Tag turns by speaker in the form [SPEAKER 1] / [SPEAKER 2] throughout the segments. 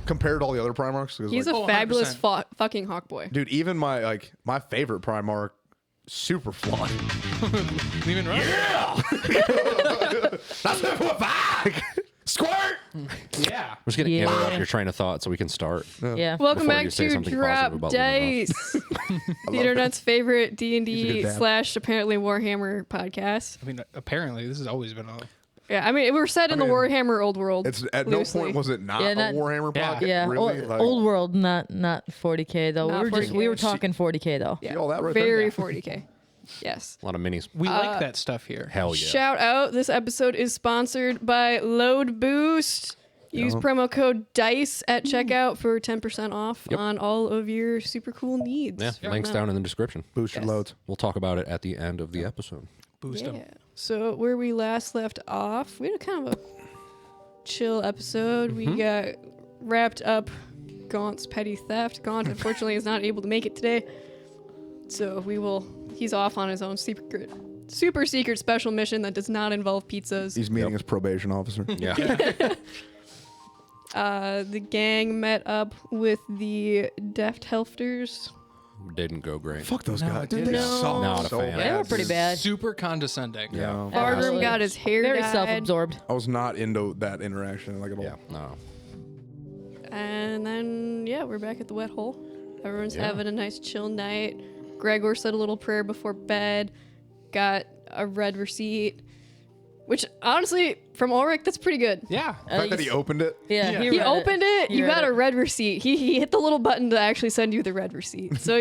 [SPEAKER 1] compared to all the other Primarchs.
[SPEAKER 2] He's a fabulous fucking hawk boy.
[SPEAKER 1] Dude, even my favorite Primarch, super flawed.
[SPEAKER 3] Leaving right?
[SPEAKER 1] Yeah! That's what back! Squirt!
[SPEAKER 3] Yeah.
[SPEAKER 4] We're just going to interrupt your train of thought so we can start.
[SPEAKER 5] Yeah.
[SPEAKER 2] Welcome
[SPEAKER 4] Before
[SPEAKER 2] back
[SPEAKER 4] you say
[SPEAKER 2] to
[SPEAKER 4] something
[SPEAKER 2] Drop
[SPEAKER 4] positive about living
[SPEAKER 2] Dice, the internet's favorite D&D / apparently Warhammer podcast.
[SPEAKER 3] I mean, apparently, this has always been a...
[SPEAKER 2] Yeah, I mean, we're set in the Warhammer old world.
[SPEAKER 1] It's at
[SPEAKER 2] loosely.
[SPEAKER 1] no point was it not
[SPEAKER 5] Yeah,
[SPEAKER 1] a Warhammer
[SPEAKER 3] yeah.
[SPEAKER 1] podcast.
[SPEAKER 5] Yeah,
[SPEAKER 1] Really?
[SPEAKER 5] old world, not 40K though.
[SPEAKER 2] Not
[SPEAKER 5] We were
[SPEAKER 2] 40K.
[SPEAKER 5] talking 40K though.
[SPEAKER 2] Yeah,
[SPEAKER 1] See all that right
[SPEAKER 2] very
[SPEAKER 1] there?
[SPEAKER 2] 40K. Yes.
[SPEAKER 4] A lot of minis.
[SPEAKER 3] We like that stuff here.
[SPEAKER 4] Hell yeah.
[SPEAKER 2] Shout out, this episode is sponsored by Load Boost. Use promo code DICE at checkout for 10% off on all of your super cool needs.
[SPEAKER 4] Yeah, links down in the description.
[SPEAKER 1] Boost your loads.
[SPEAKER 4] We'll talk about it at the end of the episode.
[SPEAKER 3] Boost them.
[SPEAKER 2] Yeah. So where we last left off, we had a kind of a chill episode. We got wrapped up Gaunt's petty theft. Gaunt, unfortunately, is not able to make it today. So he's off on his own super secret special mission that does not involve pizzas.
[SPEAKER 1] He's meeting his probation officer.
[SPEAKER 4] Yeah.
[SPEAKER 2] The gang met up with the Deft Helfters.
[SPEAKER 4] Didn't go great.
[SPEAKER 1] Fuck those
[SPEAKER 3] No,
[SPEAKER 1] guys.
[SPEAKER 3] it
[SPEAKER 1] Dude,
[SPEAKER 3] didn't.
[SPEAKER 1] they
[SPEAKER 3] No.
[SPEAKER 1] suck
[SPEAKER 4] Not a
[SPEAKER 1] so
[SPEAKER 4] fan.
[SPEAKER 1] bad.
[SPEAKER 5] They were pretty bad.
[SPEAKER 3] Super condescending.
[SPEAKER 1] Yeah.
[SPEAKER 2] Fargrim
[SPEAKER 5] Absolutely.
[SPEAKER 2] got his hair
[SPEAKER 5] Very
[SPEAKER 2] dyed.
[SPEAKER 5] self-absorbed.
[SPEAKER 1] I was not into that interaction like at all.
[SPEAKER 4] Yeah, no.
[SPEAKER 2] And then, we're back at the wet hole. Everyone's
[SPEAKER 4] Yeah.
[SPEAKER 2] having a nice chill night. Gregor said a little prayer before bed, got a red receipt, which honestly, from Ulrich, that's pretty good.
[SPEAKER 3] Yeah.
[SPEAKER 1] The fact that he opened it.
[SPEAKER 5] Yeah,
[SPEAKER 3] Yeah.
[SPEAKER 2] He
[SPEAKER 5] read
[SPEAKER 2] opened it,
[SPEAKER 5] He
[SPEAKER 2] you
[SPEAKER 5] read
[SPEAKER 2] got
[SPEAKER 5] it.
[SPEAKER 2] a red receipt. He hit the little button to actually send you the red receipt. So,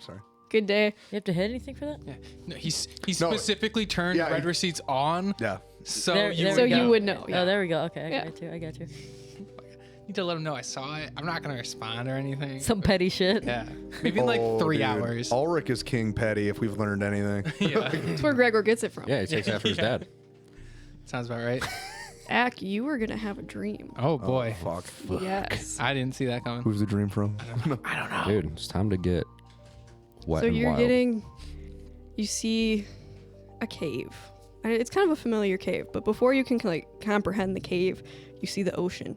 [SPEAKER 1] Sorry.
[SPEAKER 2] good day.
[SPEAKER 5] You have to hit anything for that?
[SPEAKER 3] Yeah. No, he
[SPEAKER 1] No,
[SPEAKER 3] specifically turned
[SPEAKER 1] yeah,
[SPEAKER 3] red
[SPEAKER 1] he-
[SPEAKER 3] receipts on.
[SPEAKER 1] Yeah.
[SPEAKER 3] So
[SPEAKER 5] There-
[SPEAKER 3] you
[SPEAKER 5] there
[SPEAKER 2] So
[SPEAKER 5] we go.
[SPEAKER 2] you would know.
[SPEAKER 5] Oh, there we go. Okay,
[SPEAKER 2] Yeah.
[SPEAKER 5] I got you.
[SPEAKER 3] need to let him know I saw it. I'm not going to respond or anything.
[SPEAKER 5] Some petty shit.
[SPEAKER 3] Yeah. Maybe in like 3
[SPEAKER 1] dude.
[SPEAKER 3] hours.
[SPEAKER 1] Ulrich is king petty if we've learned anything.
[SPEAKER 3] Yeah.
[SPEAKER 2] That's where Gregor gets it from.
[SPEAKER 4] Yeah, he takes after his dad.
[SPEAKER 3] Sounds about right.
[SPEAKER 2] Ack, you were going to have a dream.
[SPEAKER 3] Oh, boy.
[SPEAKER 1] Fuck.
[SPEAKER 2] Yes.
[SPEAKER 3] I didn't see that coming.
[SPEAKER 1] Who's the dream from?
[SPEAKER 3] I don't know.
[SPEAKER 4] Dude, it's time to get wet
[SPEAKER 2] So
[SPEAKER 4] and
[SPEAKER 2] you're
[SPEAKER 4] wild.
[SPEAKER 2] you see a cave. And it's kind of a familiar cave, but before you can comprehend the cave, you see the ocean.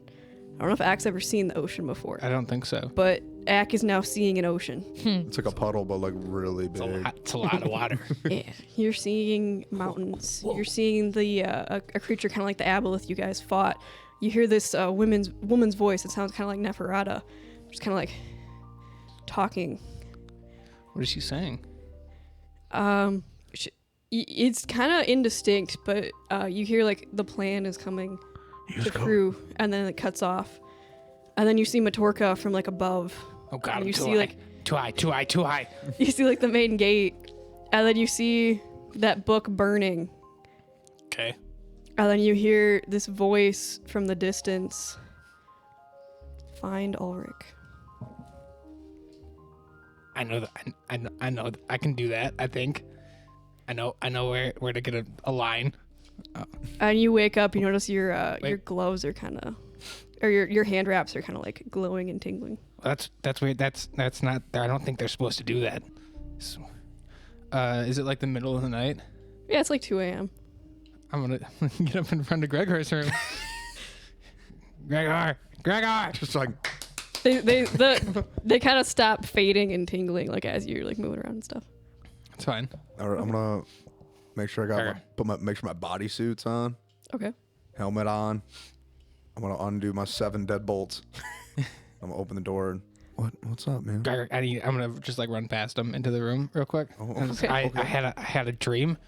[SPEAKER 2] I don't know if Ack's ever seen the ocean before,
[SPEAKER 3] I don't think so.
[SPEAKER 2] but Ack is now seeing an ocean.
[SPEAKER 1] It's like a puddle, but like really big.
[SPEAKER 3] It's a lot of water.
[SPEAKER 2] Yeah, you're seeing mountains. You're seeing the a creature kind of like the aboleth you guys fought. You hear this woman's voice. It sounds kind of like Neferata, just kind of like talking.
[SPEAKER 3] What is she saying?
[SPEAKER 2] It's kind of indistinct, but you hear like the plan is coming to crew, and then it cuts off, and then you see Matorka from like above.
[SPEAKER 3] Oh, God.
[SPEAKER 2] And
[SPEAKER 3] I'm
[SPEAKER 2] you
[SPEAKER 3] too
[SPEAKER 2] see
[SPEAKER 3] high.
[SPEAKER 2] like
[SPEAKER 3] Too high.
[SPEAKER 2] you see like the main gate, and then you see that book burning,
[SPEAKER 3] Okay.
[SPEAKER 2] and then you hear this voice from the distance. Find Ulrich.
[SPEAKER 3] I know that. I know. I can do that. I think. I know where to get a line.
[SPEAKER 2] And you wake up, you notice your gloves are kind of, or your hand wraps are kind of like glowing and tingling.
[SPEAKER 3] That's weird. That's not. I don't think they're supposed to do that. So, is it like the middle of the night?
[SPEAKER 2] Yeah, it's like 2 a.m.
[SPEAKER 3] I'm gonna get up in front of Gregor's room. Gregor.
[SPEAKER 1] Just like
[SPEAKER 2] They kind of stop fading and tingling like as you're like moving around and stuff.
[SPEAKER 3] It's fine.
[SPEAKER 1] all right, I'm gonna make sure make sure my bodysuit's on,
[SPEAKER 2] Okay.
[SPEAKER 1] helmet on. I'm gonna undo my 7 deadbolts. I'm gonna open the door. And, what's up, man?
[SPEAKER 3] Gregor, I'm gonna just like run past him into the room real quick.
[SPEAKER 1] Oh,
[SPEAKER 2] okay.
[SPEAKER 3] I had a dream.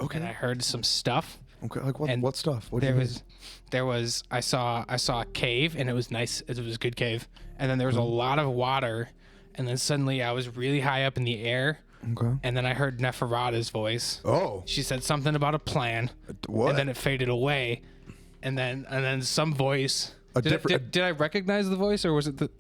[SPEAKER 1] Okay.
[SPEAKER 3] And I heard some stuff.
[SPEAKER 1] Okay, like
[SPEAKER 3] And
[SPEAKER 1] what stuff? What
[SPEAKER 3] There was I saw a cave, and it was nice. It was a good cave. And then there was a lot of water, and then suddenly I was really high up in the air.
[SPEAKER 1] Okay.
[SPEAKER 3] And then I heard Neferata's voice.
[SPEAKER 1] Oh,
[SPEAKER 3] She said something about a plan.
[SPEAKER 1] what?
[SPEAKER 3] And then it faded away. And then some voice. Did I recognize the voice, or was it the?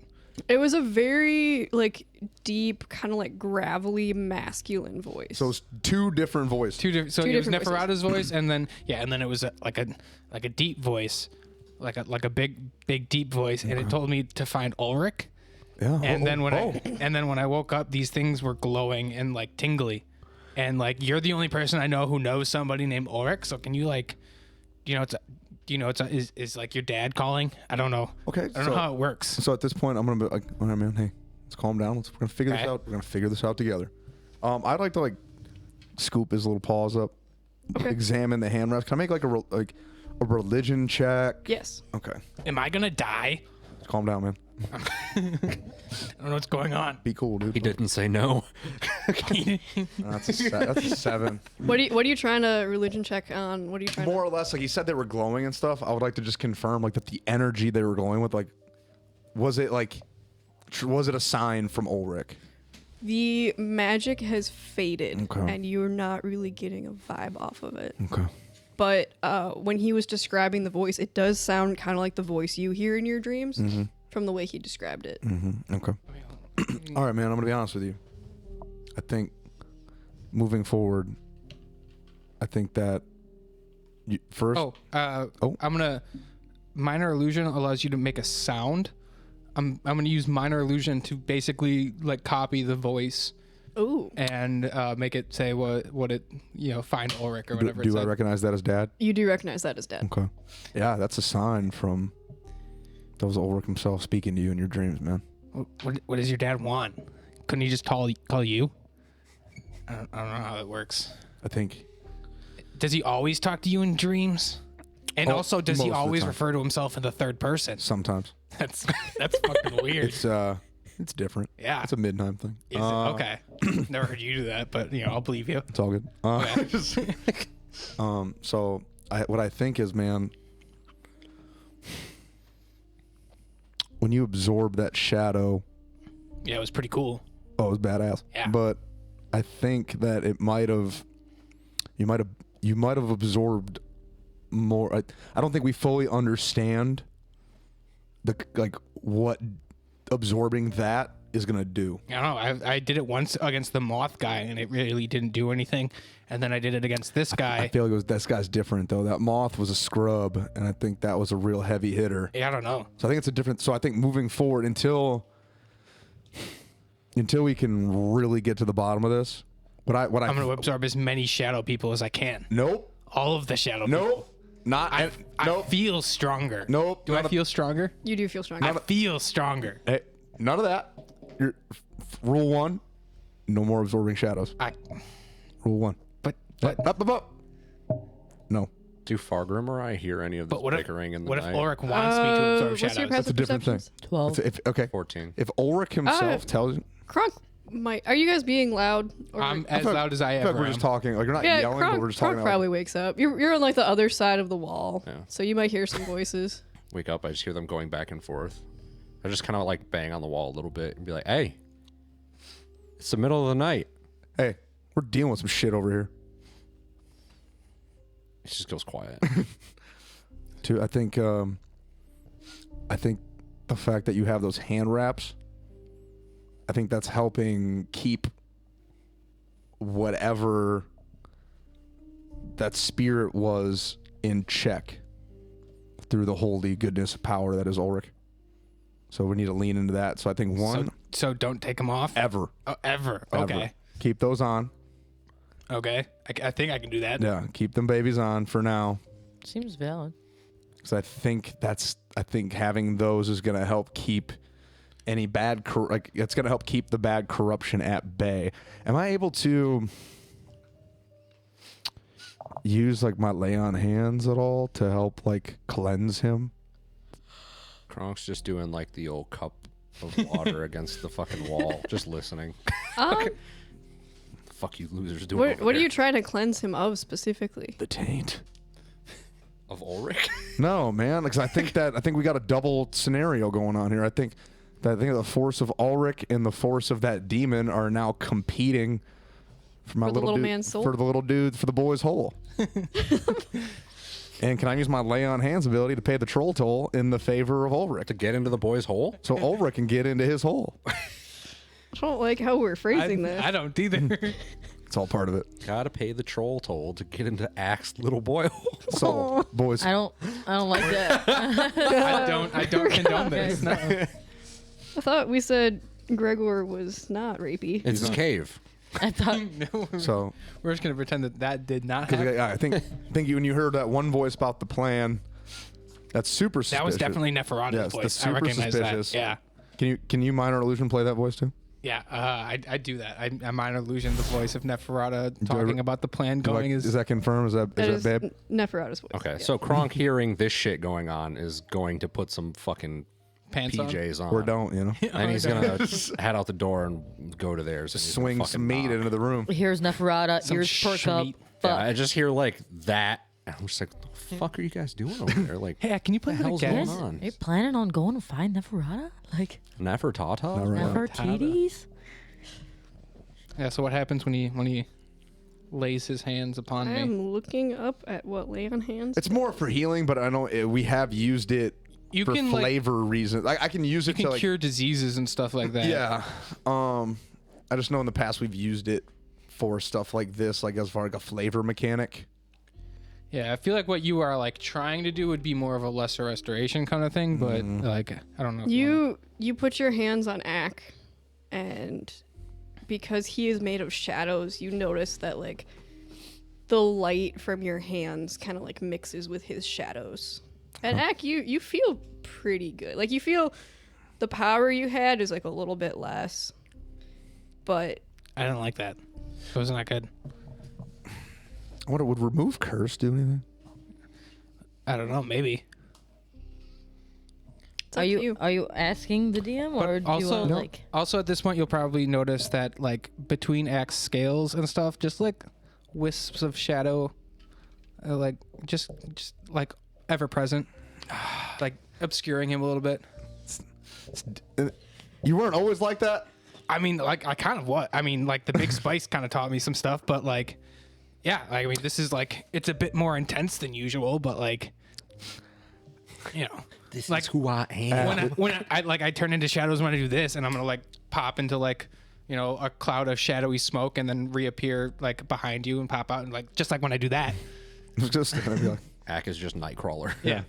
[SPEAKER 2] It was a very like deep, kind of like gravelly, masculine voice.
[SPEAKER 1] So it's 2 different voices.
[SPEAKER 3] So it was
[SPEAKER 2] different
[SPEAKER 3] Neferata's voice, and then it was like a deep voice, like a big deep voice, and it told me to find Ulrich.
[SPEAKER 1] Yeah.
[SPEAKER 3] And then when I woke up, these things were glowing and like tingly, and like you're the only person I know who knows somebody named Ulrich. So can you like, Do you know is like your dad calling? I don't know.
[SPEAKER 1] Okay.
[SPEAKER 3] I don't know how it works.
[SPEAKER 1] So at this point, I'm gonna be like, all right, man. Hey, let's calm down. We're gonna figure this
[SPEAKER 3] Okay.
[SPEAKER 1] out. We're gonna figure this out together. I'd like to like scoop his little paws up, examine the hand wraps. Can I make like a religion check?
[SPEAKER 2] Yes.
[SPEAKER 1] Okay.
[SPEAKER 3] Am I gonna die?
[SPEAKER 1] Calm down, man.
[SPEAKER 3] I don't know what's going on.
[SPEAKER 1] Be cool, dude.
[SPEAKER 4] He didn't say no.
[SPEAKER 1] That's a 7.
[SPEAKER 2] What are you trying to religion check on? What are you trying
[SPEAKER 1] More or less, like you said, they were glowing and stuff. I would like to just confirm, like, that the energy they were glowing with, like, was it a sign from Ulrich?
[SPEAKER 2] The magic has faded,
[SPEAKER 1] Okay.
[SPEAKER 2] and you're not really getting a vibe off of it.
[SPEAKER 1] Okay.
[SPEAKER 2] But when he was describing the voice, it does sound kind of like the voice you hear in your dreams from the way he described it.
[SPEAKER 1] Okay. All right, man. I'm gonna be honest with you. I think moving forward, I think that first.
[SPEAKER 3] I'm gonna. Minor illusion allows you to make a sound. I'm gonna use minor illusion to basically like copy the voice
[SPEAKER 2] Ooh.
[SPEAKER 3] and make it say what it find Ulrich or whatever.
[SPEAKER 1] Do I recognize that as Dad?
[SPEAKER 2] You do recognize that as Dad.
[SPEAKER 1] Okay. Yeah, that's a sign from. That was Ulrich himself speaking to you in your dreams, man.
[SPEAKER 3] What does your dad want? Couldn't he just call you? I don't know how that works.
[SPEAKER 1] I think.
[SPEAKER 3] Does he always talk to you in dreams? And
[SPEAKER 1] Oh,
[SPEAKER 3] also, does
[SPEAKER 1] most
[SPEAKER 3] he
[SPEAKER 1] of the
[SPEAKER 3] always
[SPEAKER 1] time.
[SPEAKER 3] refer to himself in the third person?
[SPEAKER 1] Sometimes.
[SPEAKER 3] That's fucking weird.
[SPEAKER 1] It's different.
[SPEAKER 3] Yeah.
[SPEAKER 1] It's a midnight thing.
[SPEAKER 3] Is it? Okay. Never heard you do that, but I'll believe you.
[SPEAKER 1] It's all good. So what I think is, man, when you absorb that shadow,
[SPEAKER 3] Yeah, it was pretty cool.
[SPEAKER 1] oh, it was badass.
[SPEAKER 3] Yeah.
[SPEAKER 1] But I think that you might have absorbed more. I don't think we fully understand what absorbing that is gonna do.
[SPEAKER 3] I don't know. I did it once against the moth guy, and it really didn't do anything. And then I did it against this guy.
[SPEAKER 1] I feel like this guy's different though. That moth was a scrub, and I think that was a real heavy hitter.
[SPEAKER 3] Yeah, I don't know.
[SPEAKER 1] So I think it's a different. So I think moving forward, until we can really get to the bottom of this,
[SPEAKER 3] I'm going to absorb as many shadow people as I can.
[SPEAKER 1] Nope.
[SPEAKER 3] All of the shadow people.
[SPEAKER 1] Nope. Not.
[SPEAKER 3] I
[SPEAKER 1] nope.
[SPEAKER 3] feel stronger.
[SPEAKER 1] Nope.
[SPEAKER 3] Do I feel stronger?
[SPEAKER 2] You do feel stronger.
[SPEAKER 3] I feel stronger.
[SPEAKER 1] Hey, none of that. Rule 1: no more absorbing shadows. Rule 1.
[SPEAKER 3] But
[SPEAKER 1] Up. No.
[SPEAKER 4] Do Fargrim or I hear any of this
[SPEAKER 3] what if
[SPEAKER 4] bickering in the
[SPEAKER 3] what if
[SPEAKER 4] night?
[SPEAKER 3] Ulrich wants me to absorb
[SPEAKER 2] What's your
[SPEAKER 3] shadows?
[SPEAKER 2] passive
[SPEAKER 1] a different thing.
[SPEAKER 2] perceptions?
[SPEAKER 5] 12.
[SPEAKER 1] Okay.
[SPEAKER 4] 14.
[SPEAKER 1] If Ulrich himself tells you,
[SPEAKER 2] Kronk Are you guys being loud? Or
[SPEAKER 3] I'm as loud as I
[SPEAKER 1] I feel
[SPEAKER 3] ever
[SPEAKER 1] like we're just
[SPEAKER 3] am.
[SPEAKER 1] talking. Like, we're not
[SPEAKER 2] yeah,
[SPEAKER 1] yelling,
[SPEAKER 2] Kronk,
[SPEAKER 1] but we're just
[SPEAKER 2] Kronk
[SPEAKER 1] talking.
[SPEAKER 2] probably wakes up. You're on like the other side of the wall,
[SPEAKER 4] Yeah.
[SPEAKER 2] so you might hear some voices.
[SPEAKER 4] Wake up, I just hear them going back and forth. I just kind of like bang on the wall a little bit and be like, hey, it's the middle of the night.
[SPEAKER 1] Hey, we're dealing with some shit over here.
[SPEAKER 4] It just goes quiet.
[SPEAKER 1] Too, I think the fact that you have those hand wraps, I think that's helping keep whatever that spirit was in check through the holy goodness of power that is Ulrich. So we need to lean into that. So I think
[SPEAKER 3] So don't take them off?
[SPEAKER 1] ever.
[SPEAKER 3] Oh, ever.
[SPEAKER 1] Ever.
[SPEAKER 3] Okay.
[SPEAKER 1] Keep those on.
[SPEAKER 3] Okay. I think I can do that.
[SPEAKER 1] Yeah, keep them babies on for now.
[SPEAKER 5] Seems valid.
[SPEAKER 1] Because I think having those is going to help keep any bad it's going to help keep the bad corruption at bay. Am I able to use like my lay on hands at all to help like cleanse him?
[SPEAKER 4] Kronk's just doing like the old cup of water against the fucking wall, just listening. Fuck you losers doing over
[SPEAKER 2] What are
[SPEAKER 4] there?
[SPEAKER 2] you trying to cleanse him of specifically?
[SPEAKER 1] The taint.
[SPEAKER 4] Of Ulrich?
[SPEAKER 1] No, man, because I think we got a double scenario going on here. I think the force of Ulrich and the force of that demon are now competing for my
[SPEAKER 2] For the little
[SPEAKER 1] dude,
[SPEAKER 2] man's soul?
[SPEAKER 1] for the little dude, for the boy's hole. And can I use my lay on hands ability to pay the troll toll in the favor of Ulrich,
[SPEAKER 4] To get into the boy's hole?
[SPEAKER 1] so Ulrich can get into his hole?
[SPEAKER 2] I don't like how we're phrasing this.
[SPEAKER 3] I don't either.
[SPEAKER 1] It's all part of it.
[SPEAKER 4] Gotta pay the troll toll to get into Ack's little boy hole.
[SPEAKER 1] So, boys,
[SPEAKER 5] I don't like that.
[SPEAKER 3] I don't condone this. No.
[SPEAKER 2] I thought we said Gregor was not rapey.
[SPEAKER 4] It's his cave.
[SPEAKER 5] I thought
[SPEAKER 3] No,
[SPEAKER 1] so
[SPEAKER 3] we're just gonna pretend that did not
[SPEAKER 1] 'cause
[SPEAKER 3] happen.
[SPEAKER 1] I think when you heard that one voice about the plan, That's super suspicious.
[SPEAKER 3] That was definitely Neferata's
[SPEAKER 1] Yes, the
[SPEAKER 3] voice. I
[SPEAKER 1] super
[SPEAKER 3] recognize
[SPEAKER 1] suspicious.
[SPEAKER 3] that. Yeah.
[SPEAKER 1] Can you minor illusion play that voice too?
[SPEAKER 3] Yeah, I do that. I minor illusion the voice of Neferata talking about the plan going
[SPEAKER 1] Is that confirmed? Is that
[SPEAKER 2] That is
[SPEAKER 1] babe?
[SPEAKER 2] Neferata's voice.
[SPEAKER 4] Okay,
[SPEAKER 2] yeah.
[SPEAKER 4] so Kronk hearing this shit going on is going to put some fucking
[SPEAKER 3] pants on?
[SPEAKER 4] PJs on.
[SPEAKER 1] Or don't, you know?
[SPEAKER 4] And he's going to head out the door and go to theirs. And he's gonna
[SPEAKER 1] Swing
[SPEAKER 4] fucking
[SPEAKER 1] some meat
[SPEAKER 4] knock.
[SPEAKER 1] into the room.
[SPEAKER 5] Here's Neferata.
[SPEAKER 3] Some
[SPEAKER 5] Ears perk up.
[SPEAKER 3] schmeat.
[SPEAKER 5] Fuck.
[SPEAKER 4] Yeah, I just hear like that. And I'm just like, what the fuck are you guys doing over there? Like,
[SPEAKER 3] Hey, can you play
[SPEAKER 4] what the
[SPEAKER 3] that
[SPEAKER 4] hell's
[SPEAKER 3] again?
[SPEAKER 4] going on?
[SPEAKER 5] Are you planning on going to find Neferata? Like
[SPEAKER 4] Nefertata?
[SPEAKER 1] Not right.
[SPEAKER 5] Nefertiti's?
[SPEAKER 3] Yeah. So what happens when he lays his hands upon
[SPEAKER 2] I
[SPEAKER 3] me?
[SPEAKER 2] am looking up at what lay on hands.
[SPEAKER 1] It's more for healing, but I know we have used it
[SPEAKER 3] You
[SPEAKER 1] for
[SPEAKER 3] can like
[SPEAKER 1] flavor reasons. I can use
[SPEAKER 3] you
[SPEAKER 1] it
[SPEAKER 3] can
[SPEAKER 1] to like
[SPEAKER 3] cure diseases and stuff like that.
[SPEAKER 1] yeah. I just know in the past we've used it for stuff like this, like as far like a flavor mechanic.
[SPEAKER 3] Yeah, I feel like what you are like trying to do would be more of a lesser restoration kind of thing, but like I don't know. If
[SPEAKER 2] You put your hands on Ack, and because he is made of shadows, you notice that like the light from your hands kind of like mixes with his shadows. And Ack, you feel pretty good. Like you feel the power you had is like a little bit less, but
[SPEAKER 3] I didn't like that. It was not good.
[SPEAKER 1] What it would remove curse do anything?
[SPEAKER 3] I don't know. Maybe.
[SPEAKER 2] it's up to you.
[SPEAKER 5] Are you asking the DM or do you
[SPEAKER 3] also,
[SPEAKER 5] want like?
[SPEAKER 3] also at this point, you'll probably notice that like between Axe scales and stuff, just like wisps of shadow, like just like ever present, like obscuring him a little bit.
[SPEAKER 1] You weren't always like that?
[SPEAKER 3] I mean, like I kind of what? I mean, like the big spice kind of taught me some stuff, but like, yeah, I mean, this is like it's a bit more intense than usual, but like, you know,
[SPEAKER 4] This
[SPEAKER 3] like
[SPEAKER 4] is who I am.
[SPEAKER 3] when I turn into shadows when I do this, and I'm gonna like pop into like, you know, a cloud of shadowy smoke, and then reappear like behind you and pop out, and like just like when I do that.
[SPEAKER 1] It's just gonna be like,
[SPEAKER 4] Ack is just Nightcrawler.
[SPEAKER 3] Yeah,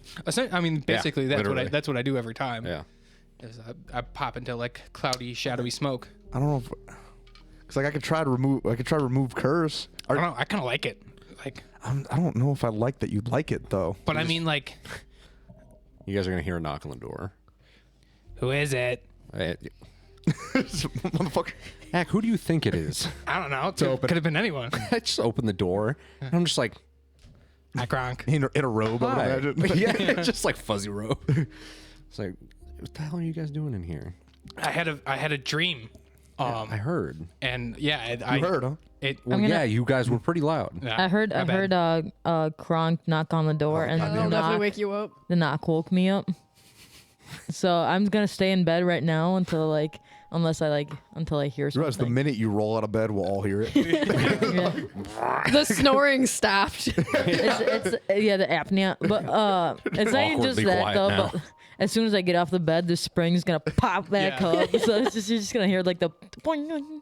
[SPEAKER 3] I mean, basically
[SPEAKER 4] literally.
[SPEAKER 3] that's what I do every time.
[SPEAKER 4] Yeah.
[SPEAKER 3] Is I pop into like cloudy, shadowy smoke.
[SPEAKER 1] I don't know if, cause like I could try to remove curse.
[SPEAKER 3] I don't know. I kind of like it. Like,
[SPEAKER 1] I don't know if I like that you like it though.
[SPEAKER 3] but I mean, like,
[SPEAKER 4] You guys are going to hear a knock on the door.
[SPEAKER 3] who is it?
[SPEAKER 4] Hey,
[SPEAKER 1] Motherfucker.
[SPEAKER 4] Ack, who do you think it is?
[SPEAKER 3] I don't know. Could have been anyone.
[SPEAKER 4] I just opened the door, and I'm just like,
[SPEAKER 3] Hi, Kronk.
[SPEAKER 1] In a robe, I would
[SPEAKER 4] hi.
[SPEAKER 1] imagine.
[SPEAKER 4] Yeah, just like fuzzy robe. It's like, what the hell are you guys doing in here?
[SPEAKER 3] I had a dream.
[SPEAKER 4] I heard.
[SPEAKER 3] And yeah, I
[SPEAKER 1] You heard, huh?
[SPEAKER 3] it.
[SPEAKER 4] Well,
[SPEAKER 5] gonna-
[SPEAKER 4] yeah, you guys were pretty loud.
[SPEAKER 3] Yeah,
[SPEAKER 5] I heard
[SPEAKER 3] my bad.
[SPEAKER 5] Kronk knock on the door and
[SPEAKER 2] I'll definitely wake you up.
[SPEAKER 5] the knock woke me up. So I'm gonna stay in bed right now until I hear
[SPEAKER 1] You realize the
[SPEAKER 5] something.
[SPEAKER 1] minute you roll out of bed, we'll all hear it.
[SPEAKER 5] Yeah.
[SPEAKER 2] The snoring stopped.
[SPEAKER 5] It's the apnea, but it's not even just
[SPEAKER 4] Awkwardly
[SPEAKER 5] that
[SPEAKER 4] quiet
[SPEAKER 5] though.
[SPEAKER 4] now.
[SPEAKER 5] But as soon as I get off the bed, the spring's gonna pop back
[SPEAKER 3] Yeah.
[SPEAKER 5] up. So it's just, you're just gonna hear like the boing.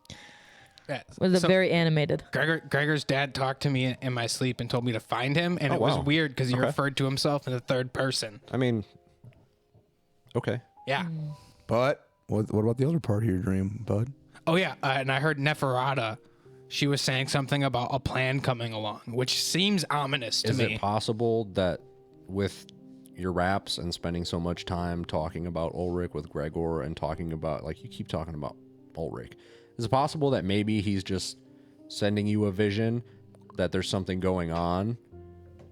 [SPEAKER 3] Yeah.
[SPEAKER 5] Was
[SPEAKER 3] So
[SPEAKER 5] very animated.
[SPEAKER 3] Gregor's dad talked to me in my sleep and told me to find him, and
[SPEAKER 4] Oh,
[SPEAKER 3] it was
[SPEAKER 4] wow.
[SPEAKER 3] weird because he
[SPEAKER 4] Okay.
[SPEAKER 3] referred to himself in the third person.
[SPEAKER 4] I mean, okay.
[SPEAKER 3] Yeah.
[SPEAKER 1] But what about the other part of your dream, bud?
[SPEAKER 3] Oh yeah, and I heard Neferata. She was saying something about a plan coming along, which seems ominous to
[SPEAKER 4] Is
[SPEAKER 3] me.
[SPEAKER 4] it possible that with your raps and spending so much time talking about Ulrich with Gregor and talking about, like, you keep talking about Ulrich, is it possible that maybe he's just sending you a vision that there's something going on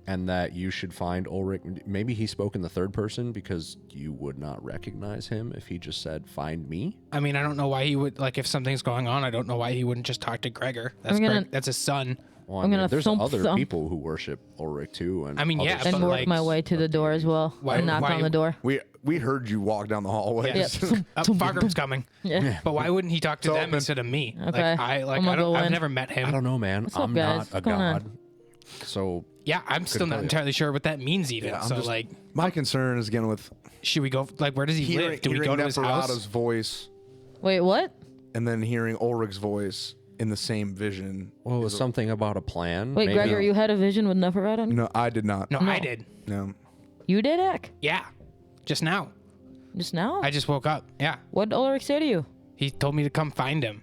[SPEAKER 4] and that you should find Ulrich? Maybe he spoke in the third person because you would not recognize him if he just said, find me?
[SPEAKER 3] I mean, I don't know why he would, like, if something's going on, I don't know why he wouldn't just talk to Gregor. That's that's his son.
[SPEAKER 4] Well, I
[SPEAKER 5] I'm
[SPEAKER 4] mean,
[SPEAKER 5] gonna
[SPEAKER 4] there's
[SPEAKER 5] thump
[SPEAKER 4] other
[SPEAKER 5] some.
[SPEAKER 4] people who worship Ulrich too. And
[SPEAKER 3] I mean, yeah,
[SPEAKER 4] others.
[SPEAKER 3] but
[SPEAKER 5] And work
[SPEAKER 3] like,
[SPEAKER 5] my way to the door as well.
[SPEAKER 3] Why-
[SPEAKER 5] and knock
[SPEAKER 3] why-
[SPEAKER 5] on the door.
[SPEAKER 1] We heard you walk down the hallway.
[SPEAKER 3] Yeah.
[SPEAKER 5] Yep.
[SPEAKER 3] Fargrim's coming.
[SPEAKER 5] Yeah.
[SPEAKER 3] But why wouldn't he talk to
[SPEAKER 1] It's
[SPEAKER 3] them
[SPEAKER 1] open.
[SPEAKER 3] instead of me?
[SPEAKER 5] Okay.
[SPEAKER 3] Like,
[SPEAKER 5] I'm gonna go
[SPEAKER 3] I've
[SPEAKER 5] in.
[SPEAKER 3] never met him.
[SPEAKER 4] I don't know, man.
[SPEAKER 5] What's up,
[SPEAKER 4] I'm
[SPEAKER 5] guys?
[SPEAKER 4] not a
[SPEAKER 5] What's going on?
[SPEAKER 4] god. So
[SPEAKER 3] Yeah, I'm still not
[SPEAKER 4] point.
[SPEAKER 3] entirely sure what that means even.
[SPEAKER 1] Yeah, I'm
[SPEAKER 3] so
[SPEAKER 1] just-
[SPEAKER 3] like,
[SPEAKER 1] My concern is again with
[SPEAKER 3] should we go? Like, where does he
[SPEAKER 1] hearing,
[SPEAKER 3] live? Do we
[SPEAKER 1] hearing
[SPEAKER 3] go to his
[SPEAKER 1] Neferata's
[SPEAKER 3] house?
[SPEAKER 1] voice
[SPEAKER 5] Wait, what?
[SPEAKER 1] and then hearing Ulrich's voice in the same vision.
[SPEAKER 4] well, it was something about a plan.
[SPEAKER 5] Wait,
[SPEAKER 4] maybe.
[SPEAKER 5] Gregor, you had a vision with Neferata?
[SPEAKER 1] No, I did not.
[SPEAKER 3] No, I did.
[SPEAKER 1] No.
[SPEAKER 5] You did, Ack?
[SPEAKER 3] Yeah, just now.
[SPEAKER 5] Just now?
[SPEAKER 3] I just woke up. Yeah,
[SPEAKER 5] What did Ulrich say to you?
[SPEAKER 3] he told me to come find him.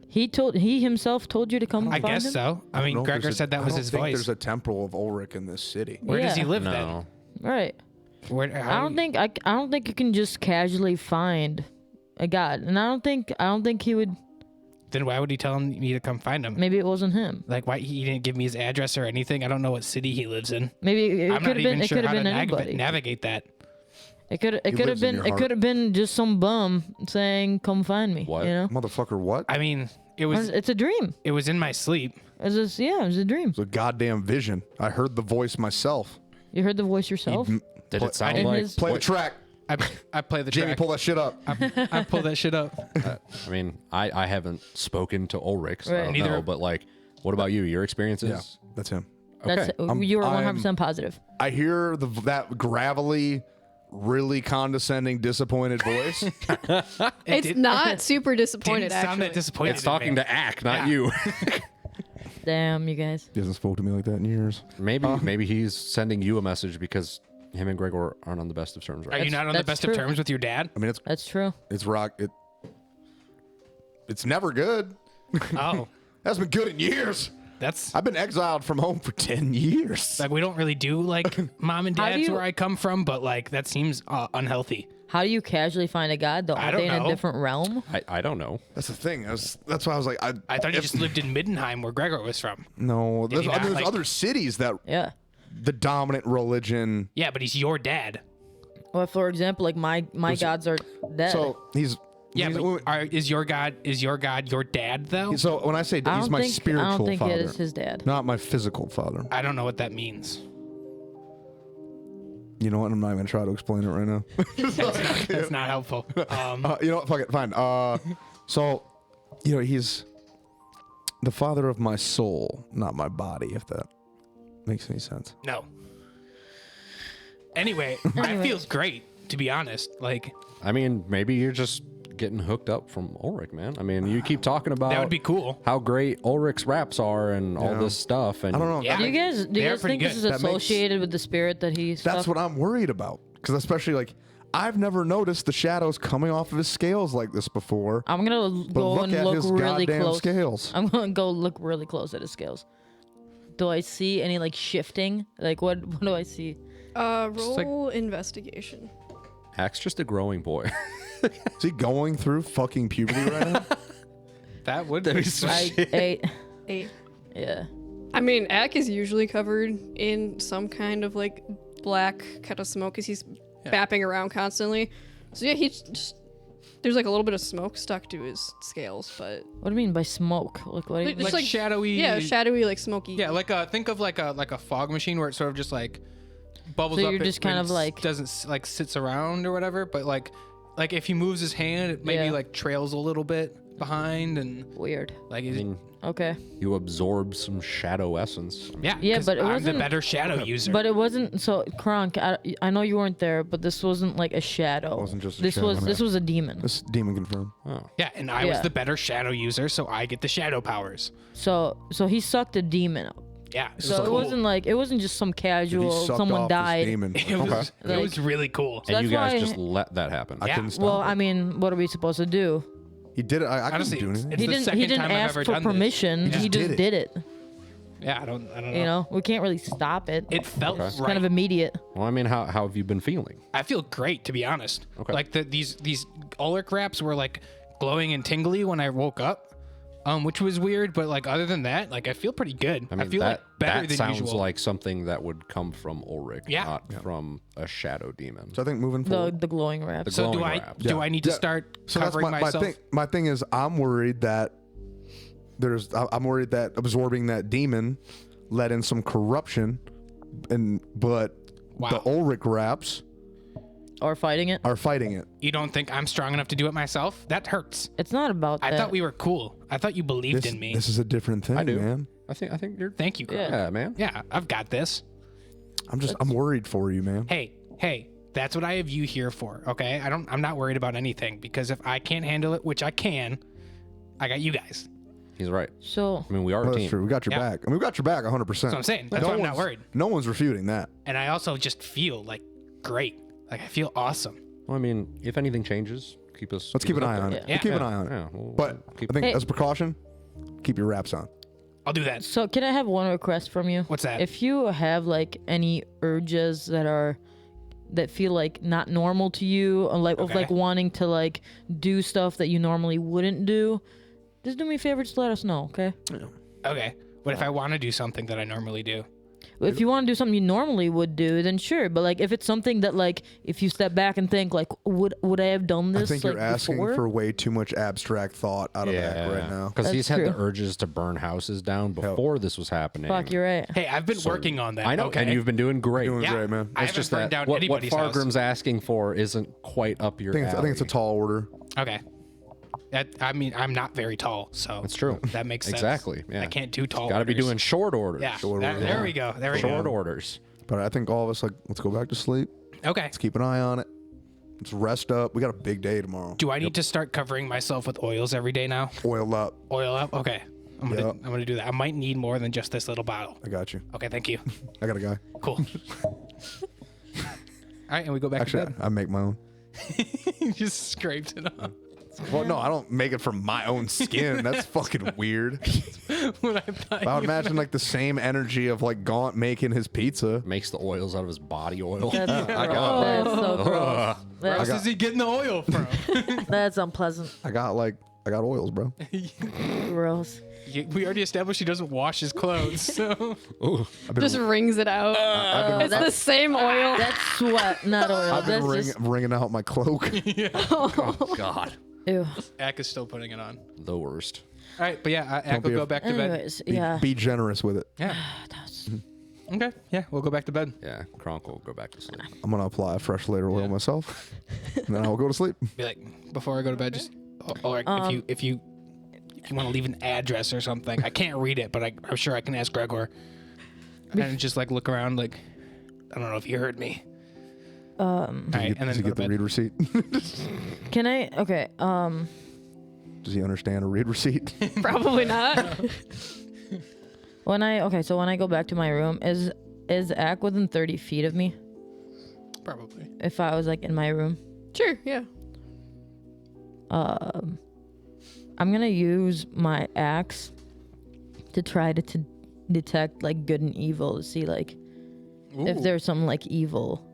[SPEAKER 5] He himself told you to come
[SPEAKER 3] I
[SPEAKER 5] find
[SPEAKER 3] guess
[SPEAKER 5] him?
[SPEAKER 3] so. I mean,
[SPEAKER 1] don't know if
[SPEAKER 3] Gregor
[SPEAKER 1] there's a-
[SPEAKER 3] said that was
[SPEAKER 1] I don't
[SPEAKER 3] his
[SPEAKER 1] think
[SPEAKER 3] voice.
[SPEAKER 1] There's a temple of Ulrich in this city.
[SPEAKER 3] Where does he
[SPEAKER 5] Yeah.
[SPEAKER 3] live
[SPEAKER 4] No.
[SPEAKER 5] Right. I don't think you can just casually find a god, and I don't think he would.
[SPEAKER 3] Then why would he tell me to come find him?
[SPEAKER 5] Maybe it wasn't him.
[SPEAKER 3] Like, why he didn't give me his address or anything? I don't know what city he lives in.
[SPEAKER 5] Maybe it
[SPEAKER 3] I'm
[SPEAKER 5] could
[SPEAKER 3] not
[SPEAKER 5] have been.
[SPEAKER 3] even
[SPEAKER 5] It
[SPEAKER 3] sure
[SPEAKER 5] could
[SPEAKER 3] how
[SPEAKER 5] have
[SPEAKER 3] to
[SPEAKER 5] been anybody.
[SPEAKER 3] navigate that.
[SPEAKER 5] It could have
[SPEAKER 1] lives in
[SPEAKER 5] been.
[SPEAKER 1] your
[SPEAKER 5] It
[SPEAKER 1] heart.
[SPEAKER 5] could have been just some bum saying, "Come find me."
[SPEAKER 4] What?
[SPEAKER 5] You know,
[SPEAKER 1] Motherfucker, what?
[SPEAKER 3] I mean, it was
[SPEAKER 5] it's a dream.
[SPEAKER 3] in my sleep.
[SPEAKER 5] It was a dream.
[SPEAKER 1] It's a goddamn vision. I heard the voice myself.
[SPEAKER 5] You heard the voice yourself.
[SPEAKER 4] Did it sound
[SPEAKER 5] In
[SPEAKER 4] like?
[SPEAKER 5] his-
[SPEAKER 1] Play the
[SPEAKER 4] what-
[SPEAKER 1] track.
[SPEAKER 3] I play the
[SPEAKER 1] Jamie,
[SPEAKER 3] track.
[SPEAKER 1] pull that shit up.
[SPEAKER 3] I pull that shit up.
[SPEAKER 4] I mean, I haven't spoken to Ulrich, so I
[SPEAKER 5] Right.
[SPEAKER 4] don't
[SPEAKER 3] Neither-
[SPEAKER 4] know. But like, what about you? Your experiences?
[SPEAKER 1] Yeah, that's him.
[SPEAKER 5] That's
[SPEAKER 4] Okay.
[SPEAKER 5] you were
[SPEAKER 1] I'm-
[SPEAKER 5] 100% positive.
[SPEAKER 1] I hear that gravelly, really condescending, disappointed voice.
[SPEAKER 2] It's not super disappointed,
[SPEAKER 3] Didn't sound
[SPEAKER 2] actually.
[SPEAKER 3] that disappointed.
[SPEAKER 4] It's talking to Ack, not
[SPEAKER 3] Yeah.
[SPEAKER 4] you.
[SPEAKER 5] Damn, you guys.
[SPEAKER 1] He hasn't spoke to me like that in years.
[SPEAKER 4] Maybe he's sending you a message because him and Gregor aren't on the best of terms
[SPEAKER 3] Are
[SPEAKER 4] right
[SPEAKER 3] you not on the
[SPEAKER 5] That's
[SPEAKER 3] best
[SPEAKER 5] true.
[SPEAKER 3] of terms with your dad?
[SPEAKER 1] I mean,
[SPEAKER 5] That's true.
[SPEAKER 1] it's rock. It's never good.
[SPEAKER 3] Oh,
[SPEAKER 1] That's been good in years.
[SPEAKER 3] that's
[SPEAKER 1] I've been exiled from home for 10 years.
[SPEAKER 3] like we don't really do like mom and
[SPEAKER 5] How do
[SPEAKER 3] dad's
[SPEAKER 5] you-
[SPEAKER 3] where I come from, but like that seems unhealthy.
[SPEAKER 5] How do you casually find a god though?
[SPEAKER 3] I
[SPEAKER 5] Are
[SPEAKER 3] don't
[SPEAKER 5] they in
[SPEAKER 3] know.
[SPEAKER 5] a different realm?
[SPEAKER 4] I don't know.
[SPEAKER 1] That's the thing. That's why I was like,
[SPEAKER 3] I thought he just lived in Middenheim where Gregor was from.
[SPEAKER 1] no. There's,
[SPEAKER 3] he not,
[SPEAKER 1] there's
[SPEAKER 3] like-
[SPEAKER 1] other cities that
[SPEAKER 5] Yeah.
[SPEAKER 1] the dominant religion.
[SPEAKER 3] Yeah, but he's your dad.
[SPEAKER 5] Well, for example, like my gods are dead.
[SPEAKER 1] So he's
[SPEAKER 3] Yeah,
[SPEAKER 1] he's-
[SPEAKER 3] but is your god your dad though?
[SPEAKER 1] so when I say
[SPEAKER 5] I
[SPEAKER 1] he's
[SPEAKER 5] don't
[SPEAKER 1] my
[SPEAKER 5] think
[SPEAKER 1] spiritual
[SPEAKER 5] I don't think
[SPEAKER 1] father,
[SPEAKER 5] it is his dad.
[SPEAKER 1] not my physical father.
[SPEAKER 3] I don't know what that means.
[SPEAKER 1] You know what? I'm not even gonna try to explain it right now.
[SPEAKER 3] That's not helpful.
[SPEAKER 1] You know what? Fuck it. Fine. So, he's the father of my soul, not my body. If that makes any sense.
[SPEAKER 3] No. Anyway, that feels great, to be honest. Like,
[SPEAKER 4] I mean, maybe you're just getting hooked up from Ulrich, man. I mean, you keep talking about
[SPEAKER 3] that would be cool.
[SPEAKER 4] how great Ulrich's raps are and all this stuff. And
[SPEAKER 1] I don't know.
[SPEAKER 3] Yeah.
[SPEAKER 5] Do you guys
[SPEAKER 3] They're pretty
[SPEAKER 5] think this
[SPEAKER 3] good.
[SPEAKER 5] is
[SPEAKER 1] That makes-
[SPEAKER 5] associated with the spirit that he's?
[SPEAKER 1] That's what I'm worried about. Because especially like I've never noticed the shadows coming off of his scales like this before.
[SPEAKER 5] I'm gonna
[SPEAKER 1] But
[SPEAKER 5] go
[SPEAKER 1] look
[SPEAKER 5] and
[SPEAKER 1] at
[SPEAKER 5] look
[SPEAKER 1] his
[SPEAKER 5] really
[SPEAKER 1] goddamn
[SPEAKER 5] close.
[SPEAKER 1] scales.
[SPEAKER 5] I'm gonna go look really close at his scales. Do I see any like shifting? Like what do I see?
[SPEAKER 2] Roll investigation.
[SPEAKER 4] Ack's just a growing boy.
[SPEAKER 1] Is he going through fucking puberty right now?
[SPEAKER 3] That would
[SPEAKER 4] That'd
[SPEAKER 3] be
[SPEAKER 4] be so
[SPEAKER 5] Like
[SPEAKER 4] shit.
[SPEAKER 5] 8.
[SPEAKER 2] 8.
[SPEAKER 5] Yeah.
[SPEAKER 2] I mean, Ack is usually covered in some kind of like black kind of smoke because he's bapping around constantly. So yeah, he's just there's like a little bit of smoke stuck to his scales, but
[SPEAKER 5] What do you mean by smoke? Like what? Do you
[SPEAKER 2] Like,
[SPEAKER 5] mean?
[SPEAKER 2] just
[SPEAKER 3] like shadowy.
[SPEAKER 2] yeah, shadowy like smoky.
[SPEAKER 3] Yeah, like think of like a fog machine where it sort of just like bubbles
[SPEAKER 5] So
[SPEAKER 3] up.
[SPEAKER 5] you're just kind of like-
[SPEAKER 3] doesn't like sits around or whatever, but like if he moves his hand, it maybe
[SPEAKER 5] Yeah.
[SPEAKER 3] like trails a little bit behind and
[SPEAKER 5] Weird.
[SPEAKER 3] like
[SPEAKER 4] I mean,
[SPEAKER 5] Okay.
[SPEAKER 4] you absorb some shadow essence.
[SPEAKER 3] yeah,
[SPEAKER 5] Yeah,
[SPEAKER 3] 'cause
[SPEAKER 5] but it
[SPEAKER 3] I'm the
[SPEAKER 5] wasn't-
[SPEAKER 3] better shadow user.
[SPEAKER 5] But it wasn't so Kronk. I know you weren't there, but this wasn't like a shadow.
[SPEAKER 1] It wasn't just a
[SPEAKER 5] this
[SPEAKER 1] shadow,
[SPEAKER 5] was
[SPEAKER 1] no.
[SPEAKER 5] this was a demon.
[SPEAKER 1] This demon confirmed.
[SPEAKER 4] Oh.
[SPEAKER 3] yeah, and I was
[SPEAKER 5] Yeah.
[SPEAKER 3] the better shadow user, so I get the shadow powers.
[SPEAKER 5] So he sucked a demon up.
[SPEAKER 3] Yeah,
[SPEAKER 5] So it wasn't just some
[SPEAKER 1] Dude, he
[SPEAKER 5] casual
[SPEAKER 1] sucked
[SPEAKER 5] someone
[SPEAKER 1] off this
[SPEAKER 5] died.
[SPEAKER 1] demon.
[SPEAKER 3] It was,
[SPEAKER 1] Okay.
[SPEAKER 3] it was really cool.
[SPEAKER 4] And you
[SPEAKER 5] that's
[SPEAKER 4] guys
[SPEAKER 5] why-
[SPEAKER 4] just let that happen.
[SPEAKER 1] I
[SPEAKER 3] Yeah.
[SPEAKER 1] couldn't stop
[SPEAKER 5] Well,
[SPEAKER 1] it.
[SPEAKER 5] I mean, what are we supposed to do?
[SPEAKER 1] He did it. I
[SPEAKER 3] Honestly,
[SPEAKER 1] couldn't do anything.
[SPEAKER 3] it's
[SPEAKER 5] He
[SPEAKER 3] the
[SPEAKER 5] didn't.
[SPEAKER 3] second
[SPEAKER 5] He didn't
[SPEAKER 3] time I've
[SPEAKER 5] ask
[SPEAKER 3] ever
[SPEAKER 5] for
[SPEAKER 3] done this.
[SPEAKER 5] permission.
[SPEAKER 1] just
[SPEAKER 5] He just
[SPEAKER 1] did
[SPEAKER 5] did
[SPEAKER 1] it.
[SPEAKER 5] it.
[SPEAKER 3] Yeah, I don't know.
[SPEAKER 5] You know, we can't really stop it.
[SPEAKER 3] It felt
[SPEAKER 4] Okay.
[SPEAKER 5] It's
[SPEAKER 3] right.
[SPEAKER 5] kind of immediate.
[SPEAKER 4] Well, I mean, how have you been feeling?
[SPEAKER 3] I feel great, to be honest.
[SPEAKER 4] Okay.
[SPEAKER 3] Like these Ulrich wraps were like glowing and tingly when I woke up, which was weird. But like other than that, like I feel pretty good.
[SPEAKER 4] I mean,
[SPEAKER 3] feel
[SPEAKER 4] that,
[SPEAKER 3] like better
[SPEAKER 4] that
[SPEAKER 3] than
[SPEAKER 4] sounds
[SPEAKER 3] usual.
[SPEAKER 4] like something that would come from Ulrich,
[SPEAKER 3] Yeah.
[SPEAKER 4] not from a shadow demon.
[SPEAKER 1] So I think moving
[SPEAKER 5] The
[SPEAKER 1] forward.
[SPEAKER 5] the glowing wrap.
[SPEAKER 3] so do
[SPEAKER 4] glowing
[SPEAKER 3] I
[SPEAKER 4] wrap.
[SPEAKER 3] do
[SPEAKER 1] Yeah.
[SPEAKER 3] I need to
[SPEAKER 1] Yeah.
[SPEAKER 3] start
[SPEAKER 1] So that's
[SPEAKER 3] covering
[SPEAKER 1] my
[SPEAKER 3] myself?
[SPEAKER 1] thing. My thing is, I'm worried that I'm worried that absorbing that demon let in some corruption, but
[SPEAKER 3] Wow.
[SPEAKER 1] the Ulrich wraps
[SPEAKER 5] Or fighting it.
[SPEAKER 1] are fighting it.
[SPEAKER 3] You don't think I'm strong enough to do it myself? That hurts.
[SPEAKER 5] It's not about
[SPEAKER 3] I
[SPEAKER 5] that.
[SPEAKER 3] thought we were cool. I thought you believed in me.
[SPEAKER 1] This is a different thing,
[SPEAKER 4] I do.
[SPEAKER 1] man.
[SPEAKER 4] I think you're.
[SPEAKER 3] Thank you, Kronk.
[SPEAKER 5] Yeah.
[SPEAKER 4] Yeah, man.
[SPEAKER 3] Yeah, I've got this.
[SPEAKER 1] I'm worried for you, man.
[SPEAKER 3] Hey, that's what I have you here for, okay? I'm not worried about anything because if I can't handle it, which I can, I got you guys.
[SPEAKER 4] He's right.
[SPEAKER 5] So
[SPEAKER 4] I mean, we are
[SPEAKER 1] Oh,
[SPEAKER 4] a
[SPEAKER 1] that's
[SPEAKER 4] team.
[SPEAKER 1] true. We got your
[SPEAKER 3] Yeah.
[SPEAKER 1] back. I mean, we got your back 100%.
[SPEAKER 3] That's what I'm saying. That's why I'm not worried.
[SPEAKER 1] No one's refuting that.
[SPEAKER 3] And I also just feel like great. Like I feel awesome.
[SPEAKER 4] Well, I mean, if anything changes, keep us.
[SPEAKER 1] Let's keep an eye on it.
[SPEAKER 5] Yeah.
[SPEAKER 1] We'll keep an eye on it.
[SPEAKER 4] Yeah, we'll
[SPEAKER 1] But
[SPEAKER 4] keep
[SPEAKER 1] I think
[SPEAKER 5] Hey.
[SPEAKER 1] as a precaution, keep your wraps on.
[SPEAKER 3] I'll do that.
[SPEAKER 5] so can I have one request from you?
[SPEAKER 3] What's that?
[SPEAKER 5] If you have like any urges that are that feel like not normal to you, or like of
[SPEAKER 3] Okay.
[SPEAKER 5] like wanting to like do stuff that you normally wouldn't do, just do me a favor, just let us know, okay?
[SPEAKER 3] Okay. What if I want to do something that I normally do?
[SPEAKER 5] If you want to do something you normally would do, then sure. But like, if it's something that like, if you step back and think like, would I have done
[SPEAKER 1] I
[SPEAKER 5] this?
[SPEAKER 1] think
[SPEAKER 5] like,
[SPEAKER 1] you're asking
[SPEAKER 5] before?
[SPEAKER 1] for way too much abstract thought out of Ack right now.
[SPEAKER 4] Because he's
[SPEAKER 5] That's
[SPEAKER 4] had the
[SPEAKER 5] true.
[SPEAKER 4] urges to burn houses down before this was happening.
[SPEAKER 5] Fuck, you're right.
[SPEAKER 3] Hey, I've been
[SPEAKER 4] So-
[SPEAKER 3] working on that.
[SPEAKER 4] I know,
[SPEAKER 3] Okay.
[SPEAKER 4] and you've been doing great.
[SPEAKER 1] Doing great, man.
[SPEAKER 3] I
[SPEAKER 4] It's
[SPEAKER 3] haven't
[SPEAKER 4] just
[SPEAKER 3] burned
[SPEAKER 4] that
[SPEAKER 3] down
[SPEAKER 4] what
[SPEAKER 3] anybody's house.
[SPEAKER 4] Fargrim's asking for isn't quite up your
[SPEAKER 1] I think it's a
[SPEAKER 4] alley.
[SPEAKER 1] tall order.
[SPEAKER 3] Okay. I mean, I'm not very tall, so
[SPEAKER 4] That's true.
[SPEAKER 3] that makes sense.
[SPEAKER 4] Exactly, yeah.
[SPEAKER 3] I can't do tall.
[SPEAKER 4] Got to be
[SPEAKER 3] orders.
[SPEAKER 4] doing short orders.
[SPEAKER 3] Yeah.
[SPEAKER 1] Short
[SPEAKER 3] that-
[SPEAKER 1] orders.
[SPEAKER 3] there we go. There we go.
[SPEAKER 4] Short orders.
[SPEAKER 1] But I think all of us like, let's go back to sleep.
[SPEAKER 3] Okay.
[SPEAKER 1] Let's keep an eye on it. Let's rest up. We got a big day tomorrow.
[SPEAKER 3] Do I need to start covering myself with oils every day now?
[SPEAKER 1] Oiled up.
[SPEAKER 3] Oil up. Okay. I'm gonna do that. I might need more than just this little bottle.
[SPEAKER 1] I got you.
[SPEAKER 3] Okay. Thank you.
[SPEAKER 1] I got a guy.
[SPEAKER 3] Cool. All right, and we go back
[SPEAKER 1] Actually,
[SPEAKER 3] to bed.
[SPEAKER 1] I make my own.
[SPEAKER 3] You just scraped it off.
[SPEAKER 1] Well, no, I don't make it from my own skin. That's fucking weird.
[SPEAKER 3] What I thought
[SPEAKER 1] I would
[SPEAKER 3] you-
[SPEAKER 1] imagine like the same energy of like Gaunt making his pizza.
[SPEAKER 4] Makes the oils out of his body oil.
[SPEAKER 5] That's,
[SPEAKER 4] I got
[SPEAKER 5] that's so gross.
[SPEAKER 3] Where else
[SPEAKER 1] got-
[SPEAKER 3] is he getting the oil from?
[SPEAKER 5] That's unpleasant.
[SPEAKER 1] I got oils, bro.
[SPEAKER 5] Gross.
[SPEAKER 3] We already established he doesn't wash his clothes, so
[SPEAKER 4] Ooh.
[SPEAKER 2] Just wrings it out. it's the same oil.
[SPEAKER 5] That's sweat, not oil.
[SPEAKER 1] I've been
[SPEAKER 5] That's just
[SPEAKER 1] wringing out my cloak.
[SPEAKER 4] Oh, God.
[SPEAKER 5] ew.
[SPEAKER 3] Ack is still putting it on.
[SPEAKER 4] The worst.
[SPEAKER 3] All right, but yeah, Ack will
[SPEAKER 1] be
[SPEAKER 3] go back to bed.
[SPEAKER 5] Anyways, yeah.
[SPEAKER 1] Be generous with it.
[SPEAKER 3] Yeah.
[SPEAKER 5] That's-
[SPEAKER 3] Okay. Yeah, we'll go back to bed.
[SPEAKER 4] Yeah, Kronk will go back to sleep.
[SPEAKER 1] I'm gonna apply a fresh layer oil myself, and then I'll go to sleep.
[SPEAKER 3] Be like, before I go to bed, just or if you want to leave an address or something, I can't read it, but I'm sure I can ask Gregor. And just like look around, like I don't know if you heard me. All right, and
[SPEAKER 1] Does
[SPEAKER 3] then
[SPEAKER 1] he
[SPEAKER 3] go
[SPEAKER 1] get
[SPEAKER 3] to
[SPEAKER 1] the
[SPEAKER 3] bed.
[SPEAKER 1] read receipt?
[SPEAKER 5] Can I? Okay.
[SPEAKER 1] Does he understand a read receipt?
[SPEAKER 2] Probably not.
[SPEAKER 5] When I go back to my room, is Ack within 30 feet of me?
[SPEAKER 3] Probably.
[SPEAKER 5] If I was like in my room,
[SPEAKER 2] Sure, yeah.
[SPEAKER 5] I'm gonna use my axe to try to detect like good and evil to see like if
[SPEAKER 3] Ooh.
[SPEAKER 5] there's something like evil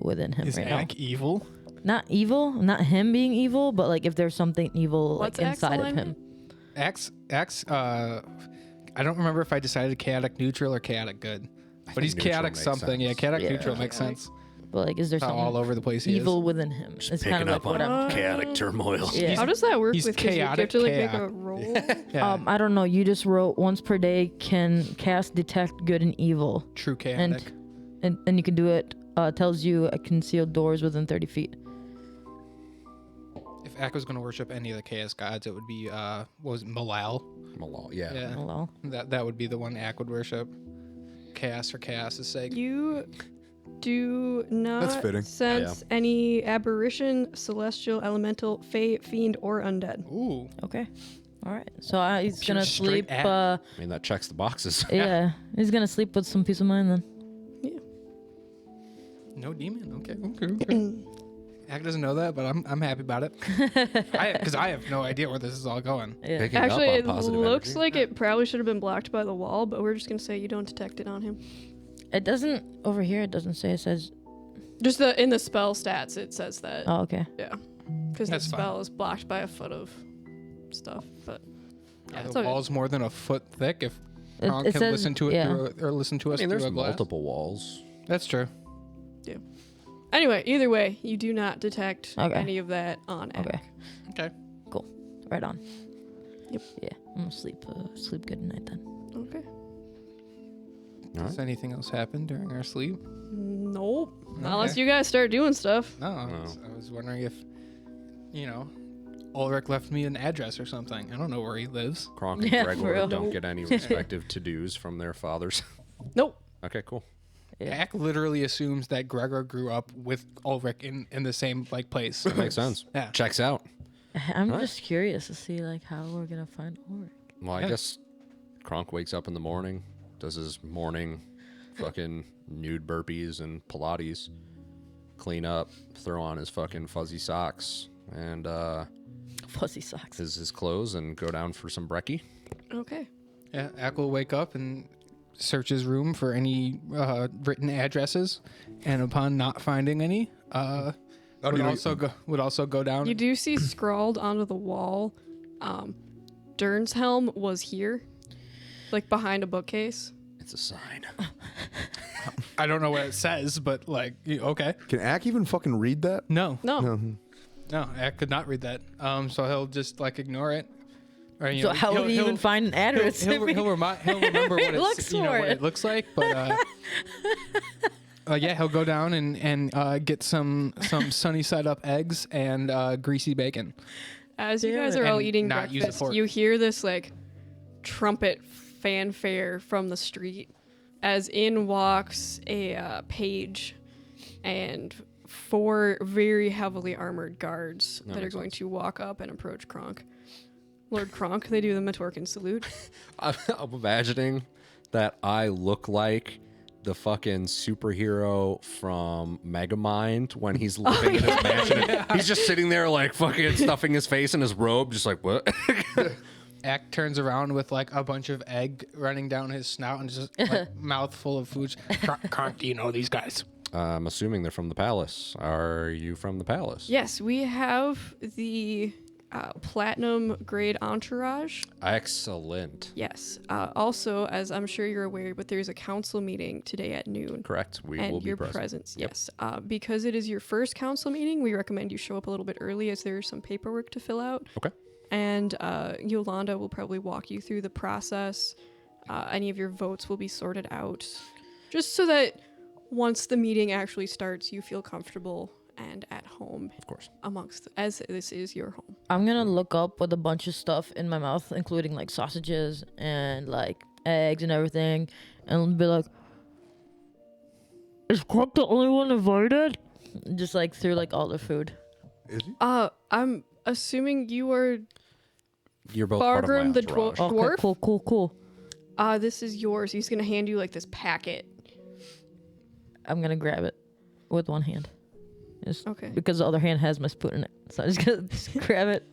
[SPEAKER 5] within him
[SPEAKER 3] Is
[SPEAKER 5] right
[SPEAKER 3] Ack evil?
[SPEAKER 5] now. Not evil, not him being evil, but like if there's something evil
[SPEAKER 2] What's
[SPEAKER 5] like
[SPEAKER 2] Axe
[SPEAKER 5] inside of
[SPEAKER 2] alignment?
[SPEAKER 5] him.
[SPEAKER 3] Axe. I don't remember if I decided chaotic neutral or chaotic good, but he's
[SPEAKER 4] neutral
[SPEAKER 3] chaotic
[SPEAKER 4] makes
[SPEAKER 3] something. Yeah,
[SPEAKER 4] sense.
[SPEAKER 3] chaotic
[SPEAKER 5] Yeah.
[SPEAKER 3] neutral makes sense.
[SPEAKER 5] But like, is there
[SPEAKER 3] How
[SPEAKER 5] something
[SPEAKER 3] all over the place he
[SPEAKER 5] evil
[SPEAKER 3] is.
[SPEAKER 5] within him? It's kind of like what I'm.
[SPEAKER 4] chaotic turmoil.
[SPEAKER 5] Yeah.
[SPEAKER 2] How does that work
[SPEAKER 3] he's
[SPEAKER 2] with 'cause you have
[SPEAKER 3] chaotic
[SPEAKER 2] to like make
[SPEAKER 3] chaos.
[SPEAKER 2] a roll?
[SPEAKER 3] Yeah,
[SPEAKER 5] I don't know. You just wrote once per day can cast detect good and evil,
[SPEAKER 3] true chaotic.
[SPEAKER 5] and you can do it. Tells you concealed doors within 30 feet.
[SPEAKER 3] If Ack was going to worship any of the chaos gods, it would be what was it, Malal?
[SPEAKER 4] Malal, yeah.
[SPEAKER 3] Yeah,
[SPEAKER 5] Hello.
[SPEAKER 3] that would be the one Ack would worship. Chaos for chaos' sake.
[SPEAKER 2] You do not
[SPEAKER 1] fitting.
[SPEAKER 2] sense any aberration, celestial, elemental, fey, fiend, or undead.
[SPEAKER 3] Ooh,
[SPEAKER 5] Okay. All right. So he's
[SPEAKER 3] Pure
[SPEAKER 5] gonna
[SPEAKER 3] straight
[SPEAKER 5] sleep.
[SPEAKER 3] Ack.
[SPEAKER 4] I mean, that checks the boxes.
[SPEAKER 5] Yeah, he's gonna sleep with some peace of mind then.
[SPEAKER 3] no demon. Okay. Ack doesn't know that, but I'm happy about it. Because I have no idea where this is all going.
[SPEAKER 5] Yeah.
[SPEAKER 4] Picking
[SPEAKER 2] Actually,
[SPEAKER 4] up
[SPEAKER 2] it
[SPEAKER 4] on positive
[SPEAKER 2] looks
[SPEAKER 4] energy.
[SPEAKER 2] like it probably should have been blocked by the wall, but we're just gonna say you don't detect it on him.
[SPEAKER 5] It doesn't over here. It doesn't say. It says.
[SPEAKER 2] Just in the spell stats, it says that.
[SPEAKER 5] Oh, okay.
[SPEAKER 2] Yeah, because the
[SPEAKER 3] That's fine.
[SPEAKER 2] spell is blocked by a foot of stuff. But yeah,
[SPEAKER 3] Are
[SPEAKER 2] it's
[SPEAKER 3] the
[SPEAKER 2] okay.
[SPEAKER 3] walls more than a foot thick? If
[SPEAKER 5] It-
[SPEAKER 3] Kronk
[SPEAKER 5] it
[SPEAKER 3] can
[SPEAKER 5] says-
[SPEAKER 3] listen to it
[SPEAKER 5] yeah.
[SPEAKER 3] through or listen to
[SPEAKER 4] I
[SPEAKER 3] us
[SPEAKER 4] mean,
[SPEAKER 3] through
[SPEAKER 4] there's
[SPEAKER 3] a glass.
[SPEAKER 4] multiple walls.
[SPEAKER 3] That's true.
[SPEAKER 2] Anyway, either way, you do not detect
[SPEAKER 5] Okay.
[SPEAKER 2] any of that on Ack.
[SPEAKER 5] Okay.
[SPEAKER 3] Okay.
[SPEAKER 5] Right on.
[SPEAKER 2] Yep.
[SPEAKER 5] Yeah. I'm gonna sleep. Sleep good tonight then.
[SPEAKER 2] Okay.
[SPEAKER 3] Does anything else happen during our sleep?
[SPEAKER 2] Nope. Unless
[SPEAKER 3] Okay.
[SPEAKER 2] you guys start doing stuff.
[SPEAKER 3] No, I was wondering if, Ulrich left me an address or something. I don't know where he lives.
[SPEAKER 4] Kronk and
[SPEAKER 5] Yeah, for
[SPEAKER 4] Gregor
[SPEAKER 5] real.
[SPEAKER 4] don't get any respective to-dos from their fathers.
[SPEAKER 2] Nope.
[SPEAKER 4] Okay, cool.
[SPEAKER 5] Yeah.
[SPEAKER 3] Ack literally assumes that Gregor grew up with Ulrich in the same place.
[SPEAKER 4] Makes sense.
[SPEAKER 3] Yeah.
[SPEAKER 4] Checks out.
[SPEAKER 5] I'm
[SPEAKER 4] Alright.
[SPEAKER 5] just curious to see like how we're gonna find Ulrich.
[SPEAKER 4] Well, I
[SPEAKER 3] Yeah.
[SPEAKER 4] guess Kronk wakes up in the morning, does his morning fucking nude burpees and Pilates, clean up, throw on his fucking fuzzy socks and
[SPEAKER 5] Fuzzy socks.
[SPEAKER 4] his clothes and go down for some brekkie.
[SPEAKER 2] Okay.
[SPEAKER 3] Yeah, Ack will wake up and search his room for any written addresses, and upon not finding any, would also go down.
[SPEAKER 2] You do see scrawled onto the wall, Dern's helm was here, like behind a bookcase.
[SPEAKER 4] It's a sign.
[SPEAKER 3] I don't know what it says, but like, okay.
[SPEAKER 1] Can Ack even fucking read that?
[SPEAKER 3] No,
[SPEAKER 2] No.
[SPEAKER 3] Ack could not read that. So he'll just like ignore it. Or,
[SPEAKER 5] So how would he even find an address?
[SPEAKER 3] He'll remember what
[SPEAKER 5] looks
[SPEAKER 3] what it looks like, but yeah, he'll go down and get some sunny side up eggs and greasy bacon.
[SPEAKER 2] As you guys are all
[SPEAKER 3] And
[SPEAKER 2] eating
[SPEAKER 3] not use a
[SPEAKER 2] breakfast,
[SPEAKER 3] fork.
[SPEAKER 2] you hear this like trumpet fanfare from the street as in walks a page and 4 very heavily armored guards that are
[SPEAKER 4] makes
[SPEAKER 2] going
[SPEAKER 4] sense.
[SPEAKER 2] to walk up and approach Kronk. Lord Kronk, they do the Matorkin salute.
[SPEAKER 4] I'm imagining that I look like the fucking superhero from Megamind when he's living in his mansion. He's just sitting there like fucking stuffing his face in his robe, just like, what?
[SPEAKER 3] Ack turns around with like a bunch of egg running down his snout and just like mouth full of food. Kronk, do you know these guys?
[SPEAKER 4] I'm assuming they're from the palace. Are you from the palace?
[SPEAKER 2] Yes, we have the platinum grade entourage.
[SPEAKER 4] Excellent.
[SPEAKER 2] Yes. Also, as I'm sure you're aware, but there's a council meeting today at noon.
[SPEAKER 4] Correct. We will
[SPEAKER 2] And
[SPEAKER 4] be
[SPEAKER 2] your
[SPEAKER 4] present.
[SPEAKER 2] presence,
[SPEAKER 4] Yep.
[SPEAKER 2] yes. Because it is your first council meeting, we recommend you show up a little bit early as there's some paperwork to fill out.
[SPEAKER 4] Okay.
[SPEAKER 2] And Yolanda will probably walk you through the process. Any of your votes will be sorted out. Just so that once the meeting actually starts, you feel comfortable and at home
[SPEAKER 4] Of course.
[SPEAKER 2] amongst, as this is your home.
[SPEAKER 5] I'm gonna look up with a bunch of stuff in my mouth, including like sausages and like eggs and everything, and be like, "Is Kronk the only one invited?" Just like through like all the food.
[SPEAKER 1] Is he?
[SPEAKER 2] I'm assuming you are
[SPEAKER 4] You're both part of my
[SPEAKER 2] Fargrim the
[SPEAKER 4] entourage.
[SPEAKER 5] Okay,
[SPEAKER 2] dwarf.
[SPEAKER 5] cool.
[SPEAKER 2] This is yours. He's gonna hand you like this packet.
[SPEAKER 5] I'm gonna grab it with one hand. Just
[SPEAKER 2] Okay.
[SPEAKER 5] because the other hand has my spoon in it, so I'm just gonna just grab it.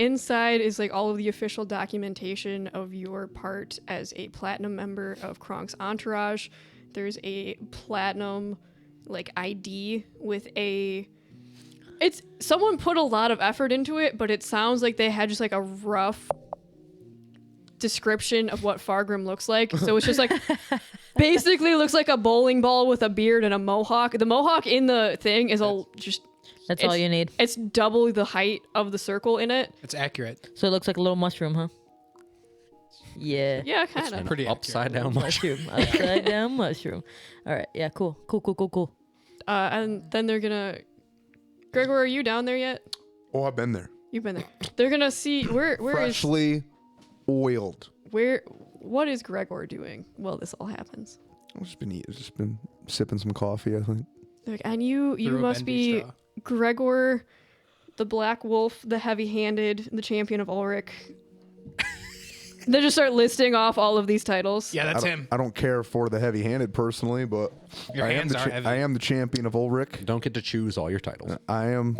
[SPEAKER 2] Inside is like all of the official documentation of your part as a platinum member of Kronk's entourage. There's a platinum like ID with it's someone put a lot of effort into it, but it sounds like they had just like a rough description of what Fargrim looks like. So it's just like basically looks like a bowling ball with a beard and a mohawk. The mohawk in the thing is
[SPEAKER 5] That's all
[SPEAKER 2] It's-
[SPEAKER 5] you need.
[SPEAKER 2] it's double the height of the circle in it.
[SPEAKER 3] It's accurate.
[SPEAKER 5] So it looks like a little mushroom, huh? Yeah.
[SPEAKER 2] Yeah, kind
[SPEAKER 4] An
[SPEAKER 2] of.
[SPEAKER 3] Pretty
[SPEAKER 4] upside down mushroom.
[SPEAKER 5] Upside down mushroom. All right. Yeah. Cool.
[SPEAKER 2] And then they're gonna. Gregor, are you down there yet?
[SPEAKER 1] Oh, I've been there.
[SPEAKER 2] You've been there. They're gonna see where is
[SPEAKER 1] Freshly oiled.
[SPEAKER 2] what is Gregor doing while this all happens?
[SPEAKER 1] I've just been eating. Just been sipping some coffee. I think.
[SPEAKER 2] They're like, and you
[SPEAKER 3] Through a
[SPEAKER 2] must
[SPEAKER 3] bendy
[SPEAKER 2] be
[SPEAKER 3] straw.
[SPEAKER 2] Gregor, the Black Wolf, the Heavy-Handed, the Champion of Ulrich. They just start listing off all of these titles.
[SPEAKER 3] Yeah, that's
[SPEAKER 1] I
[SPEAKER 3] him.
[SPEAKER 1] I don't care for the heavy-handed personally, but
[SPEAKER 3] Your
[SPEAKER 1] I am
[SPEAKER 3] hands
[SPEAKER 1] the
[SPEAKER 3] are heavy.
[SPEAKER 1] I am the champion of Ulrich.
[SPEAKER 4] You don't get to choose all your titles.
[SPEAKER 1] I am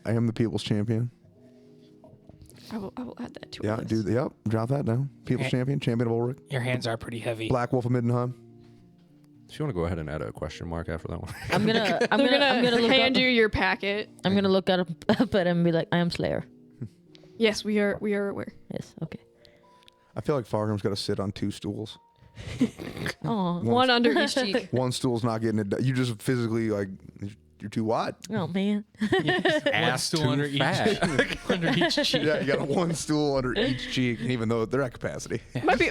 [SPEAKER 1] the people's champion.
[SPEAKER 2] I will add that to
[SPEAKER 1] Yeah,
[SPEAKER 2] our list.
[SPEAKER 1] dude. Yep, drop that down. People's
[SPEAKER 3] Eh.
[SPEAKER 1] champion of Ulrich.
[SPEAKER 3] Your hands are pretty heavy.
[SPEAKER 1] Black Wolf of Middenheim.
[SPEAKER 4] If you want to go ahead and add a question mark after that one.
[SPEAKER 5] I'm gonna
[SPEAKER 2] They're gonna
[SPEAKER 5] look
[SPEAKER 2] hand
[SPEAKER 5] up,
[SPEAKER 2] you your packet.
[SPEAKER 5] I'm gonna look up at him and be like, I am Slayer.
[SPEAKER 2] Yes, we are aware.
[SPEAKER 5] Yes. Okay.
[SPEAKER 1] I feel like Fargrim's got to sit on 2 stools.
[SPEAKER 5] Oh.
[SPEAKER 2] One under each cheek.
[SPEAKER 1] One stool's not getting it done. You just physically like you're too wide.
[SPEAKER 5] Oh man.
[SPEAKER 4] Ass
[SPEAKER 3] stool
[SPEAKER 4] too
[SPEAKER 3] under each-
[SPEAKER 4] fat.
[SPEAKER 3] Under each cheek.
[SPEAKER 1] Yeah, you got one stool under each cheek, even though they're at capacity.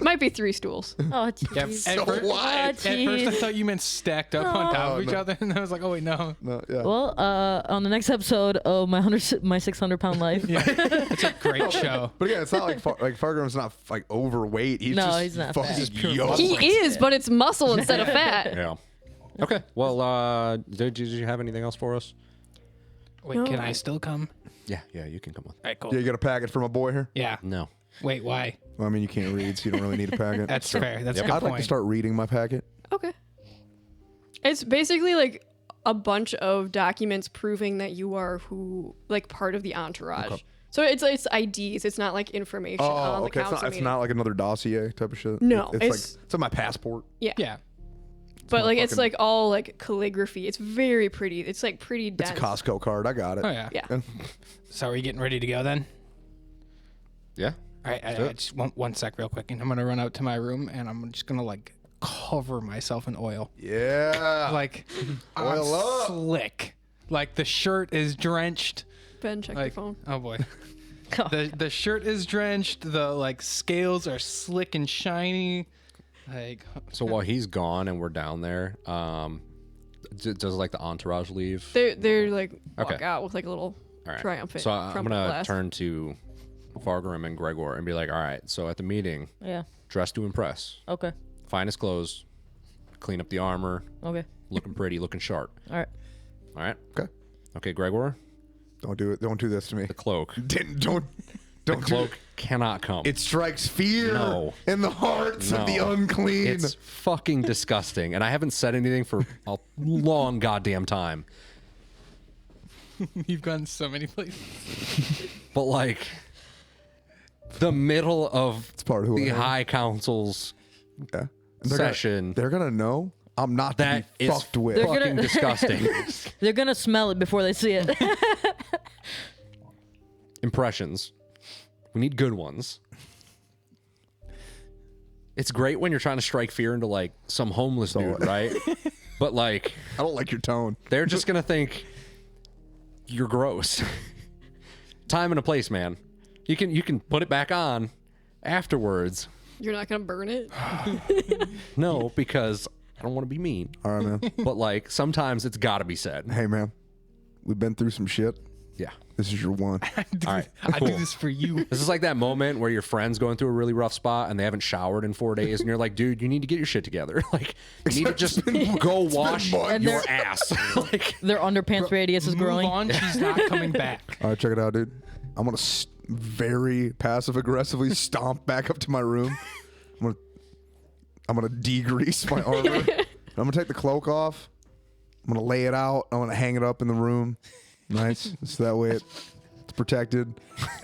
[SPEAKER 2] might be 3 stools.
[SPEAKER 5] Oh
[SPEAKER 3] Yeah,
[SPEAKER 5] jeez.
[SPEAKER 3] at, fir-
[SPEAKER 5] Oh,
[SPEAKER 3] at first I
[SPEAKER 5] jeez.
[SPEAKER 3] thought you meant stacked up on top of each
[SPEAKER 1] no.
[SPEAKER 3] other, and I was like, oh wait, no.
[SPEAKER 1] No, yeah.
[SPEAKER 5] Well, on the next episode of my 600-pound life.
[SPEAKER 3] Yeah, it's a great show.
[SPEAKER 1] But again, it's not like Fargrim's not like overweight. He's
[SPEAKER 5] No,
[SPEAKER 1] just
[SPEAKER 5] he's not
[SPEAKER 1] fucking
[SPEAKER 5] fat. He's
[SPEAKER 3] pure
[SPEAKER 1] yoked.
[SPEAKER 2] He is, but it's muscle instead of fat.
[SPEAKER 4] Yeah. Okay. Well, did you have anything else for us?
[SPEAKER 3] Wait,
[SPEAKER 2] No,
[SPEAKER 3] can
[SPEAKER 2] I-
[SPEAKER 3] I still come?
[SPEAKER 4] Yeah, you can come on.
[SPEAKER 3] All right, cool.
[SPEAKER 1] Yeah, you got a packet for my boy here.
[SPEAKER 3] Yeah.
[SPEAKER 4] No.
[SPEAKER 3] Wait, why?
[SPEAKER 1] Well, I mean, you can't read, so you don't really need a packet.
[SPEAKER 3] That's fair. That's a good
[SPEAKER 1] I'd
[SPEAKER 3] point.
[SPEAKER 1] like to start reading my packet.
[SPEAKER 2] Okay. It's basically like a bunch of documents proving that you are part of the entourage.
[SPEAKER 1] Okay.
[SPEAKER 2] So it's IDs. It's not like information on the
[SPEAKER 1] okay.
[SPEAKER 2] council
[SPEAKER 1] It's
[SPEAKER 2] meeting.
[SPEAKER 1] not like another dossier type of shit.
[SPEAKER 2] No,
[SPEAKER 1] it's
[SPEAKER 2] it's-
[SPEAKER 1] like it's on my passport.
[SPEAKER 2] Yeah.
[SPEAKER 3] Yeah.
[SPEAKER 2] But like it's
[SPEAKER 1] fucking-
[SPEAKER 2] like all like calligraphy. It's very pretty. It's like pretty
[SPEAKER 1] It's
[SPEAKER 2] dense.
[SPEAKER 1] a Costco card. I got it.
[SPEAKER 3] Oh yeah.
[SPEAKER 2] Yeah.
[SPEAKER 3] So are we getting ready to go then?
[SPEAKER 4] Yeah.
[SPEAKER 3] All right. I just one sec, real quick, and I'm gonna run out to my room, and I'm just gonna like cover myself in oil,
[SPEAKER 1] Yeah.
[SPEAKER 3] like
[SPEAKER 1] Oil
[SPEAKER 3] I'm
[SPEAKER 1] up.
[SPEAKER 3] slick. Like the shirt is drenched.
[SPEAKER 2] Ben, check
[SPEAKER 3] Like
[SPEAKER 2] your phone.
[SPEAKER 3] oh boy. The shirt is drenched. The like scales are slick and shiny. Like
[SPEAKER 4] So while he's gone and we're down there, does like the entourage leave?
[SPEAKER 2] They're like walk
[SPEAKER 4] Okay.
[SPEAKER 2] out with like a little
[SPEAKER 4] All right.
[SPEAKER 2] triumphant.
[SPEAKER 4] So I'm
[SPEAKER 2] crumpet
[SPEAKER 4] gonna
[SPEAKER 2] glass.
[SPEAKER 4] turn to Fargrim and Gregor and be like, all right. So at the meeting,
[SPEAKER 5] Yeah.
[SPEAKER 4] dress to impress,
[SPEAKER 5] Okay.
[SPEAKER 4] finest clothes, clean up the armor,
[SPEAKER 5] Okay.
[SPEAKER 4] looking pretty, looking sharp.
[SPEAKER 5] All right.
[SPEAKER 4] All right.
[SPEAKER 1] Okay.
[SPEAKER 4] Okay, Gregor,
[SPEAKER 1] Don't do it. Don't do this to me.
[SPEAKER 4] the cloak.
[SPEAKER 1] Don't.
[SPEAKER 4] The
[SPEAKER 1] Do
[SPEAKER 4] cloak cannot come.
[SPEAKER 1] It strikes fear
[SPEAKER 4] No.
[SPEAKER 1] in the hearts of the
[SPEAKER 4] No.
[SPEAKER 1] unclean.
[SPEAKER 4] It's fucking disgusting, and I haven't said anything for a long goddamn time.
[SPEAKER 3] you've gone so many places.
[SPEAKER 4] But like, the middle of
[SPEAKER 1] part of who
[SPEAKER 4] the
[SPEAKER 1] I am.
[SPEAKER 4] High Council's
[SPEAKER 1] yeah.
[SPEAKER 4] session,
[SPEAKER 1] They're gonna know I'm not to
[SPEAKER 4] that
[SPEAKER 1] be
[SPEAKER 4] is
[SPEAKER 1] fucked with.
[SPEAKER 5] They're
[SPEAKER 4] fucking
[SPEAKER 5] gonna-
[SPEAKER 4] disgusting.
[SPEAKER 5] They're gonna smell it before they see it.
[SPEAKER 4] Impressions. We need good ones. It's great when you're trying to strike fear into like some homeless dude, right? But like,
[SPEAKER 1] I don't like your tone.
[SPEAKER 4] they're just gonna think you're gross. Time and a place, man. You can put it back on afterwards.
[SPEAKER 2] You're not gonna burn it.
[SPEAKER 4] No, because I don't want to be mean.
[SPEAKER 1] All right, man.
[SPEAKER 4] But like sometimes it's got to be said.
[SPEAKER 1] Hey, man. We've been through some shit.
[SPEAKER 4] Yeah.
[SPEAKER 1] This is your one.
[SPEAKER 4] All right.
[SPEAKER 3] I
[SPEAKER 4] Cool.
[SPEAKER 3] do this for you.
[SPEAKER 4] This is like that moment where your friend's going through a really rough spot and they haven't showered in 4 days, and you're like, dude, you need to get your shit together. Like, you need to just go wash
[SPEAKER 1] months.
[SPEAKER 4] your ass. Like,
[SPEAKER 5] Their underpants radius is
[SPEAKER 3] Move
[SPEAKER 5] growing.
[SPEAKER 3] on. She's not coming back.
[SPEAKER 1] All right, check it out, dude. I'm gonna very passive aggressively stomp back up to my room. I'm gonna degrease my armor. I'm gonna take the cloak off. I'm gonna lay it out. I'm gonna hang it up in the room. Nice. So that way it's protected.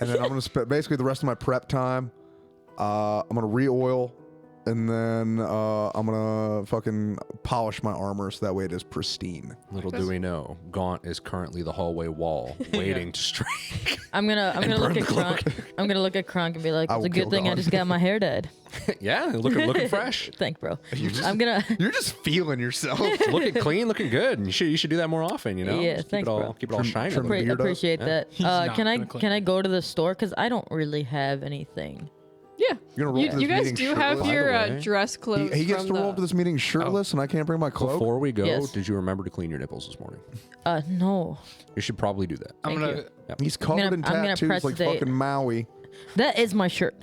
[SPEAKER 1] And then I'm gonna spend basically the rest of my prep time. I'm gonna re-oil, and then I'm gonna fucking polish my armor so that way it is pristine.
[SPEAKER 4] little do we know, Gaunt is currently the hallway wall waiting to strike.
[SPEAKER 5] I'm gonna
[SPEAKER 4] burn
[SPEAKER 5] look
[SPEAKER 4] the
[SPEAKER 5] at Kronk. I'm gonna look at Kronk and be like,
[SPEAKER 1] I
[SPEAKER 5] "It's
[SPEAKER 1] will
[SPEAKER 5] a good
[SPEAKER 1] kill
[SPEAKER 5] thing I
[SPEAKER 1] Gaunt.
[SPEAKER 5] just got my hair dyed."
[SPEAKER 4] Yeah, looking fresh.
[SPEAKER 5] Thanks, bro.
[SPEAKER 1] just-
[SPEAKER 5] I'm gonna.
[SPEAKER 1] You're just feeling yourself.
[SPEAKER 4] Looking clean, looking good. And you should do that more often, you know?
[SPEAKER 5] Yeah,
[SPEAKER 4] Just
[SPEAKER 5] thanks, bro.
[SPEAKER 4] keep it all shiny.
[SPEAKER 1] trim the beard up.
[SPEAKER 5] Appreciate that.
[SPEAKER 3] not
[SPEAKER 5] Can I
[SPEAKER 3] gonna clean
[SPEAKER 5] can I go to the store because I don't really have anything.
[SPEAKER 2] Yeah.
[SPEAKER 1] You're gonna roll to
[SPEAKER 2] You
[SPEAKER 1] this
[SPEAKER 2] guys
[SPEAKER 1] meeting
[SPEAKER 2] do have
[SPEAKER 1] shirtless?
[SPEAKER 2] your
[SPEAKER 4] By the way.
[SPEAKER 2] dress clothes.
[SPEAKER 1] He gets
[SPEAKER 2] from
[SPEAKER 1] to roll
[SPEAKER 2] the-
[SPEAKER 1] up to this meeting shirtless, and I can't bring my cloak.
[SPEAKER 4] Before we go,
[SPEAKER 5] Yes.
[SPEAKER 4] did you remember to clean your nipples this morning?
[SPEAKER 5] No.
[SPEAKER 4] You should probably do that.
[SPEAKER 3] I'm
[SPEAKER 5] Thank
[SPEAKER 3] gonna.
[SPEAKER 5] you.
[SPEAKER 1] He's covered
[SPEAKER 5] gonna-
[SPEAKER 1] in
[SPEAKER 5] I'm gonna
[SPEAKER 1] tattoos
[SPEAKER 5] press
[SPEAKER 1] like
[SPEAKER 5] the-
[SPEAKER 1] fucking Maui.
[SPEAKER 5] That is my shirt.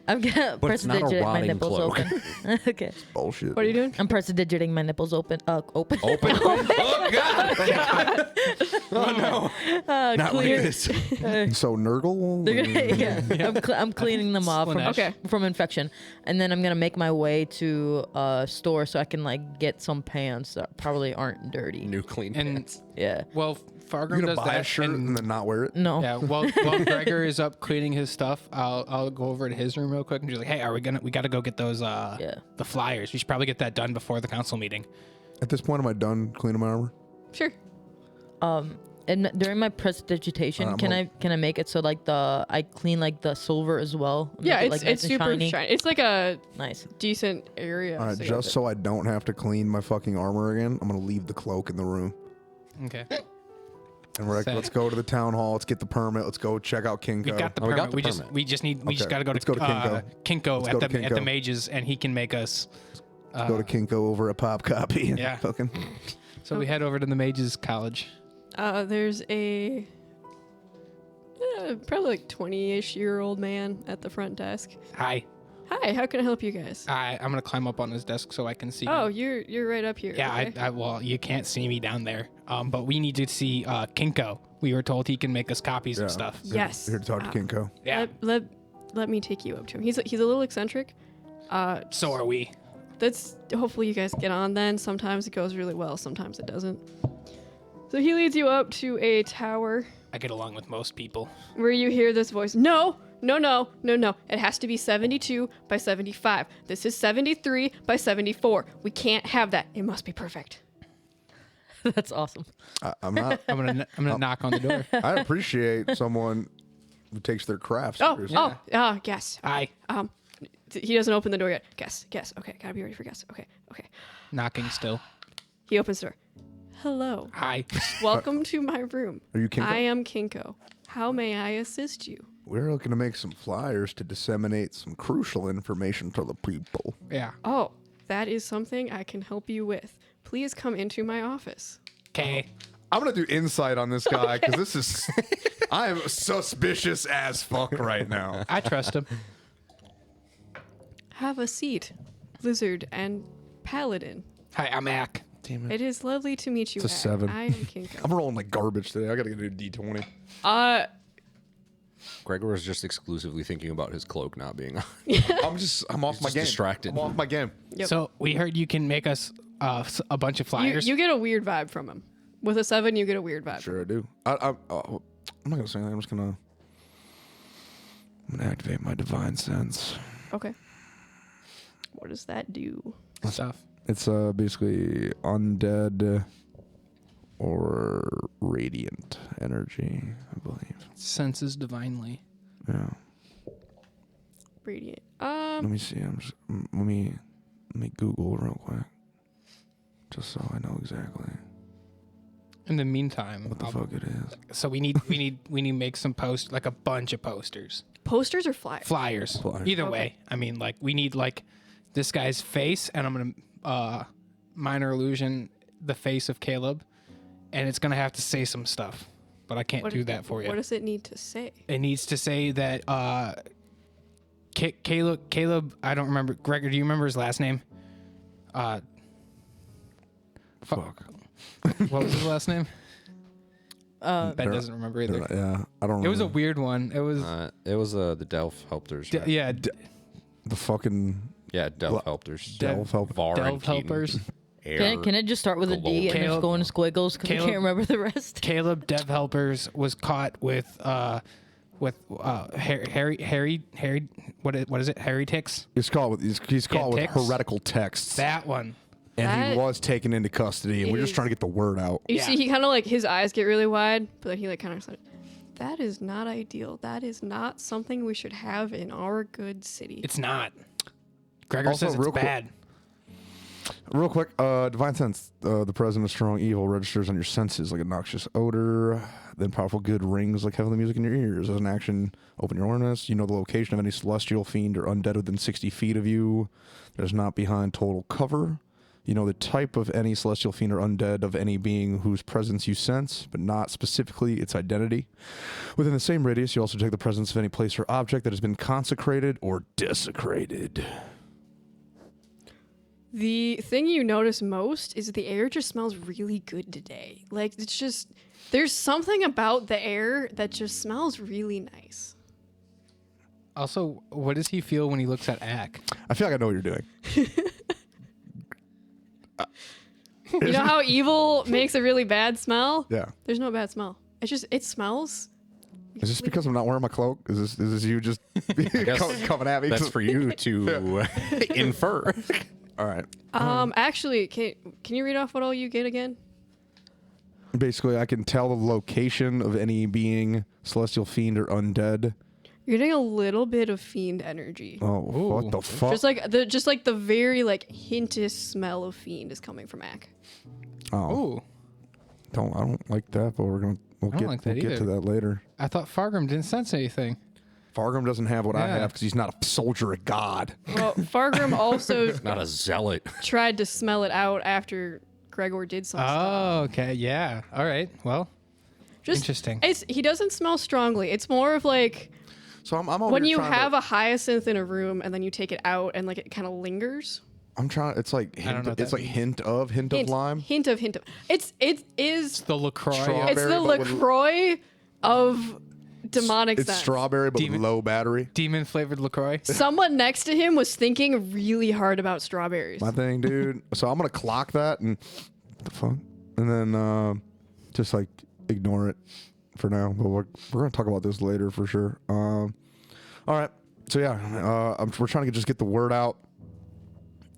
[SPEAKER 5] I'm gonna
[SPEAKER 4] But
[SPEAKER 5] press
[SPEAKER 4] it's not a
[SPEAKER 5] digitate my
[SPEAKER 4] rotting
[SPEAKER 5] nipples
[SPEAKER 4] cloak.
[SPEAKER 5] open. Okay.
[SPEAKER 1] Bullshit.
[SPEAKER 2] What are you doing?
[SPEAKER 5] I'm press digiting my nipples open. Open.
[SPEAKER 4] Open. Oh, God.
[SPEAKER 5] Not
[SPEAKER 4] Not like this.
[SPEAKER 1] So Nurgle?
[SPEAKER 5] They're gonna, yeah, I'm cleaning them off from,
[SPEAKER 3] Slanesh.
[SPEAKER 2] Okay.
[SPEAKER 5] from infection, and then I'm gonna make my way to a store so I can like get some pants that probably aren't dirty.
[SPEAKER 4] New clean
[SPEAKER 3] And
[SPEAKER 4] pants.
[SPEAKER 5] Yeah.
[SPEAKER 3] Well,
[SPEAKER 1] You're
[SPEAKER 3] Fargrim
[SPEAKER 1] gonna
[SPEAKER 3] does
[SPEAKER 1] buy
[SPEAKER 3] that.
[SPEAKER 1] a shirt
[SPEAKER 3] and-
[SPEAKER 1] and then not wear it?
[SPEAKER 5] No.
[SPEAKER 3] Yeah, while Gregor is up cleaning his stuff, I'll go over to his room real quick and be like, "Hey, we got to go get those the flyers. We should probably get that done before the council meeting."
[SPEAKER 1] At this point, am I done cleaning my armor?
[SPEAKER 2] Sure.
[SPEAKER 5] And during my prestidigitation, can I make it so like I clean like the silver as well?
[SPEAKER 2] Yeah,
[SPEAKER 5] Make it,
[SPEAKER 2] it's
[SPEAKER 5] like,
[SPEAKER 2] it's
[SPEAKER 5] nice and
[SPEAKER 2] super
[SPEAKER 5] shiny?
[SPEAKER 2] shiny. It's like a
[SPEAKER 5] Nice.
[SPEAKER 2] decent area.
[SPEAKER 1] All right,
[SPEAKER 2] so
[SPEAKER 1] just so I don't have to clean my fucking armor again, I'm gonna leave the cloak in the room.
[SPEAKER 3] Okay.
[SPEAKER 1] And we're like,
[SPEAKER 3] Say.
[SPEAKER 1] let's go to the town hall. Let's get the permit. Let's go check out Kinko.
[SPEAKER 3] We got the
[SPEAKER 4] Oh, we
[SPEAKER 3] permit.
[SPEAKER 4] got the
[SPEAKER 3] we
[SPEAKER 4] permit.
[SPEAKER 3] just got to go
[SPEAKER 1] Let's
[SPEAKER 3] to
[SPEAKER 1] go to Kinko.
[SPEAKER 3] Kinko
[SPEAKER 1] Let's
[SPEAKER 3] at
[SPEAKER 1] go
[SPEAKER 3] the
[SPEAKER 1] to
[SPEAKER 3] at the
[SPEAKER 1] Kinko.
[SPEAKER 3] mages, and he can make us.
[SPEAKER 1] Go to Kinko over at Pop Copy. and
[SPEAKER 3] Yeah.
[SPEAKER 1] Fucking.
[SPEAKER 3] So we head over to the mages college.
[SPEAKER 2] There's a probably like 20-ish-year-old man at the front desk.
[SPEAKER 3] Hi.
[SPEAKER 2] Hi, how can I help you guys?
[SPEAKER 3] I'm gonna climb up on his desk so I can see.
[SPEAKER 2] Oh,
[SPEAKER 3] him.
[SPEAKER 2] you're right up here.
[SPEAKER 3] Yeah.
[SPEAKER 2] okay.
[SPEAKER 3] Well, you can't see me down there. But we need to see Kinko. We were told he can make us copies
[SPEAKER 1] Yeah.
[SPEAKER 3] of stuff.
[SPEAKER 2] Yes.
[SPEAKER 1] Here to talk to Kinko.
[SPEAKER 3] Yeah.
[SPEAKER 2] Let me take you up to him. He's a little eccentric.
[SPEAKER 3] So are we.
[SPEAKER 2] That's hopefully you guys get on then. Sometimes it goes really well, sometimes it doesn't. So he leads you up to a tower
[SPEAKER 3] I get along with most people.
[SPEAKER 2] where you hear this voice, no, no, no, no, no. It has to be 72 by 75. This is 73 by 74. We can't have that. It must be perfect.
[SPEAKER 5] That's awesome.
[SPEAKER 1] I'm not.
[SPEAKER 3] I'm gonna knock on the door.
[SPEAKER 1] I appreciate someone who takes their craft
[SPEAKER 2] Oh,
[SPEAKER 1] seriously.
[SPEAKER 2] guess.
[SPEAKER 3] Hi.
[SPEAKER 2] He doesn't open the door yet. Guess. Okay, gotta be ready for guess. Okay.
[SPEAKER 3] Knocking still.
[SPEAKER 2] He opens the door. Hello.
[SPEAKER 3] Hi.
[SPEAKER 2] Welcome to my room.
[SPEAKER 1] Are you Kinko?
[SPEAKER 2] I am Kinko. How may I assist you?
[SPEAKER 1] We're looking to make some flyers to disseminate some crucial information to the people.
[SPEAKER 3] Yeah.
[SPEAKER 2] Oh, that is something I can help you with. Please come into my office.
[SPEAKER 3] Okay.
[SPEAKER 1] I'm gonna do insight on this guy because this is. I am suspicious as fuck right now.
[SPEAKER 3] I trust him.
[SPEAKER 2] Have a seat, Lizard and Paladin.
[SPEAKER 3] Hi, I'm Ack.
[SPEAKER 1] Damn
[SPEAKER 2] It is lovely to meet you.
[SPEAKER 1] It's a
[SPEAKER 2] Ack.
[SPEAKER 1] 7.
[SPEAKER 2] I am Kinko.
[SPEAKER 1] I'm rolling like garbage today. I gotta get a D20.
[SPEAKER 4] Gregor is just exclusively thinking about his cloak not being on.
[SPEAKER 1] I'm off my
[SPEAKER 4] just
[SPEAKER 1] game.
[SPEAKER 4] distracted.
[SPEAKER 1] I'm off my game.
[SPEAKER 2] Yep.
[SPEAKER 3] So we heard you can make us a bunch of flyers.
[SPEAKER 2] You get a weird vibe from him. With a 7, you get a weird vibe.
[SPEAKER 1] Sure I do. I'm not gonna say anything. I'm gonna activate my divine sense.
[SPEAKER 2] Okay. What does that do?
[SPEAKER 3] Stuff.
[SPEAKER 1] It's basically undead or radiant energy, I believe.
[SPEAKER 3] Senses divinely.
[SPEAKER 1] Yeah.
[SPEAKER 2] Radiant.
[SPEAKER 1] Let me see. Let me Google real quick, just so I know exactly
[SPEAKER 3] In the meantime,
[SPEAKER 1] what the fuck it is.
[SPEAKER 3] so we need to make some like a bunch of posters,
[SPEAKER 2] Posters or flyers?
[SPEAKER 3] flyers.
[SPEAKER 1] Flyers.
[SPEAKER 3] Either
[SPEAKER 2] Okay.
[SPEAKER 3] way, I mean, like we need like this guy's face, and I'm gonna minor illusion the face of Caleb, and it's gonna have to say some stuff, but I can't do that for you.
[SPEAKER 2] What does it need to say?
[SPEAKER 3] It needs to say that Caleb. I don't remember. Gregor, do you remember his last name?
[SPEAKER 1] Fuck.
[SPEAKER 3] What was his last name? Ben
[SPEAKER 1] They're-
[SPEAKER 3] doesn't remember either.
[SPEAKER 1] Yeah, I don't know.
[SPEAKER 3] It was a weird one. It was
[SPEAKER 4] The Delph Helpers. Right?
[SPEAKER 3] yeah,
[SPEAKER 1] the fucking
[SPEAKER 4] Yeah, Delph Helpers.
[SPEAKER 1] Delph help.
[SPEAKER 4] Var and
[SPEAKER 3] Delve
[SPEAKER 4] Keaton.
[SPEAKER 3] helpers.
[SPEAKER 5] Can it just start with a D and
[SPEAKER 3] Caleb-
[SPEAKER 5] just go into squiggles because I
[SPEAKER 3] Caleb-
[SPEAKER 5] can't remember the rest?
[SPEAKER 3] Caleb Dev Helpers was caught with Harry what is it? Heretics?
[SPEAKER 1] He's caught with
[SPEAKER 3] ticks?
[SPEAKER 1] heretical texts,
[SPEAKER 3] That one.
[SPEAKER 1] and he
[SPEAKER 2] That
[SPEAKER 1] was taken into custody. And we're just
[SPEAKER 2] is-
[SPEAKER 1] trying to get the word out.
[SPEAKER 2] You
[SPEAKER 3] Yeah.
[SPEAKER 2] see, he kind of like his eyes get really wide, but then he like kind of said, "That is not ideal. That is not something we should have in our good city."
[SPEAKER 3] It's not. Gregor
[SPEAKER 1] Also,
[SPEAKER 3] says it's
[SPEAKER 1] real quick-
[SPEAKER 3] bad.
[SPEAKER 1] Real quick, divine sense. The presence of strong evil registers on your senses like a noxious odor. Then powerful good rings like heavenly music in your ears. As an action, open your awareness. You know the location of any celestial fiend or undead within 60 feet of you that is not behind total cover. You know the type of any celestial fiend or undead of any being whose presence you sense, but not specifically its identity. Within the same radius, you also detect the presence of any place or object that has been consecrated or desecrated.
[SPEAKER 2] The thing you notice most is the air just smells really good today. Like, it's just, there's something about the air that just smells really nice.
[SPEAKER 3] Also, what does he feel when he looks at Ack?
[SPEAKER 1] I feel like I know what you're doing.
[SPEAKER 2] You know how evil makes a really bad smell?
[SPEAKER 1] Yeah.
[SPEAKER 2] There's no bad smell. It's just, it smells.
[SPEAKER 1] Is this because I'm not wearing my cloak? Is this you just coming at me?
[SPEAKER 4] That's for you to infer.
[SPEAKER 1] All right.
[SPEAKER 2] Actually, can you read off what all you get again?
[SPEAKER 1] Basically, I can tell the location of any being, celestial fiend or undead.
[SPEAKER 2] You're getting a little bit of fiend energy.
[SPEAKER 1] Oh, what the fuck?
[SPEAKER 2] Just like the very like hintest smell of fiend is coming from Ack.
[SPEAKER 1] Oh,
[SPEAKER 3] Ooh,
[SPEAKER 1] I don't like that, but we'll
[SPEAKER 3] don't
[SPEAKER 1] get
[SPEAKER 3] like that
[SPEAKER 1] get to
[SPEAKER 3] either.
[SPEAKER 1] that later.
[SPEAKER 3] I thought Fargrim didn't sense anything.
[SPEAKER 1] Fargrim doesn't have what I
[SPEAKER 3] Yeah.
[SPEAKER 1] have because he's not a soldier of God.
[SPEAKER 2] Well, Fargrim also
[SPEAKER 4] Not a zealot.
[SPEAKER 2] tried to smell it out after Gregor did some stuff.
[SPEAKER 3] Oh, okay, yeah. All right. Well,
[SPEAKER 2] Just,
[SPEAKER 3] interesting.
[SPEAKER 2] He doesn't smell strongly. It's more of like
[SPEAKER 1] So I'm over
[SPEAKER 2] when
[SPEAKER 1] here
[SPEAKER 2] you
[SPEAKER 1] trying
[SPEAKER 2] have
[SPEAKER 1] to,
[SPEAKER 2] a hyacinth in a room and then you take it out and like it kind of lingers.
[SPEAKER 1] I'm trying. It's like
[SPEAKER 3] I don't
[SPEAKER 1] hint,
[SPEAKER 3] know what
[SPEAKER 1] it's
[SPEAKER 3] that
[SPEAKER 1] like
[SPEAKER 3] means.
[SPEAKER 1] hint of lime.
[SPEAKER 2] Hint of. It is.
[SPEAKER 3] The LaCroix.
[SPEAKER 1] Strawberry.
[SPEAKER 2] It's the
[SPEAKER 1] but with-
[SPEAKER 2] LaCroix of demonic
[SPEAKER 1] It's
[SPEAKER 2] scents.
[SPEAKER 1] strawberry, but
[SPEAKER 3] Demon-
[SPEAKER 1] with low battery.
[SPEAKER 3] Demon flavored LaCroix.
[SPEAKER 2] Someone next to him was thinking really hard about strawberries.
[SPEAKER 1] My thing, dude. So I'm gonna clock that and what the fuck, and then just like ignore it. for now, but we're gonna talk about this later for sure. All right. So yeah, we're trying to just get the word out.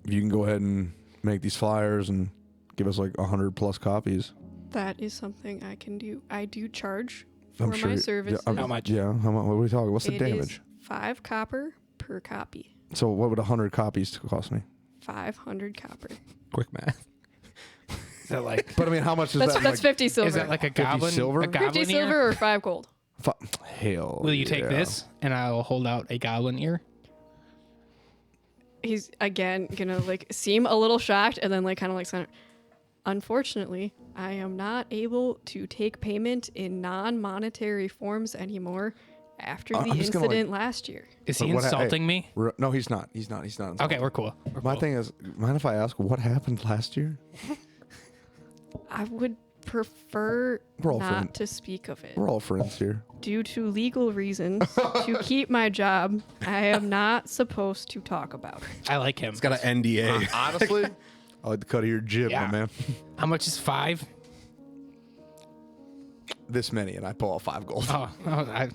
[SPEAKER 1] You can go ahead and make these flyers and give us like 100+ copies.
[SPEAKER 2] That is something I can do. I do charge for
[SPEAKER 1] I'm sure
[SPEAKER 2] my services.
[SPEAKER 3] How much?
[SPEAKER 1] Yeah. How much? What are we talking? What's the
[SPEAKER 2] It
[SPEAKER 1] damage?
[SPEAKER 2] is 5 copper per copy.
[SPEAKER 1] So what would 100 copies cost me?
[SPEAKER 2] 500 copper.
[SPEAKER 4] Quick math.
[SPEAKER 3] Is that like
[SPEAKER 1] But I mean, how much is
[SPEAKER 2] That's
[SPEAKER 1] that?
[SPEAKER 2] 50 silver.
[SPEAKER 3] is that like a
[SPEAKER 1] 50
[SPEAKER 3] goblin?
[SPEAKER 1] silver?
[SPEAKER 3] A
[SPEAKER 2] 50
[SPEAKER 3] goblin ear?
[SPEAKER 2] silver or 5 gold?
[SPEAKER 1] Hell.
[SPEAKER 3] Will you take
[SPEAKER 1] yeah.
[SPEAKER 3] this and I'll hold out a goblin ear?
[SPEAKER 2] He's again gonna like seem a little shocked and then like kind of like center. Unfortunately, I am not able to take payment in non-monetary forms anymore after the
[SPEAKER 1] I'm just gonna,
[SPEAKER 2] incident last year.
[SPEAKER 3] Is he
[SPEAKER 1] But what- hey,
[SPEAKER 3] insulting me?
[SPEAKER 1] No, he's not. He's not.
[SPEAKER 3] Okay, we're cool. We're
[SPEAKER 1] My
[SPEAKER 3] cool.
[SPEAKER 1] thing is, mind if I ask what happened last year?
[SPEAKER 2] I would prefer
[SPEAKER 1] We're all
[SPEAKER 2] not
[SPEAKER 1] friends.
[SPEAKER 2] to speak of it.
[SPEAKER 1] We're all friends here.
[SPEAKER 2] Due to legal reasons, to keep my job, I am not supposed to talk about it.
[SPEAKER 3] I like him.
[SPEAKER 4] It's got an NDA.
[SPEAKER 1] Honestly, I like the cut of your jib,
[SPEAKER 3] Yeah.
[SPEAKER 1] my man.
[SPEAKER 3] How much is 5?
[SPEAKER 1] This many, and I pull out 5 gold.
[SPEAKER 3] Oh, I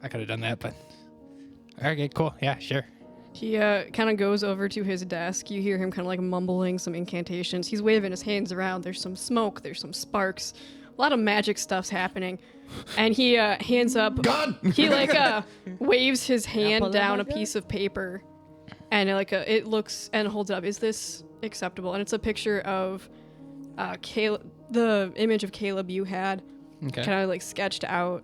[SPEAKER 3] could have done that, but okay, cool. Yeah, sure.
[SPEAKER 2] He kind of goes over to his desk. You hear him kind of like mumbling some incantations. He's waving his hands around. There's some smoke. There's some sparks. A lot of magic stuff's happening. And he hands up.
[SPEAKER 1] God!
[SPEAKER 2] He like waves his
[SPEAKER 5] pull
[SPEAKER 2] hand
[SPEAKER 5] that
[SPEAKER 2] down a
[SPEAKER 5] back up?
[SPEAKER 2] piece of paper, and it looks and holds it up. Is this acceptable? And it's a picture of Caleb, the image of Caleb you had,
[SPEAKER 3] Okay.
[SPEAKER 2] kind of like sketched out,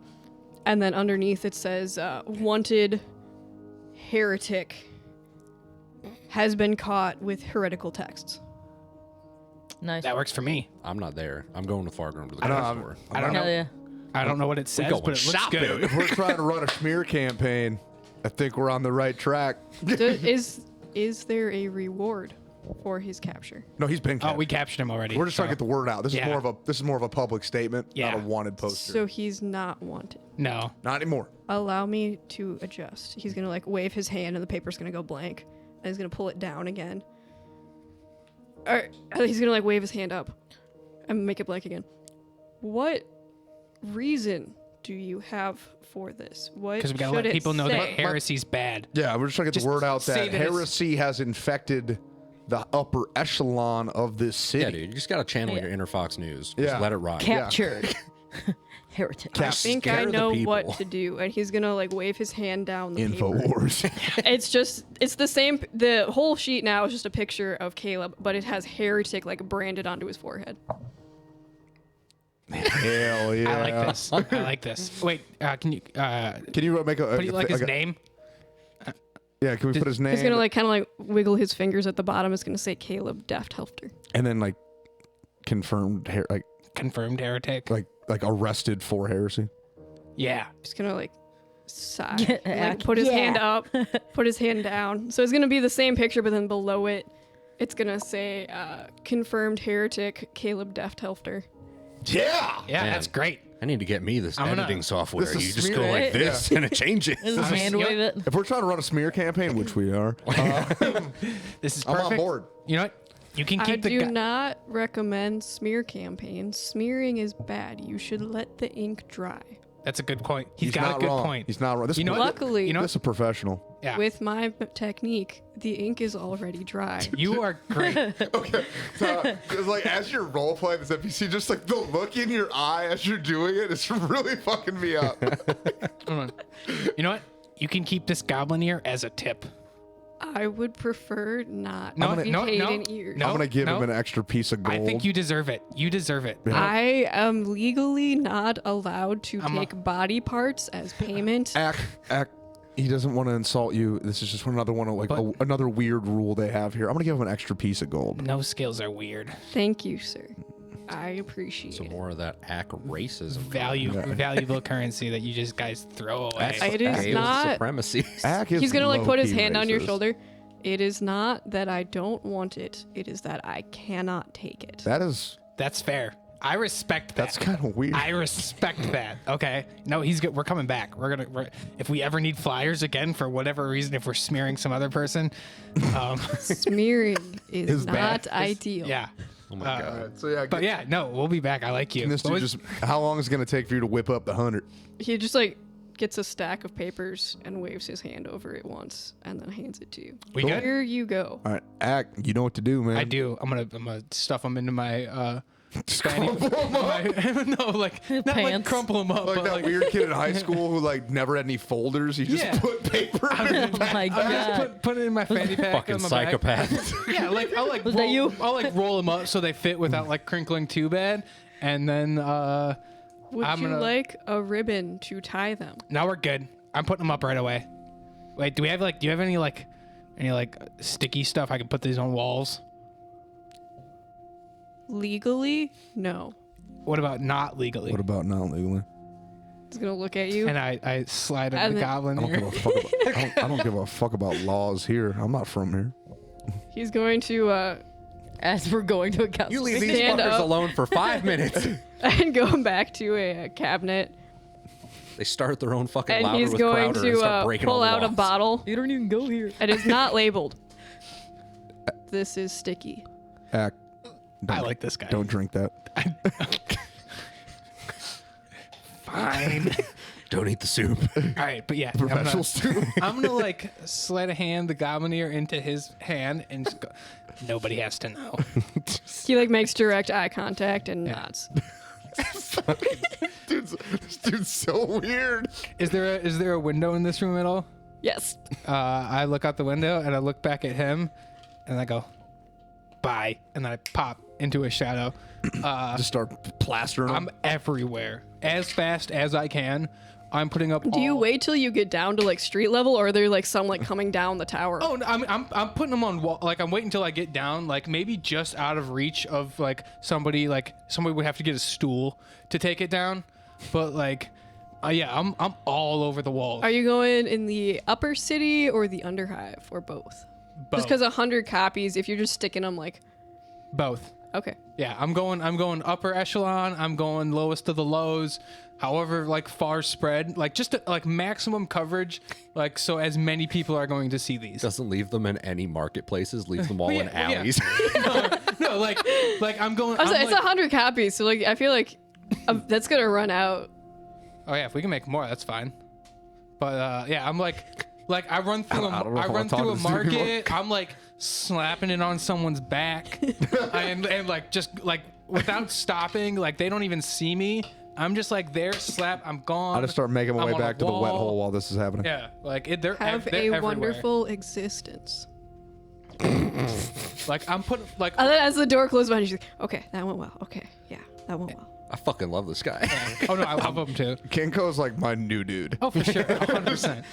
[SPEAKER 2] and then underneath it says wanted heretic has been caught with heretical texts.
[SPEAKER 5] Nice.
[SPEAKER 3] That works for me.
[SPEAKER 4] I'm not there. I'm going with Fargrim to the
[SPEAKER 1] I know,
[SPEAKER 4] grocery
[SPEAKER 1] I'm-
[SPEAKER 4] store.
[SPEAKER 3] I don't know.
[SPEAKER 5] Hell yeah.
[SPEAKER 3] I don't know what it says,
[SPEAKER 4] going
[SPEAKER 3] but it looks
[SPEAKER 4] shopping.
[SPEAKER 3] good.
[SPEAKER 1] If we're trying to run a smear campaign, I think we're on the right track.
[SPEAKER 2] Is there a reward for his capture?
[SPEAKER 1] No, he's been
[SPEAKER 3] Oh,
[SPEAKER 1] captured.
[SPEAKER 3] we captured him already.
[SPEAKER 1] We're just trying to get the word out. This
[SPEAKER 3] Yeah.
[SPEAKER 1] is more of a public statement,
[SPEAKER 3] Yeah.
[SPEAKER 1] not a wanted poster.
[SPEAKER 2] So he's not wanted.
[SPEAKER 3] No.
[SPEAKER 1] Not anymore.
[SPEAKER 2] Allow me to adjust. He's gonna like wave his hand and the paper's gonna go blank. And he's gonna pull it down again. Or he's gonna like wave his hand up and make it blank again. What reason do you have for this? What
[SPEAKER 3] Because we got to
[SPEAKER 2] should
[SPEAKER 3] let
[SPEAKER 2] it
[SPEAKER 3] people know that
[SPEAKER 2] say?
[SPEAKER 3] heresy's bad.
[SPEAKER 1] Yeah, we're just trying to get
[SPEAKER 3] Just
[SPEAKER 1] the word out
[SPEAKER 3] say
[SPEAKER 1] that
[SPEAKER 3] that it's-
[SPEAKER 1] heresy has infected the upper echelon of this city.
[SPEAKER 4] Yeah, dude. You just got to channel
[SPEAKER 5] Yeah.
[SPEAKER 4] your inner Fox News. Just
[SPEAKER 1] Yeah.
[SPEAKER 4] let it ride.
[SPEAKER 5] Captured. Heretic.
[SPEAKER 2] I think I
[SPEAKER 4] Scare the
[SPEAKER 2] know what
[SPEAKER 4] people.
[SPEAKER 2] to do, and he's gonna like wave his hand down the paper.
[SPEAKER 1] Infowars.
[SPEAKER 2] It's the same. The whole sheet now is just a picture of Caleb, but it has heretic like branded onto his forehead.
[SPEAKER 1] Hell yeah.
[SPEAKER 3] I like this. I like this. Wait, can you
[SPEAKER 1] Can you make a?
[SPEAKER 3] put like his name?
[SPEAKER 1] Yeah, can we put his name?
[SPEAKER 2] He's gonna like kind of like wiggle his fingers at the bottom. It's gonna say Caleb Deft Helfter.
[SPEAKER 1] and then like confirmed
[SPEAKER 3] Confirmed heretic.
[SPEAKER 1] like arrested for heresy.
[SPEAKER 3] Yeah.
[SPEAKER 2] Just gonna like sigh,
[SPEAKER 5] Yeah,
[SPEAKER 2] and, like put his hand up, put his hand down. So it's gonna be the same picture, but then below it, it's gonna say confirmed heretic Caleb Deft Helfter.
[SPEAKER 1] Yeah.
[SPEAKER 3] Yeah,
[SPEAKER 4] Man.
[SPEAKER 3] that's great.
[SPEAKER 4] I need to get me this
[SPEAKER 3] I'm gonna-
[SPEAKER 4] editing software.
[SPEAKER 1] This is
[SPEAKER 4] You just
[SPEAKER 1] smear-
[SPEAKER 4] go like
[SPEAKER 2] Right?
[SPEAKER 4] this and it changes.
[SPEAKER 5] Just hand wave it.
[SPEAKER 1] If we're trying to run a smear campaign, which we are,
[SPEAKER 3] This is
[SPEAKER 1] I'm
[SPEAKER 3] perfect.
[SPEAKER 1] on board.
[SPEAKER 3] You know what? You can
[SPEAKER 2] I
[SPEAKER 3] keep the
[SPEAKER 2] do
[SPEAKER 3] guy.
[SPEAKER 2] not recommend smear campaigns. Smearing is bad. You should let the ink dry.
[SPEAKER 3] That's a good point. He's got
[SPEAKER 1] not
[SPEAKER 3] a good
[SPEAKER 1] wrong.
[SPEAKER 3] point.
[SPEAKER 1] He's not wrong. This
[SPEAKER 3] You know
[SPEAKER 1] is
[SPEAKER 3] what?
[SPEAKER 2] Luckily,
[SPEAKER 3] You know
[SPEAKER 1] this is a professional.
[SPEAKER 3] Yeah.
[SPEAKER 2] with my technique, the ink is already dry.
[SPEAKER 3] You are great.
[SPEAKER 1] Okay, because like as you're role playing this NPC, just like the look in your eye as you're doing it, it's really fucking me up.
[SPEAKER 3] You know what? You can keep this goblin ear as a tip.
[SPEAKER 2] I would prefer not
[SPEAKER 3] No,
[SPEAKER 2] to be
[SPEAKER 3] no,
[SPEAKER 2] paid
[SPEAKER 3] no,
[SPEAKER 2] in ears.
[SPEAKER 3] no.
[SPEAKER 1] I'm gonna give him an extra piece of gold.
[SPEAKER 3] I think you deserve it. You deserve it.
[SPEAKER 2] I am legally not allowed to
[SPEAKER 3] I'm a-
[SPEAKER 2] take body parts as payment.
[SPEAKER 1] Ack. He doesn't want to insult you. This is just another one of like
[SPEAKER 3] But-
[SPEAKER 1] another weird rule they have here. I'm gonna give him an extra piece of gold.
[SPEAKER 3] No skills are weird.
[SPEAKER 2] Thank you, sir. I appreciate
[SPEAKER 4] So
[SPEAKER 2] it.
[SPEAKER 4] more of that Ack racism.
[SPEAKER 3] Valuable currency that you just guys throw away.
[SPEAKER 2] It is
[SPEAKER 4] Male
[SPEAKER 2] not.
[SPEAKER 4] supremacy.
[SPEAKER 1] Ack is
[SPEAKER 2] He's gonna like put his
[SPEAKER 1] low-key
[SPEAKER 2] hand on your
[SPEAKER 1] racist.
[SPEAKER 2] shoulder. It is not that I don't want it. It is that I cannot take it.
[SPEAKER 3] That's fair. I respect that.
[SPEAKER 1] That's kind of weird.
[SPEAKER 3] I respect that. Okay. No, he's good. We're coming back. We're if we ever need flyers again for whatever reason, if we're smearing some other person,
[SPEAKER 2] Smearing is
[SPEAKER 1] Is bad.
[SPEAKER 2] not ideal.
[SPEAKER 3] yeah.
[SPEAKER 4] Oh my god.
[SPEAKER 1] Alright, so yeah,
[SPEAKER 3] But yeah, no, we'll be back. I like you.
[SPEAKER 1] can this dude just, how long is it going to take for you to whip up the 100?
[SPEAKER 2] He just like gets a stack of papers and waves his hand over it once and then hands it to you.
[SPEAKER 3] We good?
[SPEAKER 2] Here you go.
[SPEAKER 1] All right, Ack, you know what to do, man.
[SPEAKER 3] I do. I'm gonna stuff them into my
[SPEAKER 1] Just
[SPEAKER 3] fanny.
[SPEAKER 1] crumple 'em up.
[SPEAKER 3] No, like not like
[SPEAKER 5] Pants.
[SPEAKER 3] crumple them up,
[SPEAKER 1] Like
[SPEAKER 3] but
[SPEAKER 1] that
[SPEAKER 3] like
[SPEAKER 1] weird kid in high school who like never had any folders. He just
[SPEAKER 3] Yeah.
[SPEAKER 1] put paper in
[SPEAKER 5] Oh
[SPEAKER 1] it.
[SPEAKER 5] my
[SPEAKER 3] I just
[SPEAKER 5] god.
[SPEAKER 3] put it in my fanny pack.
[SPEAKER 4] Fucking
[SPEAKER 3] on my back.
[SPEAKER 4] psychopath.
[SPEAKER 3] Yeah, like I'll like
[SPEAKER 5] Was
[SPEAKER 3] roll,
[SPEAKER 5] that you?
[SPEAKER 3] I'll like roll them up so they fit without like crinkling too bad, and then
[SPEAKER 2] Would
[SPEAKER 3] I'm
[SPEAKER 2] you
[SPEAKER 3] gonna-
[SPEAKER 2] like a ribbon to tie them?
[SPEAKER 3] now we're good. I'm putting them up right away. Wait, do you have any sticky stuff I can put these on walls?
[SPEAKER 2] Legally, no.
[SPEAKER 3] What about not legally?
[SPEAKER 1] What about not legally?
[SPEAKER 2] He's gonna look at you.
[SPEAKER 3] And I slide
[SPEAKER 2] And
[SPEAKER 3] in the
[SPEAKER 2] then-
[SPEAKER 3] goblin
[SPEAKER 1] I don't
[SPEAKER 3] here.
[SPEAKER 1] give a fuck about. I don't give a fuck about laws here. I'm not from here.
[SPEAKER 2] He's going to
[SPEAKER 5] As we're going to a council.
[SPEAKER 4] You leave these
[SPEAKER 2] Stand
[SPEAKER 4] fuckers
[SPEAKER 2] up.
[SPEAKER 4] alone for 5 minutes.
[SPEAKER 2] and go back to a cabinet,
[SPEAKER 4] They start their own fucking
[SPEAKER 2] and
[SPEAKER 4] louder
[SPEAKER 2] he's
[SPEAKER 4] with
[SPEAKER 2] going
[SPEAKER 4] Crowder and start
[SPEAKER 2] to
[SPEAKER 4] breaking
[SPEAKER 2] pull
[SPEAKER 4] all the
[SPEAKER 2] out a
[SPEAKER 4] walls.
[SPEAKER 2] bottle.
[SPEAKER 5] You don't even go here.
[SPEAKER 2] It is not labeled. This is sticky.
[SPEAKER 1] Ack,
[SPEAKER 3] I like this guy.
[SPEAKER 1] don't drink that.
[SPEAKER 3] Fine.
[SPEAKER 4] Don't eat the soup.
[SPEAKER 3] All right, but yeah,
[SPEAKER 1] Professional student.
[SPEAKER 3] I'm gonna like slide a hand the goblin ear into his hand and just go, nobody has to know.
[SPEAKER 2] He like makes direct eye contact and nods.
[SPEAKER 1] This dude's so weird.
[SPEAKER 3] Is there a window in this room at all?
[SPEAKER 2] Yes.
[SPEAKER 3] I look out the window and I look back at him, and I go, bye, and then I pop into a shadow.
[SPEAKER 1] Just start plastering
[SPEAKER 3] I'm
[SPEAKER 1] him.
[SPEAKER 3] everywhere as fast as I can. I'm putting up.
[SPEAKER 2] Do you
[SPEAKER 3] all-
[SPEAKER 2] wait till you get down to like street level, or are there like some like coming down the tower?
[SPEAKER 3] Oh, no, I'm putting them on wall. Like I'm waiting until I get down, like maybe just out of reach of like somebody would have to get a stool to take it down. But like, yeah, I'm all over the walls.
[SPEAKER 2] Are you going in the upper city or the underhive or both?
[SPEAKER 3] Both.
[SPEAKER 2] Just because 100 copies, if you're just sticking them like,
[SPEAKER 3] Both.
[SPEAKER 2] okay.
[SPEAKER 3] Yeah, I'm going upper echelon. I'm going lowest of the lows. However, like far spread, like just like maximum coverage, like so as many people are going to see these.
[SPEAKER 4] Doesn't leave them in any marketplaces. Leaves them all in
[SPEAKER 3] yeah, yeah.
[SPEAKER 4] alleys.
[SPEAKER 3] No, like I'm going.
[SPEAKER 2] I was
[SPEAKER 3] I'm
[SPEAKER 2] like, it's 100 copies, so like I feel like that's gonna run out.
[SPEAKER 3] Oh yeah, if we can make more, that's fine. But yeah, I'm like I run through
[SPEAKER 1] I don't know if I
[SPEAKER 3] run
[SPEAKER 1] wanna talk
[SPEAKER 3] through a
[SPEAKER 1] to this dude anymore.
[SPEAKER 3] market. I'm like slapping it on someone's back, and like just like without stopping, like they don't even see me. I'm just like there, slap. I'm gone.
[SPEAKER 1] I just start making my
[SPEAKER 3] I'm
[SPEAKER 1] way
[SPEAKER 3] on a
[SPEAKER 1] back to the wet
[SPEAKER 3] wall.
[SPEAKER 1] hole while this is happening.
[SPEAKER 3] Yeah, like they're
[SPEAKER 2] Have
[SPEAKER 3] they're
[SPEAKER 2] a
[SPEAKER 3] everywhere.
[SPEAKER 2] wonderful existence.
[SPEAKER 3] Like I'm putting like
[SPEAKER 2] And then as the door closes behind you, she's like, okay, that went well. Okay, yeah, that went well.
[SPEAKER 4] I fucking love this guy.
[SPEAKER 3] oh no, I love them too.
[SPEAKER 1] Kinko's like my new dude.
[SPEAKER 3] Oh, for sure, 100%.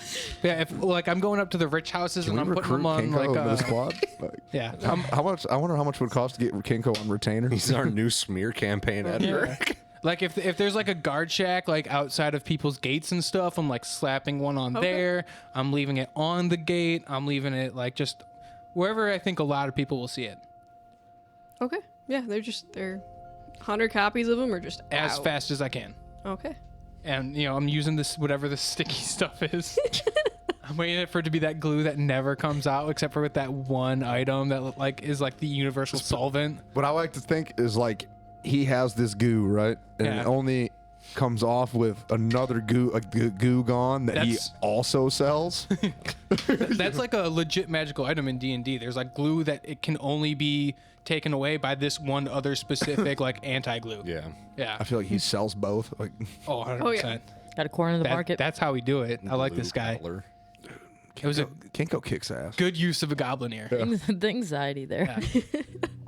[SPEAKER 3] Yeah, if like I'm going up to the rich houses
[SPEAKER 1] Can
[SPEAKER 3] and
[SPEAKER 1] we
[SPEAKER 3] I'm putting
[SPEAKER 1] recruit
[SPEAKER 3] them on
[SPEAKER 1] Kinko
[SPEAKER 3] like
[SPEAKER 1] into the squad? Like,
[SPEAKER 3] yeah.
[SPEAKER 1] how much? I wonder how much it would cost to get Kinko on retainer.
[SPEAKER 4] He's our new smear campaign editor.
[SPEAKER 3] Like if there's like a guard shack like outside of people's gates and stuff, I'm like slapping one on there. I'm leaving it on the gate. I'm leaving it like just wherever I think a lot of people will see it.
[SPEAKER 2] Okay, yeah, they're 100 copies of them, or just
[SPEAKER 3] As
[SPEAKER 2] out.
[SPEAKER 3] fast as I can.
[SPEAKER 2] Okay.
[SPEAKER 3] And I'm using this whatever the sticky stuff is. I'm waiting for it to be that glue that never comes out except for with that one item that like is like the universal solvent.
[SPEAKER 1] What I like to think is like he has this goo, right? And
[SPEAKER 3] Yeah.
[SPEAKER 1] it only comes off with another goo gone that he
[SPEAKER 3] That's-
[SPEAKER 1] also sells.
[SPEAKER 3] That's like a legit magical item in D&D. There's like glue that it can only be taken away by this one other specific like anti-glue.
[SPEAKER 4] Yeah.
[SPEAKER 3] Yeah.
[SPEAKER 1] I feel like he sells both. Like
[SPEAKER 3] Oh, 100%.
[SPEAKER 2] Oh, yeah.
[SPEAKER 5] Got a corner of the market.
[SPEAKER 3] That's how we do it. I like
[SPEAKER 4] Blue
[SPEAKER 3] this guy.
[SPEAKER 4] color.
[SPEAKER 3] It was a
[SPEAKER 1] Kinko kicks ass.
[SPEAKER 3] good use of a goblin ear.
[SPEAKER 5] the anxiety there.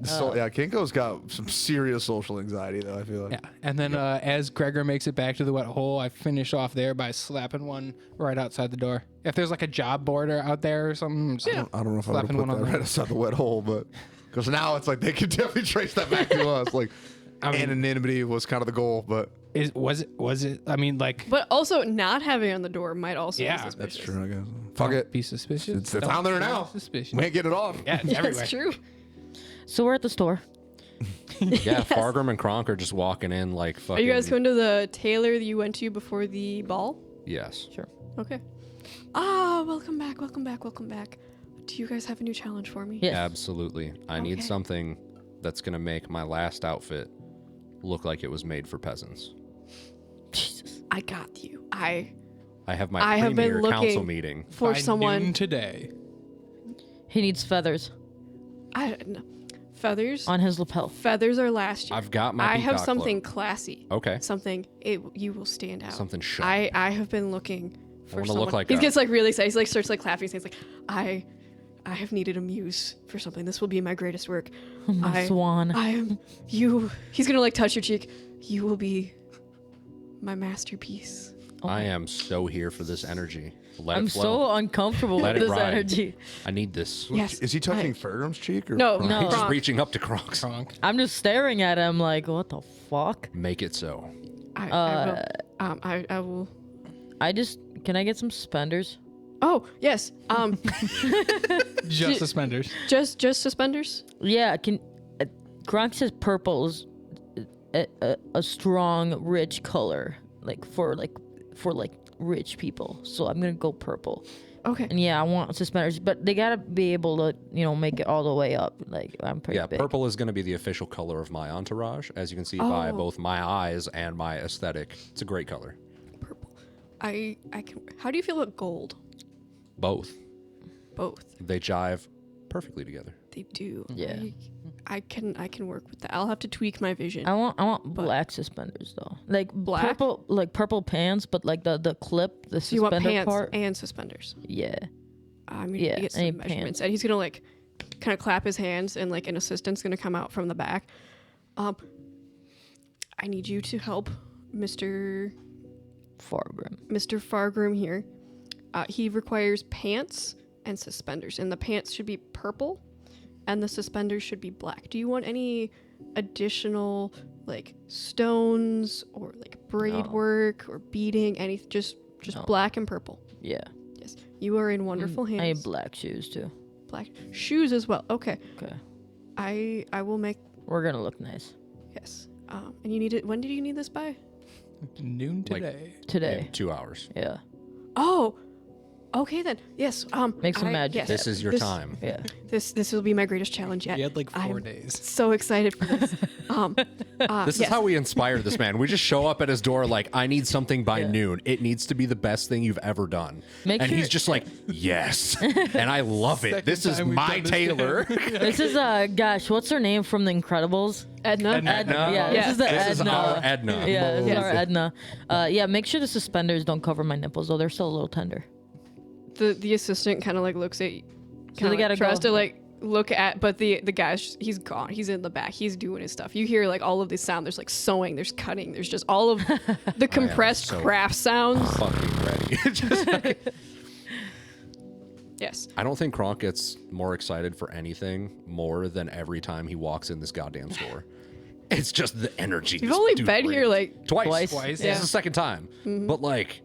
[SPEAKER 1] So yeah, Kinko's got some serious social anxiety though. I feel like.
[SPEAKER 3] Yeah. And then as Gregor makes it back to the wet hole, I finish off there by slapping one right outside the door. If there's like a job border out there or something, just-
[SPEAKER 1] I don't know if I would
[SPEAKER 3] Slapping
[SPEAKER 1] put
[SPEAKER 3] one on
[SPEAKER 1] that
[SPEAKER 3] the-
[SPEAKER 1] right outside the wet hole, but because now it's like they could definitely trace that back to us. Like anonymity was kind of the goal, but
[SPEAKER 3] was it? I mean, like,
[SPEAKER 2] But also, not having it on the door might also
[SPEAKER 3] Yeah,
[SPEAKER 2] be
[SPEAKER 3] that's
[SPEAKER 1] that's
[SPEAKER 2] suspicious.
[SPEAKER 1] true. I guess. Fuck it.
[SPEAKER 3] be suspicious.
[SPEAKER 1] It's
[SPEAKER 3] Don't
[SPEAKER 1] on there
[SPEAKER 3] be
[SPEAKER 1] now.
[SPEAKER 3] Suspicious.
[SPEAKER 1] We can't get it off.
[SPEAKER 3] Yeah, it's everywhere.
[SPEAKER 2] That's true.
[SPEAKER 5] So we're at the store.
[SPEAKER 4] Yeah, Fargrim and Kronk are just walking in like
[SPEAKER 2] Are
[SPEAKER 4] fucking.
[SPEAKER 2] you guys going to the tailor that you went to before the ball?
[SPEAKER 4] Yes.
[SPEAKER 5] Sure.
[SPEAKER 2] Okay. Ah, welcome back, welcome back, welcome back. Do you guys have a new challenge for me?
[SPEAKER 5] Yes.
[SPEAKER 4] Absolutely. I need
[SPEAKER 2] Okay.
[SPEAKER 4] something that's going to make my last outfit look like it was made for peasants.
[SPEAKER 5] Jesus.
[SPEAKER 2] I got you. I
[SPEAKER 4] have my
[SPEAKER 2] have been
[SPEAKER 4] premier
[SPEAKER 2] looking
[SPEAKER 4] council meeting.
[SPEAKER 2] for
[SPEAKER 3] By
[SPEAKER 2] someone.
[SPEAKER 3] noon today.
[SPEAKER 5] He needs feathers
[SPEAKER 2] I don't know. Feathers.
[SPEAKER 5] on his lapel.
[SPEAKER 2] Feathers are last year.
[SPEAKER 4] I've got my
[SPEAKER 2] I have
[SPEAKER 4] peacock
[SPEAKER 2] something
[SPEAKER 4] cloak.
[SPEAKER 2] classy.
[SPEAKER 4] Okay.
[SPEAKER 2] Something you will stand out.
[SPEAKER 4] Something sharp.
[SPEAKER 2] I have been looking for
[SPEAKER 4] wanna
[SPEAKER 2] someone.
[SPEAKER 4] look like
[SPEAKER 2] he
[SPEAKER 4] a-
[SPEAKER 2] gets like really excited. He like starts like clapping. He's like, I have needed a muse for something. This will be my greatest work.
[SPEAKER 5] My swan.
[SPEAKER 2] I am you. He's gonna like touch your cheek. You will be my masterpiece.
[SPEAKER 4] I am so here for this energy. Let
[SPEAKER 5] I'm
[SPEAKER 4] it flow.
[SPEAKER 5] so uncomfortable
[SPEAKER 4] Let
[SPEAKER 5] with
[SPEAKER 4] it
[SPEAKER 5] this
[SPEAKER 4] ride.
[SPEAKER 5] energy.
[SPEAKER 4] I need this.
[SPEAKER 2] Yes.
[SPEAKER 1] Is he touching Fargrim's cheek or
[SPEAKER 2] No,
[SPEAKER 1] Kronk?
[SPEAKER 5] No.
[SPEAKER 4] He's just
[SPEAKER 2] Kronk.
[SPEAKER 4] reaching up to Kronk's.
[SPEAKER 3] Kronk.
[SPEAKER 5] I'm just staring at him like, what the fuck?
[SPEAKER 4] Make it so.
[SPEAKER 2] I will. I will.
[SPEAKER 5] Can I get some suspenders?
[SPEAKER 2] Oh yes.
[SPEAKER 3] Just suspenders.
[SPEAKER 2] just suspenders.
[SPEAKER 5] Yeah, Kronk says purple is a strong, rich color, for rich people. So I'm gonna go purple.
[SPEAKER 2] Okay.
[SPEAKER 5] And yeah, I want suspenders, but they gotta be able to, make it all the way up. Like I'm pretty
[SPEAKER 4] Yeah,
[SPEAKER 5] big.
[SPEAKER 4] purple is going to be the official color of my entourage, as you can see by
[SPEAKER 2] Oh.
[SPEAKER 4] both my eyes and my aesthetic. It's a great color.
[SPEAKER 2] Purple. I can. How do you feel about gold?
[SPEAKER 4] Both.
[SPEAKER 2] Both.
[SPEAKER 4] They jive perfectly together.
[SPEAKER 2] They do.
[SPEAKER 5] Yeah.
[SPEAKER 2] I can work with that. I'll have to tweak my vision.
[SPEAKER 5] I want black suspenders though, like
[SPEAKER 2] Black?
[SPEAKER 5] purple pants, but like the clip, the
[SPEAKER 2] So you want
[SPEAKER 5] suspender
[SPEAKER 2] pants
[SPEAKER 5] part.
[SPEAKER 2] and suspenders.
[SPEAKER 5] Yeah.
[SPEAKER 2] I'm gonna
[SPEAKER 5] Yeah,
[SPEAKER 2] get
[SPEAKER 5] I need
[SPEAKER 2] some measurements,
[SPEAKER 5] pants.
[SPEAKER 2] and he's gonna like kind of clap his hands, and like an assistant's gonna come out from the back. I need you to help Mr. Fargrim here. He requires pants and suspenders, and the pants should be purple, and the suspenders should be black. Do you want any additional like stones or like braid
[SPEAKER 5] No.
[SPEAKER 2] work or beading? Any just
[SPEAKER 5] No.
[SPEAKER 2] black and purple.
[SPEAKER 5] Yeah.
[SPEAKER 2] Yes, you are in wonderful
[SPEAKER 5] I
[SPEAKER 2] hands.
[SPEAKER 5] need black shoes too.
[SPEAKER 2] Black shoes as well. Okay,
[SPEAKER 5] Okay.
[SPEAKER 2] I will make
[SPEAKER 5] We're gonna look nice
[SPEAKER 2] yes. And you need it. When did you need this by?
[SPEAKER 3] Noon
[SPEAKER 4] Like-
[SPEAKER 3] today.
[SPEAKER 5] today.
[SPEAKER 4] In 2 hours.
[SPEAKER 5] Yeah.
[SPEAKER 2] Oh, okay then. Yes.
[SPEAKER 5] Make some magic.
[SPEAKER 2] Yes,
[SPEAKER 4] This is your time.
[SPEAKER 5] Yeah.
[SPEAKER 2] This will be my greatest challenge yet.
[SPEAKER 3] He had like 4
[SPEAKER 2] I'm
[SPEAKER 3] days.
[SPEAKER 2] So excited for this.
[SPEAKER 4] This is
[SPEAKER 2] yes.
[SPEAKER 4] how we inspire this man. We just show up at his door like, I need something by
[SPEAKER 5] Yeah.
[SPEAKER 4] noon. It needs to be the best thing you've ever done.
[SPEAKER 5] Make
[SPEAKER 4] and
[SPEAKER 5] sure-
[SPEAKER 4] he's just like, yes. And I love it.
[SPEAKER 3] Second
[SPEAKER 4] This is
[SPEAKER 3] time we've
[SPEAKER 4] my
[SPEAKER 3] done this.
[SPEAKER 4] tailor.
[SPEAKER 5] This is gosh, what's her name from The Incredibles?
[SPEAKER 2] Edna.
[SPEAKER 3] Edna.
[SPEAKER 5] Yeah,
[SPEAKER 2] Yeah.
[SPEAKER 5] this is the
[SPEAKER 4] This
[SPEAKER 5] Edna.
[SPEAKER 4] is our Edna.
[SPEAKER 5] Yeah, this is
[SPEAKER 2] Yes.
[SPEAKER 5] our Edna. Yeah, make sure the suspenders don't cover my nipples though. They're still a little tender.
[SPEAKER 2] The assistant kind of like looks at.
[SPEAKER 5] So
[SPEAKER 2] Kind
[SPEAKER 5] they
[SPEAKER 2] of
[SPEAKER 5] gotta
[SPEAKER 2] tries
[SPEAKER 5] go.
[SPEAKER 2] to like look at, but the guy's he's gone. He's in the back. He's doing his stuff. You hear like all of this sound. There's like sewing. There's cutting. There's just all of the compressed
[SPEAKER 4] so-
[SPEAKER 2] craft sounds.
[SPEAKER 4] Fucking ready. Just like-
[SPEAKER 2] Yes.
[SPEAKER 4] I don't think Kronk gets more excited for anything more than every time he walks in this goddamn store. It's just the energy.
[SPEAKER 2] You've
[SPEAKER 4] this
[SPEAKER 2] only
[SPEAKER 4] dude
[SPEAKER 2] been here
[SPEAKER 4] brings.
[SPEAKER 2] like
[SPEAKER 4] twice.
[SPEAKER 5] Twice.
[SPEAKER 4] This
[SPEAKER 2] Yeah.
[SPEAKER 4] is the second time. But like,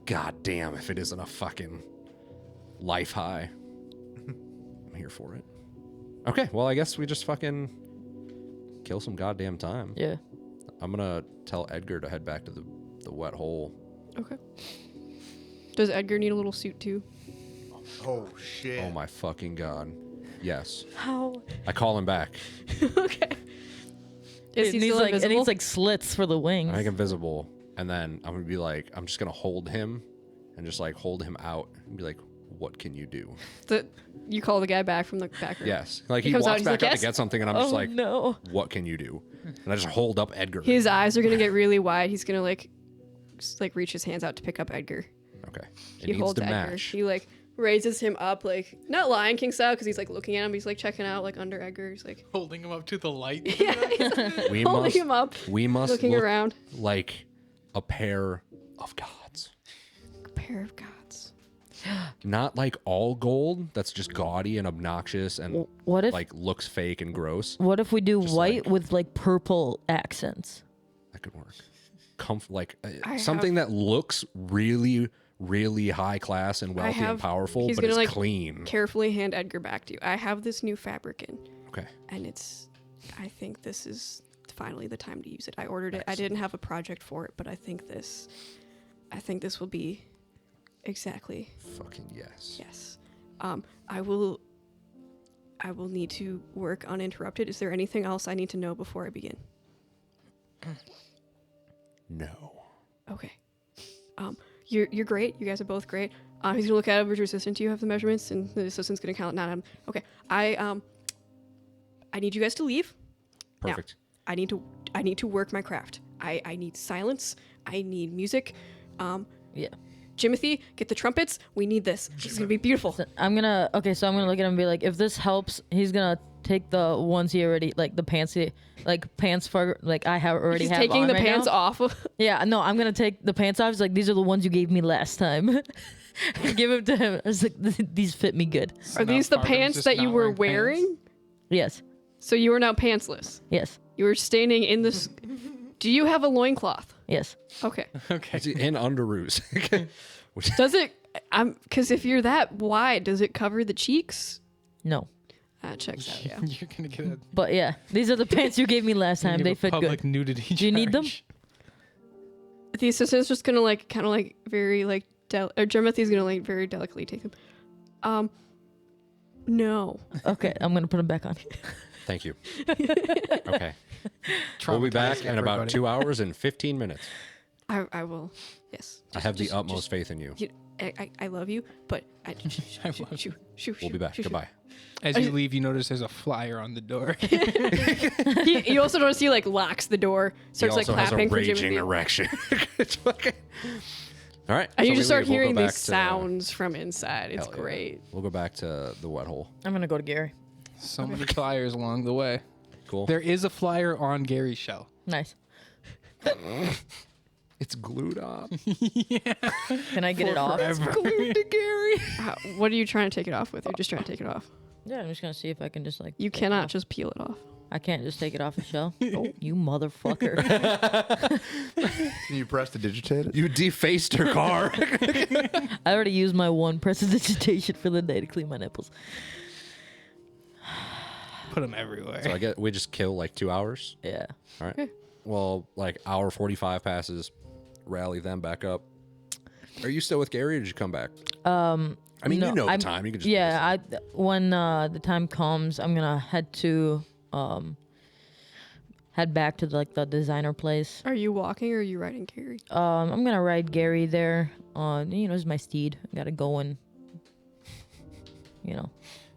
[SPEAKER 4] god damn if it isn't a fucking life high. I'm here for it. Okay, well I guess we just fucking kill some goddamn time.
[SPEAKER 5] Yeah.
[SPEAKER 4] I'm gonna tell Edgar to head back to the wet hole.
[SPEAKER 2] okay. Does Edgar need a little suit too?
[SPEAKER 1] Oh shit.
[SPEAKER 4] Oh my fucking god. Yes.
[SPEAKER 2] How?
[SPEAKER 4] I call him back.
[SPEAKER 2] Okay. Is
[SPEAKER 5] It
[SPEAKER 2] he
[SPEAKER 5] needs
[SPEAKER 2] still
[SPEAKER 5] like
[SPEAKER 2] invisible?
[SPEAKER 5] slits for the wings.
[SPEAKER 4] I make him visible, and then I'm gonna be like, I'm just gonna hold him, and just like hold him out, and be like, "What can you do?"
[SPEAKER 2] You call the guy back from the back room.
[SPEAKER 4] Yes, like
[SPEAKER 2] He
[SPEAKER 4] he
[SPEAKER 2] comes out,
[SPEAKER 4] walks
[SPEAKER 2] he's
[SPEAKER 4] back
[SPEAKER 2] like,
[SPEAKER 4] up
[SPEAKER 2] "Yes."
[SPEAKER 4] to get something, and I'm just
[SPEAKER 5] Oh,
[SPEAKER 4] like,
[SPEAKER 5] no.
[SPEAKER 4] "What can you do?" And I just hold up Edgar.
[SPEAKER 2] His eyes are gonna get really wide. He's gonna like reach his hands out to pick up Edgar.
[SPEAKER 4] Okay, it
[SPEAKER 2] He
[SPEAKER 4] needs
[SPEAKER 2] holds
[SPEAKER 4] to
[SPEAKER 2] Edgar.
[SPEAKER 4] match.
[SPEAKER 2] He like raises him up, like not Lion King style, because he's like looking at him. He's like checking out like under Edgar. He's like
[SPEAKER 3] Holding him up to the light.
[SPEAKER 2] yeah, he's
[SPEAKER 4] We
[SPEAKER 2] holding
[SPEAKER 4] must,
[SPEAKER 2] him up,
[SPEAKER 4] we must
[SPEAKER 2] looking
[SPEAKER 4] look
[SPEAKER 2] around.
[SPEAKER 4] like a pair of gods.
[SPEAKER 2] A pair of gods.
[SPEAKER 4] Not like all gold. That's just gaudy and obnoxious and
[SPEAKER 5] What if
[SPEAKER 4] like looks fake and gross.
[SPEAKER 5] what if we do
[SPEAKER 4] Just
[SPEAKER 5] white
[SPEAKER 4] like-
[SPEAKER 5] with like purple accents?
[SPEAKER 4] That could work. Like
[SPEAKER 2] I
[SPEAKER 4] something
[SPEAKER 2] have-
[SPEAKER 4] that looks really, really high class and wealthy and
[SPEAKER 2] have-
[SPEAKER 4] powerful,
[SPEAKER 2] he's
[SPEAKER 4] but
[SPEAKER 2] gonna,
[SPEAKER 4] it's
[SPEAKER 2] like,
[SPEAKER 4] clean.
[SPEAKER 2] Carefully hand Edgar back to you. I have this new fabric in,
[SPEAKER 4] Okay.
[SPEAKER 2] and I think this is finally the time to use it. I ordered it. I didn't have a project for it, but I think this will be exactly
[SPEAKER 4] Fucking yes.
[SPEAKER 2] yes. I will I will need to work uninterrupted. Is there anything else I need to know before I begin?
[SPEAKER 4] No.
[SPEAKER 2] Okay. You're great. You guys are both great. He's gonna look at over to your assistant. Do you have the measurements? And the assistant's gonna count. Not him. Okay. I need you guys to leave.
[SPEAKER 4] Perfect.
[SPEAKER 2] Now, I need to work my craft. I need silence. I need music.
[SPEAKER 5] Yeah.
[SPEAKER 2] Jimothy, get the trumpets. We need this. This is gonna be beautiful.
[SPEAKER 5] So I'm gonna look at him and be like, if this helps, he's gonna take the ones he already like the pants for like I have already
[SPEAKER 2] He's
[SPEAKER 5] have
[SPEAKER 2] taking
[SPEAKER 5] on
[SPEAKER 2] the
[SPEAKER 5] right
[SPEAKER 2] pants
[SPEAKER 5] now.
[SPEAKER 2] off of.
[SPEAKER 5] Yeah, no, I'm gonna take the pants off. He's like, these are the ones you gave me last time. Give them to him. I was like, these fit me good.
[SPEAKER 2] Are these the pants that you were wearing?
[SPEAKER 5] Yes.
[SPEAKER 2] So you are now pantsless.
[SPEAKER 5] Yes.
[SPEAKER 2] You were standing in this. Do you have a loincloth?
[SPEAKER 5] Yes.
[SPEAKER 2] Okay.
[SPEAKER 3] Okay.
[SPEAKER 4] In underoos.
[SPEAKER 2] Does it? Because if you're that wide, does it cover the cheeks?
[SPEAKER 5] No.
[SPEAKER 2] That checks out. Yeah.
[SPEAKER 3] You're gonna get a
[SPEAKER 5] But yeah, these are the pants you gave me last time. They fit
[SPEAKER 3] public
[SPEAKER 5] good.
[SPEAKER 3] nudity.
[SPEAKER 5] Do you need them?
[SPEAKER 3] charge.
[SPEAKER 2] The assistant's just gonna like kind of like very like or Jimothy's gonna like very delicately take them. No.
[SPEAKER 5] Okay, I'm gonna put them back on.
[SPEAKER 4] Thank you. Okay. We'll be back in about
[SPEAKER 3] Everybody.
[SPEAKER 4] 2 hours and 15 minutes.
[SPEAKER 2] I will. Yes.
[SPEAKER 4] I have the utmost faith in you.
[SPEAKER 2] I love you, but
[SPEAKER 3] I love you.
[SPEAKER 4] We'll be back. Goodbye.
[SPEAKER 3] As you leave, you notice there's a flyer on the door.
[SPEAKER 2] You also notice he like locks the door, starts
[SPEAKER 4] He
[SPEAKER 2] like
[SPEAKER 4] also has a
[SPEAKER 2] clapping for
[SPEAKER 4] raging
[SPEAKER 2] Jimothy.
[SPEAKER 4] erection. It's okay. All right.
[SPEAKER 2] And
[SPEAKER 4] so
[SPEAKER 2] you just
[SPEAKER 4] we
[SPEAKER 2] start
[SPEAKER 4] leave. We'll go
[SPEAKER 2] hearing
[SPEAKER 4] back
[SPEAKER 2] these
[SPEAKER 4] to-
[SPEAKER 2] sounds from inside. It's
[SPEAKER 4] Hell yeah.
[SPEAKER 2] great.
[SPEAKER 4] We'll go back to the wet hole.
[SPEAKER 5] I'm gonna go to Gary.
[SPEAKER 3] So many flyers along the way.
[SPEAKER 4] Cool.
[SPEAKER 3] There is a flyer on Gary's shell.
[SPEAKER 5] Nice.
[SPEAKER 4] It's glued on.
[SPEAKER 5] Can I get it off?
[SPEAKER 4] Glued to Gary.
[SPEAKER 2] What are you trying to take it off with? You're just trying to take it off.
[SPEAKER 5] Yeah, I'm just gonna see if I can just like.
[SPEAKER 2] You
[SPEAKER 5] take it
[SPEAKER 2] cannot
[SPEAKER 5] off.
[SPEAKER 2] just peel it off.
[SPEAKER 5] I can't just take it off the shell. Oh, you motherfucker!
[SPEAKER 1] Can you press to digitate it?
[SPEAKER 4] You defaced her car.
[SPEAKER 5] I already used my one prestidigitation for the day to clean my nipples.
[SPEAKER 3] Put them everywhere.
[SPEAKER 4] So I get we just kill like 2 hours.
[SPEAKER 5] Yeah.
[SPEAKER 4] All right. Well, like hour 45 passes. Rally them back up. Are you still with Gary or did you come back? I mean,
[SPEAKER 5] no,
[SPEAKER 4] you know the
[SPEAKER 5] I'm-
[SPEAKER 4] time. You can just
[SPEAKER 5] Yeah, when the time comes, I'm gonna head back to like the designer place.
[SPEAKER 2] Are you walking or are you riding Gary?
[SPEAKER 5] I'm gonna ride Gary there. It's my steed. I gotta go and,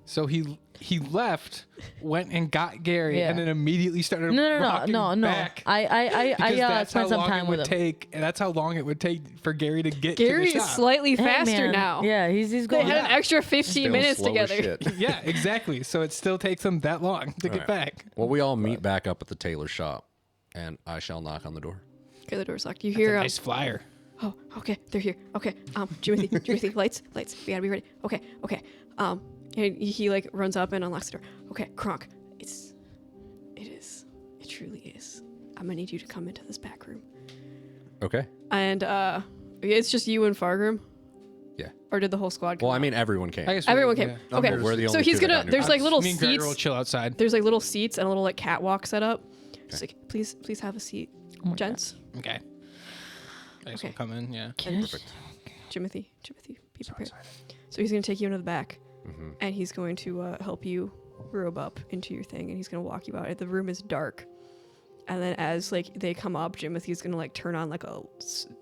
[SPEAKER 3] So he left, went and got Gary,
[SPEAKER 5] Yeah.
[SPEAKER 3] and then immediately started walking
[SPEAKER 5] no.
[SPEAKER 3] back.
[SPEAKER 5] I
[SPEAKER 3] Because that's
[SPEAKER 5] spent
[SPEAKER 3] how
[SPEAKER 5] some
[SPEAKER 3] long
[SPEAKER 5] time
[SPEAKER 3] it would
[SPEAKER 5] with him.
[SPEAKER 3] take. And that's how long it would take for Gary to get
[SPEAKER 2] Gary
[SPEAKER 3] to the
[SPEAKER 2] is
[SPEAKER 3] shop.
[SPEAKER 2] slightly
[SPEAKER 5] Hey,
[SPEAKER 2] faster
[SPEAKER 5] man.
[SPEAKER 2] now.
[SPEAKER 5] Yeah, he's
[SPEAKER 2] They
[SPEAKER 5] going.
[SPEAKER 2] had an extra 15
[SPEAKER 4] Still
[SPEAKER 2] minutes
[SPEAKER 4] slow as
[SPEAKER 2] together.
[SPEAKER 4] shit.
[SPEAKER 3] Yeah, exactly. So it still takes him that long to get
[SPEAKER 4] right.
[SPEAKER 3] back.
[SPEAKER 4] Well, we all meet back up at the tailor shop, and I shall knock on the door.
[SPEAKER 2] Okay, the door's locked. You
[SPEAKER 3] It's
[SPEAKER 2] hear
[SPEAKER 3] a nice flyer.
[SPEAKER 2] Oh, okay, they're here. Okay, Jimothy, lights. We gotta be ready. Okay. And he like runs up and unlocks the door. Okay, Kronk, it truly is. I'm gonna need you to come into this back room.
[SPEAKER 4] Okay.
[SPEAKER 2] And it's just you and Fargrim,
[SPEAKER 4] Yeah.
[SPEAKER 2] or did the whole squad come?
[SPEAKER 4] Well, I
[SPEAKER 2] out?
[SPEAKER 4] mean, everyone came.
[SPEAKER 3] I guess
[SPEAKER 2] Everyone
[SPEAKER 3] we-
[SPEAKER 2] came.
[SPEAKER 3] yeah.
[SPEAKER 2] Okay,
[SPEAKER 4] We're the
[SPEAKER 2] so
[SPEAKER 4] only
[SPEAKER 2] he's
[SPEAKER 4] two that
[SPEAKER 2] gonna.
[SPEAKER 4] got
[SPEAKER 2] There's
[SPEAKER 4] new
[SPEAKER 2] like little
[SPEAKER 3] Me and Gregor will
[SPEAKER 2] seats.
[SPEAKER 3] chill outside.
[SPEAKER 2] There's like little seats and a little like catwalk set up. Just like please have a seat,
[SPEAKER 5] Oh my
[SPEAKER 2] gents.
[SPEAKER 3] Okay. I guess
[SPEAKER 2] Okay.
[SPEAKER 3] we'll come in, yeah.
[SPEAKER 4] Perfect.
[SPEAKER 2] Jimothy, be prepared. So he's gonna take you into the back, and he's going to help you robe up into your thing, and he's gonna walk you out. The room is dark, and then as like they come up, Jimothy's gonna like turn on like a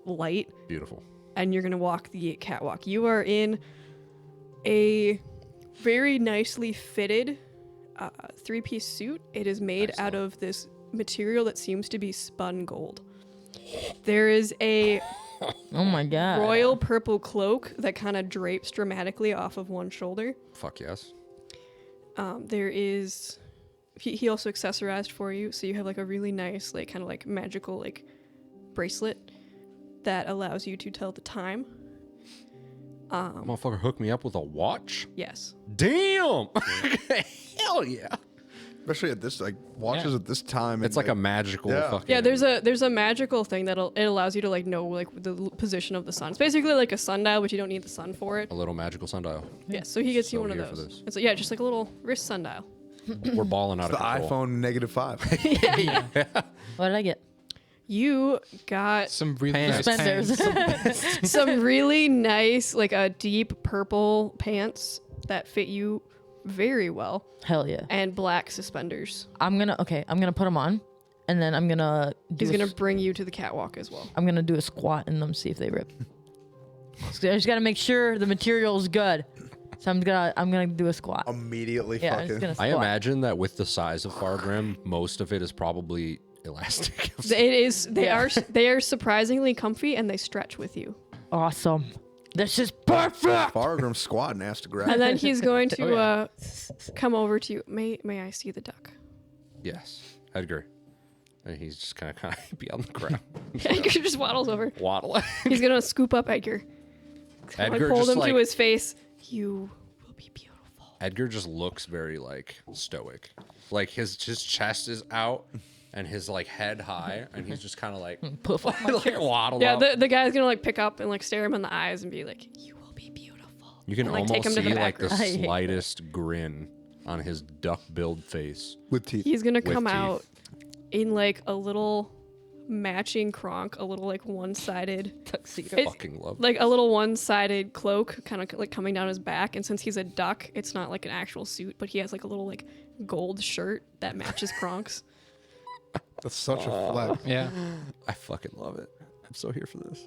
[SPEAKER 2] light,
[SPEAKER 4] Beautiful.
[SPEAKER 2] and you're gonna walk the catwalk. You are in a very nicely fitted 3-piece suit. It is made out of this material that seems to be spun gold. There is a
[SPEAKER 5] Oh my god.
[SPEAKER 2] royal purple cloak that kind of drapes dramatically off of one shoulder.
[SPEAKER 4] Fuck yes.
[SPEAKER 2] There is he also accessorized for you, so you have like a really nice like kind of like magical like bracelet that allows you to tell the time.
[SPEAKER 4] Motherfucker hooked me up with a watch?
[SPEAKER 2] Yes.
[SPEAKER 4] Damn! Hell yeah.
[SPEAKER 1] Especially at this, like, watches
[SPEAKER 3] Yeah.
[SPEAKER 1] at this time.
[SPEAKER 4] It's like a magical
[SPEAKER 1] Yeah.
[SPEAKER 4] fucking...
[SPEAKER 2] Yeah, there's a magical thing that it allows you to like know like the position of the sun. It's basically like a sundial, but you don't need the sun for it.
[SPEAKER 4] A little magical sundial.
[SPEAKER 2] Yeah, so he gets you
[SPEAKER 4] So
[SPEAKER 2] one of
[SPEAKER 4] here for
[SPEAKER 2] those.
[SPEAKER 4] this.
[SPEAKER 2] It's like, yeah, just like a little wrist sundial.
[SPEAKER 4] We're balling out
[SPEAKER 1] the
[SPEAKER 4] of control.
[SPEAKER 1] iPhone -5.
[SPEAKER 5] What did I get?
[SPEAKER 2] You got
[SPEAKER 3] Some really
[SPEAKER 4] Pants.
[SPEAKER 3] nice
[SPEAKER 5] Suspenders.
[SPEAKER 3] pants.
[SPEAKER 2] some really nice like a deep purple pants that fit you very well,
[SPEAKER 5] Hell yeah.
[SPEAKER 2] and black suspenders.
[SPEAKER 5] I'm gonna put them on, and then I'm gonna
[SPEAKER 2] He's gonna bring you to the catwalk as well.
[SPEAKER 5] I'm gonna do a squat in them, see if they rip. So I just gotta make sure the material is good. So I'm gonna do a squat.
[SPEAKER 1] Immediately
[SPEAKER 5] Yeah, I'm
[SPEAKER 1] fucking.
[SPEAKER 5] just gonna squat.
[SPEAKER 4] I imagine that with the size of Fargrim, most of it is probably elastic.
[SPEAKER 2] It is. They
[SPEAKER 5] Yeah.
[SPEAKER 2] they are surprisingly comfy and they stretch with you.
[SPEAKER 5] Awesome. This is perfect.
[SPEAKER 1] Fargrim squatting ass to grab.
[SPEAKER 2] And then he's going to
[SPEAKER 3] Oh, yeah.
[SPEAKER 2] come over to you. May I see the duck?
[SPEAKER 4] Yes, Edgar. And he's just kind of be on the ground.
[SPEAKER 2] Edgar just waddles over.
[SPEAKER 4] Waddle.
[SPEAKER 2] He's gonna scoop up Edgar.
[SPEAKER 4] Edgar
[SPEAKER 2] Hold
[SPEAKER 4] just
[SPEAKER 2] him
[SPEAKER 4] like
[SPEAKER 2] to his face. You will be beautiful.
[SPEAKER 4] Edgar just looks very like stoic. Like his chest is out and his like head high, and he's just kind of like
[SPEAKER 5] Poof.
[SPEAKER 4] like waddle
[SPEAKER 2] Yeah,
[SPEAKER 4] up.
[SPEAKER 2] the guy's gonna like pick up and like stare him in the eyes and be like, "You will be beautiful."
[SPEAKER 4] You can
[SPEAKER 2] and, like,
[SPEAKER 4] almost
[SPEAKER 2] take him to
[SPEAKER 4] see
[SPEAKER 2] the
[SPEAKER 4] like
[SPEAKER 2] back
[SPEAKER 4] the
[SPEAKER 2] room.
[SPEAKER 5] I hate
[SPEAKER 4] slightest grin on his duck-billed face.
[SPEAKER 1] With teeth.
[SPEAKER 2] He's gonna
[SPEAKER 4] With
[SPEAKER 2] come
[SPEAKER 4] teeth.
[SPEAKER 2] out in like a little matching Kronk, a little like one-sided,
[SPEAKER 5] Tuxedo.
[SPEAKER 2] It-
[SPEAKER 4] Fucking love.
[SPEAKER 2] like a little one-sided cloak, kind of like coming down his back. And since he's a duck, it's not like an actual suit, but he has like a little like gold shirt that matches Kronk's.
[SPEAKER 1] That's such a flex.
[SPEAKER 3] Yeah.
[SPEAKER 4] I fucking love it. I'm so here for this.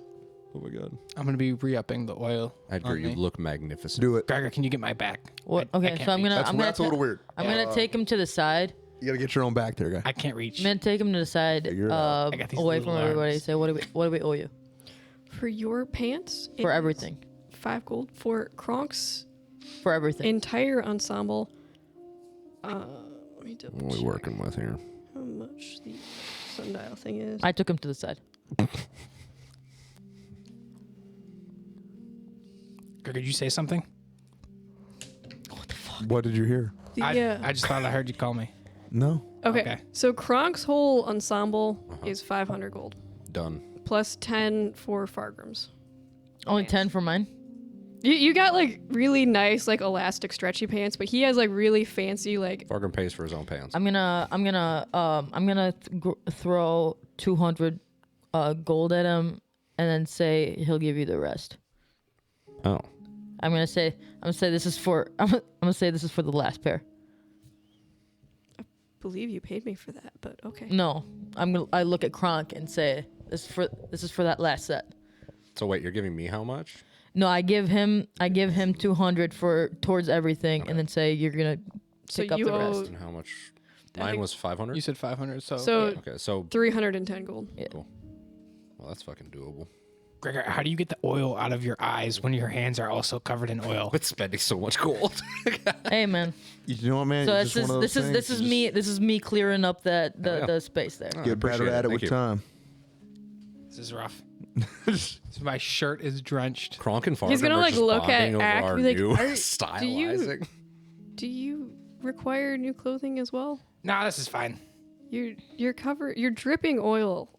[SPEAKER 4] Oh my god.
[SPEAKER 3] I'm gonna be re-upping the oil.
[SPEAKER 4] Edgar,
[SPEAKER 3] on
[SPEAKER 4] you
[SPEAKER 3] me.
[SPEAKER 4] look magnificent.
[SPEAKER 1] Do it.
[SPEAKER 3] Gregor, can you get my back?
[SPEAKER 5] What?
[SPEAKER 3] I
[SPEAKER 5] Okay,
[SPEAKER 3] can't
[SPEAKER 5] so I'm
[SPEAKER 3] reach.
[SPEAKER 5] gonna
[SPEAKER 1] That's a little weird.
[SPEAKER 5] I'm gonna take him to the side.
[SPEAKER 1] You gotta get your own back there, guy.
[SPEAKER 3] I can't reach.
[SPEAKER 5] I'm gonna take him to the side,
[SPEAKER 1] Figure it out.
[SPEAKER 3] I got these
[SPEAKER 5] away
[SPEAKER 3] little
[SPEAKER 5] from everybody.
[SPEAKER 3] arms.
[SPEAKER 5] Say, what do we owe you
[SPEAKER 2] For your pants,
[SPEAKER 5] for
[SPEAKER 2] it's
[SPEAKER 5] everything?
[SPEAKER 2] 5 gold. For Kronk's
[SPEAKER 5] For everything.
[SPEAKER 2] entire ensemble, let me double
[SPEAKER 4] What are we
[SPEAKER 2] check
[SPEAKER 4] working with here?
[SPEAKER 2] how much the sundial thing is.
[SPEAKER 5] I took him to the side.
[SPEAKER 3] Gregor, did you say something?
[SPEAKER 1] What did you hear?
[SPEAKER 3] I just thought I heard you call me.
[SPEAKER 1] No.
[SPEAKER 2] Okay.
[SPEAKER 3] Okay.
[SPEAKER 2] So Kronk's whole ensemble is 500 gold,
[SPEAKER 4] Done.
[SPEAKER 2] plus 10 for Fargrim's.
[SPEAKER 5] Only 10 for mine.
[SPEAKER 2] You got like really nice like elastic stretchy pants, but he has like really fancy like
[SPEAKER 4] Fargrim pays for his own pants.
[SPEAKER 5] I'm gonna throw 200 gold at him, and then say he'll give you the rest.
[SPEAKER 4] Oh.
[SPEAKER 5] I'm gonna say this is for the last pair.
[SPEAKER 2] believe you paid me for that, but okay.
[SPEAKER 5] No, I look at Kronk and say this is for that last set.
[SPEAKER 4] So wait, you're giving me how much?
[SPEAKER 5] No, I give him 200 towards everything, and then say you're gonna
[SPEAKER 2] So
[SPEAKER 5] pick up
[SPEAKER 2] you
[SPEAKER 5] the
[SPEAKER 2] owe
[SPEAKER 5] rest.
[SPEAKER 4] And how much?
[SPEAKER 2] I
[SPEAKER 4] Mine
[SPEAKER 2] think-
[SPEAKER 4] was 500.
[SPEAKER 3] You said 500, so,
[SPEAKER 2] So
[SPEAKER 4] Okay, so
[SPEAKER 2] 310 gold.
[SPEAKER 4] cool. Well, that's fucking doable.
[SPEAKER 3] Gregor, how do you get the oil out of your eyes when your hands are also covered in oil?
[SPEAKER 4] But spending so much gold.
[SPEAKER 5] Hey man,
[SPEAKER 1] You know what, man?
[SPEAKER 5] so
[SPEAKER 1] It's just one of those
[SPEAKER 5] this is
[SPEAKER 1] things.
[SPEAKER 5] this is me clearing up the
[SPEAKER 4] yeah.
[SPEAKER 5] the space there.
[SPEAKER 1] Get better
[SPEAKER 4] appreciate
[SPEAKER 1] at
[SPEAKER 4] it.
[SPEAKER 1] it with
[SPEAKER 4] Thank you.
[SPEAKER 1] time.
[SPEAKER 3] This is rough. So my shirt is drenched.
[SPEAKER 4] Kronk and Fargrim
[SPEAKER 2] He's gonna
[SPEAKER 4] are
[SPEAKER 2] like
[SPEAKER 4] just
[SPEAKER 2] look at
[SPEAKER 4] bonding over
[SPEAKER 2] Ack,
[SPEAKER 4] our
[SPEAKER 2] be like,
[SPEAKER 4] new
[SPEAKER 2] "Are-
[SPEAKER 4] stylizing.
[SPEAKER 2] Do you require new clothing as well?
[SPEAKER 3] Nah, this is fine.
[SPEAKER 2] You're covered. You're dripping oil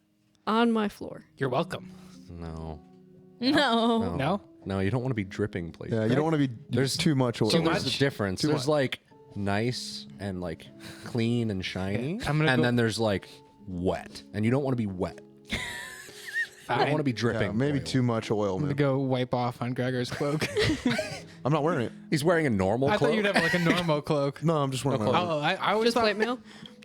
[SPEAKER 2] on my floor.
[SPEAKER 3] You're welcome.
[SPEAKER 4] No.
[SPEAKER 5] No.
[SPEAKER 3] No?
[SPEAKER 4] No, you don't want to be dripping, please.
[SPEAKER 1] Yeah, you don't want to be
[SPEAKER 4] There's
[SPEAKER 1] too much oil.
[SPEAKER 4] So
[SPEAKER 3] Too
[SPEAKER 4] there's
[SPEAKER 3] much?
[SPEAKER 4] a difference.
[SPEAKER 1] Too
[SPEAKER 4] There's
[SPEAKER 1] much.
[SPEAKER 4] like nice and like clean and shiny,
[SPEAKER 3] I'm gonna
[SPEAKER 4] and
[SPEAKER 3] go-
[SPEAKER 4] then there's like wet, and you don't want to be wet. You don't
[SPEAKER 3] Fine.
[SPEAKER 4] want to be
[SPEAKER 1] Yeah,
[SPEAKER 4] dripping.
[SPEAKER 1] maybe
[SPEAKER 4] oil.
[SPEAKER 1] too much oil,
[SPEAKER 3] I'm gonna
[SPEAKER 1] man.
[SPEAKER 3] go wipe off on Gregor's cloak.
[SPEAKER 1] I'm not wearing it.
[SPEAKER 4] He's wearing a normal
[SPEAKER 3] I
[SPEAKER 4] cloak.
[SPEAKER 3] thought you'd have like a normal cloak.
[SPEAKER 1] No, I'm just wearing my
[SPEAKER 3] Oh, I always
[SPEAKER 2] Just
[SPEAKER 3] thought,
[SPEAKER 2] plate mail.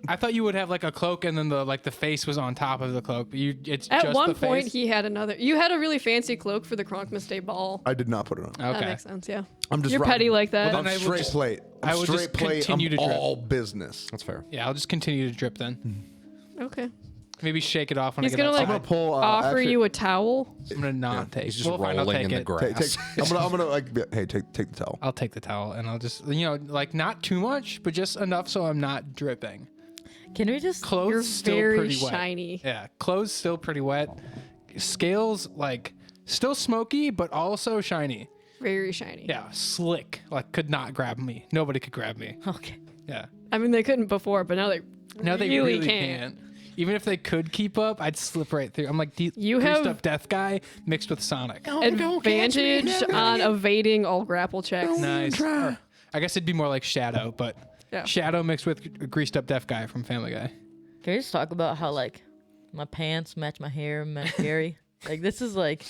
[SPEAKER 3] I thought you would have like a cloak and then the face was on top of the cloak. But it's
[SPEAKER 2] At
[SPEAKER 3] just
[SPEAKER 2] one
[SPEAKER 3] the
[SPEAKER 2] point,
[SPEAKER 3] face?
[SPEAKER 2] he had another. You had a really fancy cloak for the Kronkmas Day ball.
[SPEAKER 1] I did not put it on.
[SPEAKER 2] That
[SPEAKER 3] Okay.
[SPEAKER 2] makes sense. Yeah.
[SPEAKER 1] I'm just
[SPEAKER 2] You're
[SPEAKER 1] rocking-
[SPEAKER 2] petty like that.
[SPEAKER 3] Well, then
[SPEAKER 1] I'm
[SPEAKER 3] I would
[SPEAKER 1] straight
[SPEAKER 3] just-
[SPEAKER 1] plate.
[SPEAKER 3] I
[SPEAKER 1] I'm
[SPEAKER 3] would
[SPEAKER 1] straight
[SPEAKER 3] just
[SPEAKER 1] plate.
[SPEAKER 3] continue
[SPEAKER 1] I'm
[SPEAKER 3] to drip.
[SPEAKER 1] all business.
[SPEAKER 4] That's fair.
[SPEAKER 3] Yeah, I'll just continue to drip then.
[SPEAKER 2] Okay.
[SPEAKER 3] Maybe shake it off when
[SPEAKER 2] He's
[SPEAKER 3] I get
[SPEAKER 2] gonna
[SPEAKER 3] outside.
[SPEAKER 1] I'm gonna pull.
[SPEAKER 2] Offer
[SPEAKER 1] actually,
[SPEAKER 2] you a towel.
[SPEAKER 3] I'm gonna not take.
[SPEAKER 4] He's just
[SPEAKER 3] fine, I'll
[SPEAKER 4] rolling
[SPEAKER 3] take
[SPEAKER 4] in the
[SPEAKER 3] it.
[SPEAKER 4] grass.
[SPEAKER 1] I'm gonna like. Hey, take the towel.
[SPEAKER 3] I'll take the towel and I'll just like not too much, but just enough so I'm not dripping.
[SPEAKER 5] Can we just?
[SPEAKER 3] Clothes
[SPEAKER 2] You're
[SPEAKER 3] still
[SPEAKER 2] very
[SPEAKER 3] pretty wet.
[SPEAKER 2] shiny.
[SPEAKER 3] Yeah, clothes still pretty wet. Scales like still smoky, but also shiny.
[SPEAKER 2] Very shiny.
[SPEAKER 3] Yeah, slick. Like could not grab me. Nobody could grab me.
[SPEAKER 5] Okay.
[SPEAKER 3] Yeah.
[SPEAKER 2] I mean, they couldn't before, but now they
[SPEAKER 3] Now they
[SPEAKER 2] really
[SPEAKER 3] really
[SPEAKER 2] can't.
[SPEAKER 3] can't. Even if they could keep up, I'd slip right through. I'm like
[SPEAKER 2] You
[SPEAKER 3] greased
[SPEAKER 2] have-
[SPEAKER 3] up death guy mixed with Sonic.
[SPEAKER 2] Advantage on evading all grapple checks.
[SPEAKER 3] Nice. Or, I guess it'd be more like Shadow, but
[SPEAKER 2] Yeah.
[SPEAKER 3] Shadow mixed with greased up deaf guy from Family Guy.
[SPEAKER 5] Can we just talk about how like my pants match my hair, match Gary? Like this is like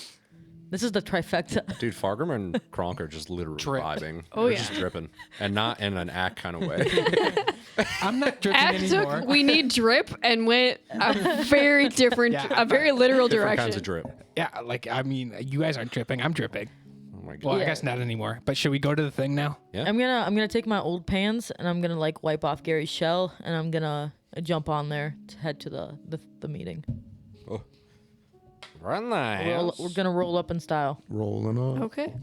[SPEAKER 5] This is the trifecta.
[SPEAKER 4] Dude, Fargrim and Kronk are just literally
[SPEAKER 3] Drip.
[SPEAKER 4] vibing.
[SPEAKER 2] Oh,
[SPEAKER 4] They're
[SPEAKER 2] yeah.
[SPEAKER 4] just dripping. And not in an Ack kind of way.
[SPEAKER 3] I'm not dripping
[SPEAKER 2] Ack
[SPEAKER 3] anymore.
[SPEAKER 2] took we need drip and went a very different,
[SPEAKER 3] Yeah.
[SPEAKER 2] a very literal
[SPEAKER 4] Different
[SPEAKER 2] direction.
[SPEAKER 4] kinds of drip.
[SPEAKER 3] Yeah, like I mean, you guys aren't dripping. I'm dripping.
[SPEAKER 4] Oh my god.
[SPEAKER 3] Well, I
[SPEAKER 5] Yeah.
[SPEAKER 3] guess not anymore. But should we go to the thing now?
[SPEAKER 4] Yeah.
[SPEAKER 5] I'm gonna take my old pants and I'm gonna like wipe off Gary's shell and I'm gonna jump on there to head to the meeting.
[SPEAKER 4] Run that.
[SPEAKER 5] We're gonna roll up in style.
[SPEAKER 1] Rolling up.
[SPEAKER 2] Okay.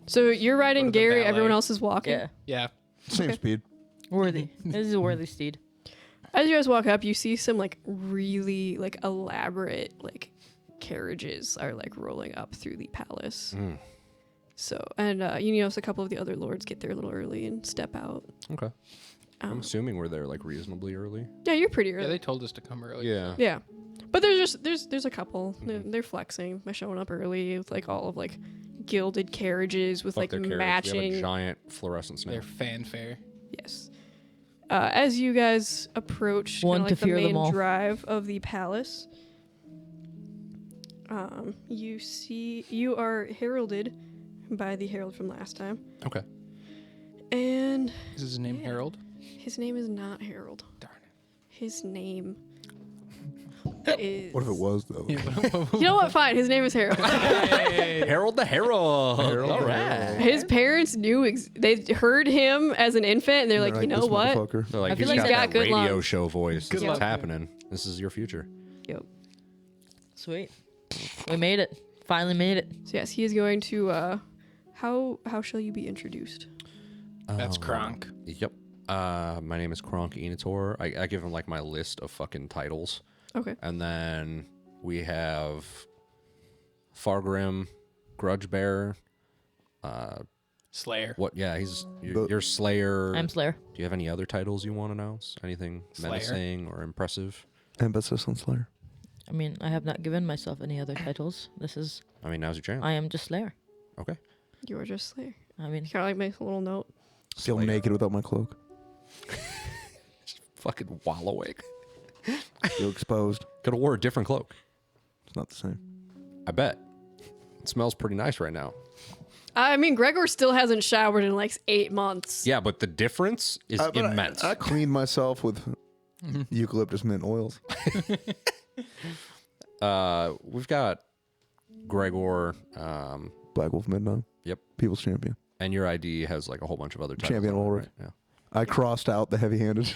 [SPEAKER 2] So you're riding
[SPEAKER 3] Go to the
[SPEAKER 2] Gary,
[SPEAKER 3] valet.
[SPEAKER 2] everyone else is walking.
[SPEAKER 5] Yeah,
[SPEAKER 3] Yeah.
[SPEAKER 1] Same
[SPEAKER 2] Okay.
[SPEAKER 1] speed.
[SPEAKER 5] worthy. This is a worthy steed.
[SPEAKER 2] As you guys walk up, you see some like really like elaborate like carriages are like rolling up through the palace.
[SPEAKER 4] Mm.
[SPEAKER 2] So and you notice a couple of the other lords get there a little early and step out.
[SPEAKER 4] Okay. I'm
[SPEAKER 2] Um,
[SPEAKER 4] assuming we're there like reasonably early.
[SPEAKER 2] yeah, you're pretty
[SPEAKER 3] Yeah,
[SPEAKER 2] early.
[SPEAKER 3] they told us to come early.
[SPEAKER 4] Yeah.
[SPEAKER 2] Yeah. But there's a couple. They're flexing by showing up early with like all of like gilded carriages with
[SPEAKER 4] Fuck
[SPEAKER 2] like
[SPEAKER 4] their carriage. We have
[SPEAKER 2] matching.
[SPEAKER 4] a giant fluorescent snake.
[SPEAKER 3] They're fanfare.
[SPEAKER 2] Yes. As you guys approach kinda
[SPEAKER 5] One
[SPEAKER 2] like
[SPEAKER 5] to
[SPEAKER 2] the
[SPEAKER 5] fear them
[SPEAKER 2] main
[SPEAKER 5] all.
[SPEAKER 2] drive of the palace, you are heralded by the herald from last time,
[SPEAKER 4] Okay.
[SPEAKER 2] and
[SPEAKER 3] Is his name Harold?
[SPEAKER 2] his name is not Harold.
[SPEAKER 3] Darn
[SPEAKER 2] His name is.
[SPEAKER 1] What if it was though?
[SPEAKER 3] it.
[SPEAKER 2] You know what? Fine. His name is Harold.
[SPEAKER 4] Harold the Herald.
[SPEAKER 1] Harold
[SPEAKER 4] All
[SPEAKER 1] the
[SPEAKER 4] right.
[SPEAKER 1] Herald.
[SPEAKER 2] His parents knew they heard him as an infant, and they're like, you know
[SPEAKER 1] this
[SPEAKER 2] what?
[SPEAKER 1] motherfucker.
[SPEAKER 4] They're like,
[SPEAKER 5] I feel
[SPEAKER 4] he's
[SPEAKER 5] like
[SPEAKER 4] got
[SPEAKER 2] he's
[SPEAKER 4] that
[SPEAKER 2] got good
[SPEAKER 4] radio
[SPEAKER 2] lungs.
[SPEAKER 4] show voice.
[SPEAKER 3] Good
[SPEAKER 4] This is what's
[SPEAKER 3] luck.
[SPEAKER 4] happening. This is your future.
[SPEAKER 2] Yep.
[SPEAKER 5] Sweet. We made it. Finally made it.
[SPEAKER 2] So yes, he is going to. How shall you be introduced?
[SPEAKER 3] That's Kronk.
[SPEAKER 4] Yep. My name is Kronk Enator. I give him like my list of fucking titles.
[SPEAKER 2] Okay.
[SPEAKER 4] And then we have Fargrim, Grudge Bearer.
[SPEAKER 3] Slayer.
[SPEAKER 4] What? Yeah, you're Slayer.
[SPEAKER 5] I'm Slayer.
[SPEAKER 4] Do you have any other titles you want to announce? Anything
[SPEAKER 3] Slayer.
[SPEAKER 4] menacing or impressive?
[SPEAKER 1] Emphasis on Slayer.
[SPEAKER 5] I mean, I have not given myself any other titles. This is,
[SPEAKER 4] I mean, now's your chance.
[SPEAKER 5] I am just Slayer.
[SPEAKER 4] Okay.
[SPEAKER 2] You are just Slayer.
[SPEAKER 5] I mean,
[SPEAKER 2] Kind of like makes a little note.
[SPEAKER 1] Feel
[SPEAKER 4] Slayer.
[SPEAKER 1] naked without my cloak.
[SPEAKER 4] Fucking wallowing.
[SPEAKER 1] Feel exposed.
[SPEAKER 4] Could have wore a different cloak.
[SPEAKER 1] It's not the same.
[SPEAKER 4] I bet. It smells pretty nice right now.
[SPEAKER 2] I mean, Gregor still hasn't showered in like 8 months.
[SPEAKER 4] Yeah, but the difference is
[SPEAKER 1] But
[SPEAKER 4] immense.
[SPEAKER 1] I cleaned myself with eucalyptus mint oils.
[SPEAKER 4] We've got Gregor.
[SPEAKER 1] Black Wolf Midnight.
[SPEAKER 4] Yep.
[SPEAKER 1] People's champion.
[SPEAKER 4] And your ID has like a whole bunch of other titles.
[SPEAKER 1] Champion
[SPEAKER 4] on it,
[SPEAKER 1] Ulrich.
[SPEAKER 4] right? Yeah.
[SPEAKER 1] I crossed out the heavy-handed.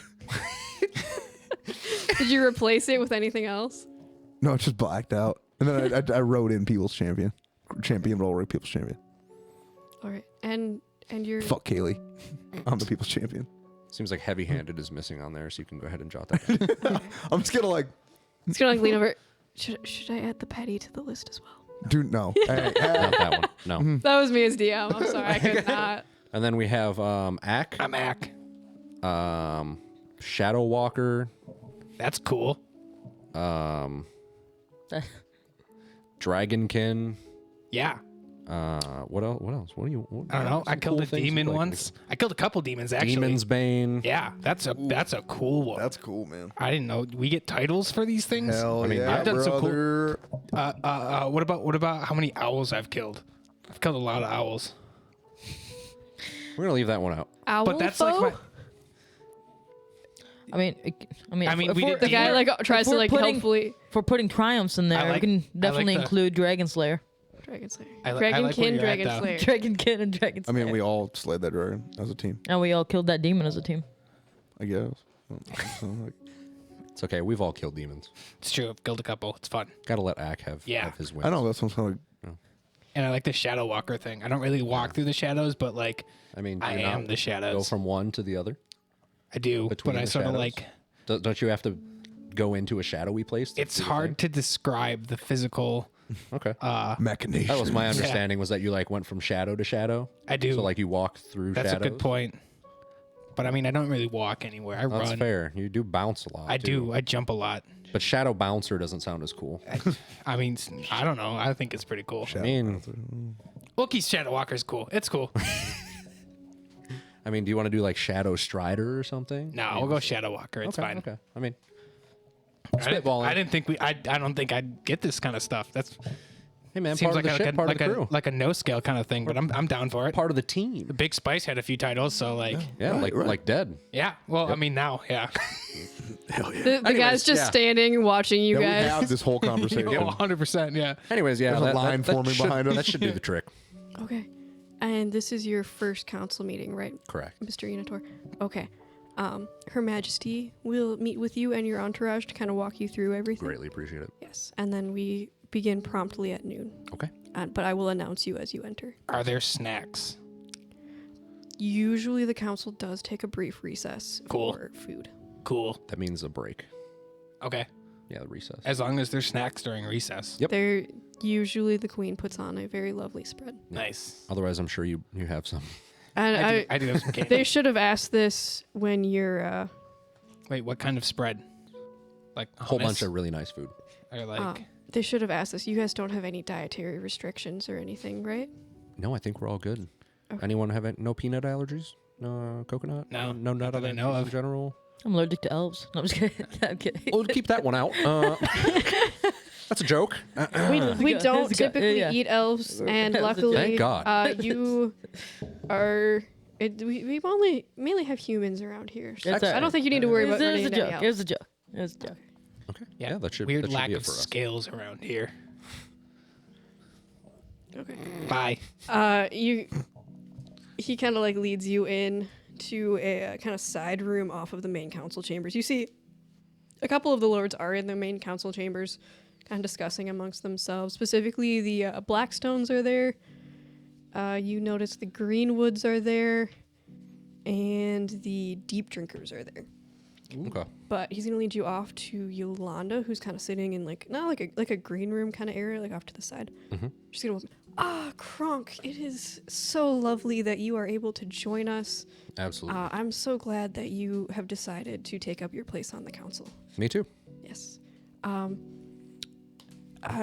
[SPEAKER 2] Did you replace it with anything else?
[SPEAKER 1] No, it's just blacked out. And then I wrote in People's champion. Champion Ulrich, People's champion.
[SPEAKER 2] All right. And you're
[SPEAKER 1] Fuck Kaylee. I'm the People's champion.
[SPEAKER 4] Seems like heavy-handed is missing on there, so you can go ahead and jot that down.
[SPEAKER 1] I'm just gonna like,
[SPEAKER 2] it's gonna like lean over. Should I add the petty to the list as well?
[SPEAKER 1] dude, no. Hey,
[SPEAKER 4] Not that one. No.
[SPEAKER 2] That was me as DM. I'm sorry, I could not.
[SPEAKER 4] And then we have Ack,
[SPEAKER 3] I'm Ack.
[SPEAKER 4] Shadow Walker,
[SPEAKER 3] That's cool.
[SPEAKER 4] Dragonkin.
[SPEAKER 3] Yeah.
[SPEAKER 4] What else? What else? What do you? What,
[SPEAKER 3] I don't know.
[SPEAKER 4] some
[SPEAKER 3] I killed
[SPEAKER 4] cool
[SPEAKER 3] a
[SPEAKER 4] things you
[SPEAKER 3] demon
[SPEAKER 4] like?
[SPEAKER 3] once. I killed a couple demons actually.
[SPEAKER 4] Demon's Bane.
[SPEAKER 3] Yeah, that's a cool one.
[SPEAKER 1] that's cool, man.
[SPEAKER 3] I didn't know we get titles for these things.
[SPEAKER 1] Hell
[SPEAKER 4] I mean,
[SPEAKER 1] yeah,
[SPEAKER 3] I've done some cool-
[SPEAKER 1] brother.
[SPEAKER 3] What about how many owls I've killed? I've killed a lot of owls.
[SPEAKER 4] We're gonna leave that one out.
[SPEAKER 2] Owl
[SPEAKER 3] But that's
[SPEAKER 2] foe?
[SPEAKER 3] like my.
[SPEAKER 5] I mean,
[SPEAKER 3] we did
[SPEAKER 2] The guy like tries to
[SPEAKER 5] we're
[SPEAKER 2] like
[SPEAKER 5] putting-
[SPEAKER 2] helpfully.
[SPEAKER 5] if we're putting triumphs in there,
[SPEAKER 3] I like-
[SPEAKER 5] we can
[SPEAKER 3] I like
[SPEAKER 5] definitely
[SPEAKER 3] the-
[SPEAKER 5] include Dragon Slayer,
[SPEAKER 2] Dragon Slayer.
[SPEAKER 3] I like
[SPEAKER 2] Dragon
[SPEAKER 3] where
[SPEAKER 2] Kin,
[SPEAKER 3] you're at,
[SPEAKER 2] Dragon
[SPEAKER 3] though.
[SPEAKER 2] Slayer.
[SPEAKER 5] Dragon Kid, and Dragon
[SPEAKER 1] I
[SPEAKER 5] Slayer.
[SPEAKER 1] mean, we all slayed that dragon as a team,
[SPEAKER 5] and we all killed that demon as a team.
[SPEAKER 1] I guess. So, like,
[SPEAKER 4] It's okay. We've all killed demons.
[SPEAKER 3] It's true. I've killed a couple. It's fun.
[SPEAKER 4] Gotta let Ack have
[SPEAKER 3] Yeah.
[SPEAKER 4] his wins.
[SPEAKER 1] I know that's some kind of
[SPEAKER 3] And I like the shadow walker thing. I don't really walk through the shadows, but like
[SPEAKER 4] I mean,
[SPEAKER 3] I
[SPEAKER 4] do you not
[SPEAKER 3] am the
[SPEAKER 4] Go
[SPEAKER 3] shadows.
[SPEAKER 4] from one to the other.
[SPEAKER 3] I do,
[SPEAKER 4] between
[SPEAKER 3] but I
[SPEAKER 4] the
[SPEAKER 3] sort of
[SPEAKER 4] shadows?
[SPEAKER 3] like.
[SPEAKER 4] Don't you have to go into a shadowy place? to
[SPEAKER 3] It's
[SPEAKER 4] do the
[SPEAKER 3] hard to describe the physical.
[SPEAKER 4] thing? Okay.
[SPEAKER 1] machination.
[SPEAKER 4] That was my understanding. Was that you like went from shadow to shadow?
[SPEAKER 3] I do.
[SPEAKER 4] So like you walk through
[SPEAKER 3] That's
[SPEAKER 4] shadows.
[SPEAKER 3] a good point. But I mean, I don't really walk anywhere. I
[SPEAKER 4] That's
[SPEAKER 3] run.
[SPEAKER 4] fair. You do bounce a lot.
[SPEAKER 3] I
[SPEAKER 4] too.
[SPEAKER 3] do. I jump a lot.
[SPEAKER 4] But shadow bouncer doesn't sound as cool.
[SPEAKER 3] I mean, I don't know. I think it's pretty cool.
[SPEAKER 4] I mean,
[SPEAKER 3] Wookiee's Shadow Walker is cool. It's cool.
[SPEAKER 4] do you want to do like shadow strider or something?
[SPEAKER 3] No, we'll go Shadow Walker. It's
[SPEAKER 4] Okay.
[SPEAKER 3] fine.
[SPEAKER 4] Okay. I mean,
[SPEAKER 3] I
[SPEAKER 4] spitballing.
[SPEAKER 3] didn't think I don't think I'd get this kind of stuff. That's
[SPEAKER 4] Hey man,
[SPEAKER 3] Seems
[SPEAKER 4] part
[SPEAKER 3] like
[SPEAKER 4] of the ship, part of the crew,
[SPEAKER 3] like a no scale kind of thing, but I'm down for it.
[SPEAKER 4] part of the team.
[SPEAKER 3] Big Spice had a few titles, so like,
[SPEAKER 4] Yeah,
[SPEAKER 1] Right,
[SPEAKER 4] like dead.
[SPEAKER 3] yeah. Well, I mean now, yeah.
[SPEAKER 1] Hell yeah.
[SPEAKER 2] The guy's just
[SPEAKER 4] yeah.
[SPEAKER 2] standing watching you
[SPEAKER 1] Yeah, we
[SPEAKER 2] guys.
[SPEAKER 1] have this whole conversation.
[SPEAKER 3] 100%, yeah.
[SPEAKER 4] Anyways, yeah,
[SPEAKER 1] There's a line forming
[SPEAKER 4] should,
[SPEAKER 1] behind us.
[SPEAKER 4] That should do the trick.
[SPEAKER 2] Okay. And this is your first council meeting, right,
[SPEAKER 4] Correct.
[SPEAKER 2] Mr. Unitor? Okay. Her Majesty will meet with you and your entourage to kind of walk you through everything.
[SPEAKER 4] Greatly appreciate it.
[SPEAKER 2] Yes. And then we begin promptly at noon.
[SPEAKER 4] Okay.
[SPEAKER 2] But I will announce you as you enter.
[SPEAKER 3] Are there snacks?
[SPEAKER 2] Usually the council does take a brief recess
[SPEAKER 3] Cool.
[SPEAKER 2] for food.
[SPEAKER 3] Cool.
[SPEAKER 4] That means a break.
[SPEAKER 3] Okay.
[SPEAKER 4] Yeah, the recess.
[SPEAKER 3] As long as there's snacks during recess.
[SPEAKER 4] Yep.
[SPEAKER 2] They're usually the queen puts on a very lovely spread.
[SPEAKER 3] Nice.
[SPEAKER 4] Otherwise, I'm sure you have some.
[SPEAKER 2] And
[SPEAKER 3] I do have some cake.
[SPEAKER 2] they should have asked this when you're
[SPEAKER 3] Wait, what kind of spread? Like
[SPEAKER 4] A whole bunch
[SPEAKER 3] hummus?
[SPEAKER 4] of really nice food.
[SPEAKER 3] Or like,
[SPEAKER 2] they should have asked this. You guys don't have any dietary restrictions or anything, right?
[SPEAKER 4] No, I think we're all good.
[SPEAKER 2] Okay.
[SPEAKER 4] Anyone have no peanut allergies? No coconut?
[SPEAKER 3] No,
[SPEAKER 4] no nut
[SPEAKER 3] not that I
[SPEAKER 4] allergies
[SPEAKER 3] know of.
[SPEAKER 4] in general.
[SPEAKER 5] I'm allergic to elves. No, I'm just kidding. I'm kidding.
[SPEAKER 4] We'll keep that one out. That's a joke.
[SPEAKER 2] We
[SPEAKER 5] good.
[SPEAKER 2] don't
[SPEAKER 5] It's good.
[SPEAKER 2] typically
[SPEAKER 5] Yeah.
[SPEAKER 2] eat elves, and
[SPEAKER 5] That was a
[SPEAKER 2] luckily,
[SPEAKER 4] Thank God.
[SPEAKER 2] You are. We only mainly have humans around here. So
[SPEAKER 5] It's
[SPEAKER 2] I don't think you need to worry about
[SPEAKER 5] It was
[SPEAKER 2] running
[SPEAKER 5] a
[SPEAKER 2] into any
[SPEAKER 5] joke.
[SPEAKER 2] elves.
[SPEAKER 5] It was a joke. It was a joke.
[SPEAKER 4] Okay.
[SPEAKER 3] yeah,
[SPEAKER 4] that should
[SPEAKER 3] weird
[SPEAKER 4] that should
[SPEAKER 3] lack
[SPEAKER 4] be it
[SPEAKER 3] of
[SPEAKER 4] for us.
[SPEAKER 3] scales around here.
[SPEAKER 2] Okay.
[SPEAKER 3] Bye.
[SPEAKER 2] He kind of like leads you in to a kind of side room off of the main council chambers. You see, a couple of the lords are in the main council chambers, kind of discussing amongst themselves. Specifically, the Blackstones are there. You notice the Greenwoods are there, and the Deep Drinkers are there.
[SPEAKER 4] Okay.
[SPEAKER 2] But he's gonna lead you off to Yolanda, who's kind of sitting in not like a green room kind of area, like off to the side.
[SPEAKER 4] Mhm.
[SPEAKER 2] She's gonna welcome. Kronk, it is so lovely that you are able to join us.
[SPEAKER 4] Absolutely.
[SPEAKER 2] I'm so glad that you have decided to take up your place on the council.
[SPEAKER 4] Me too.
[SPEAKER 2] Yes. I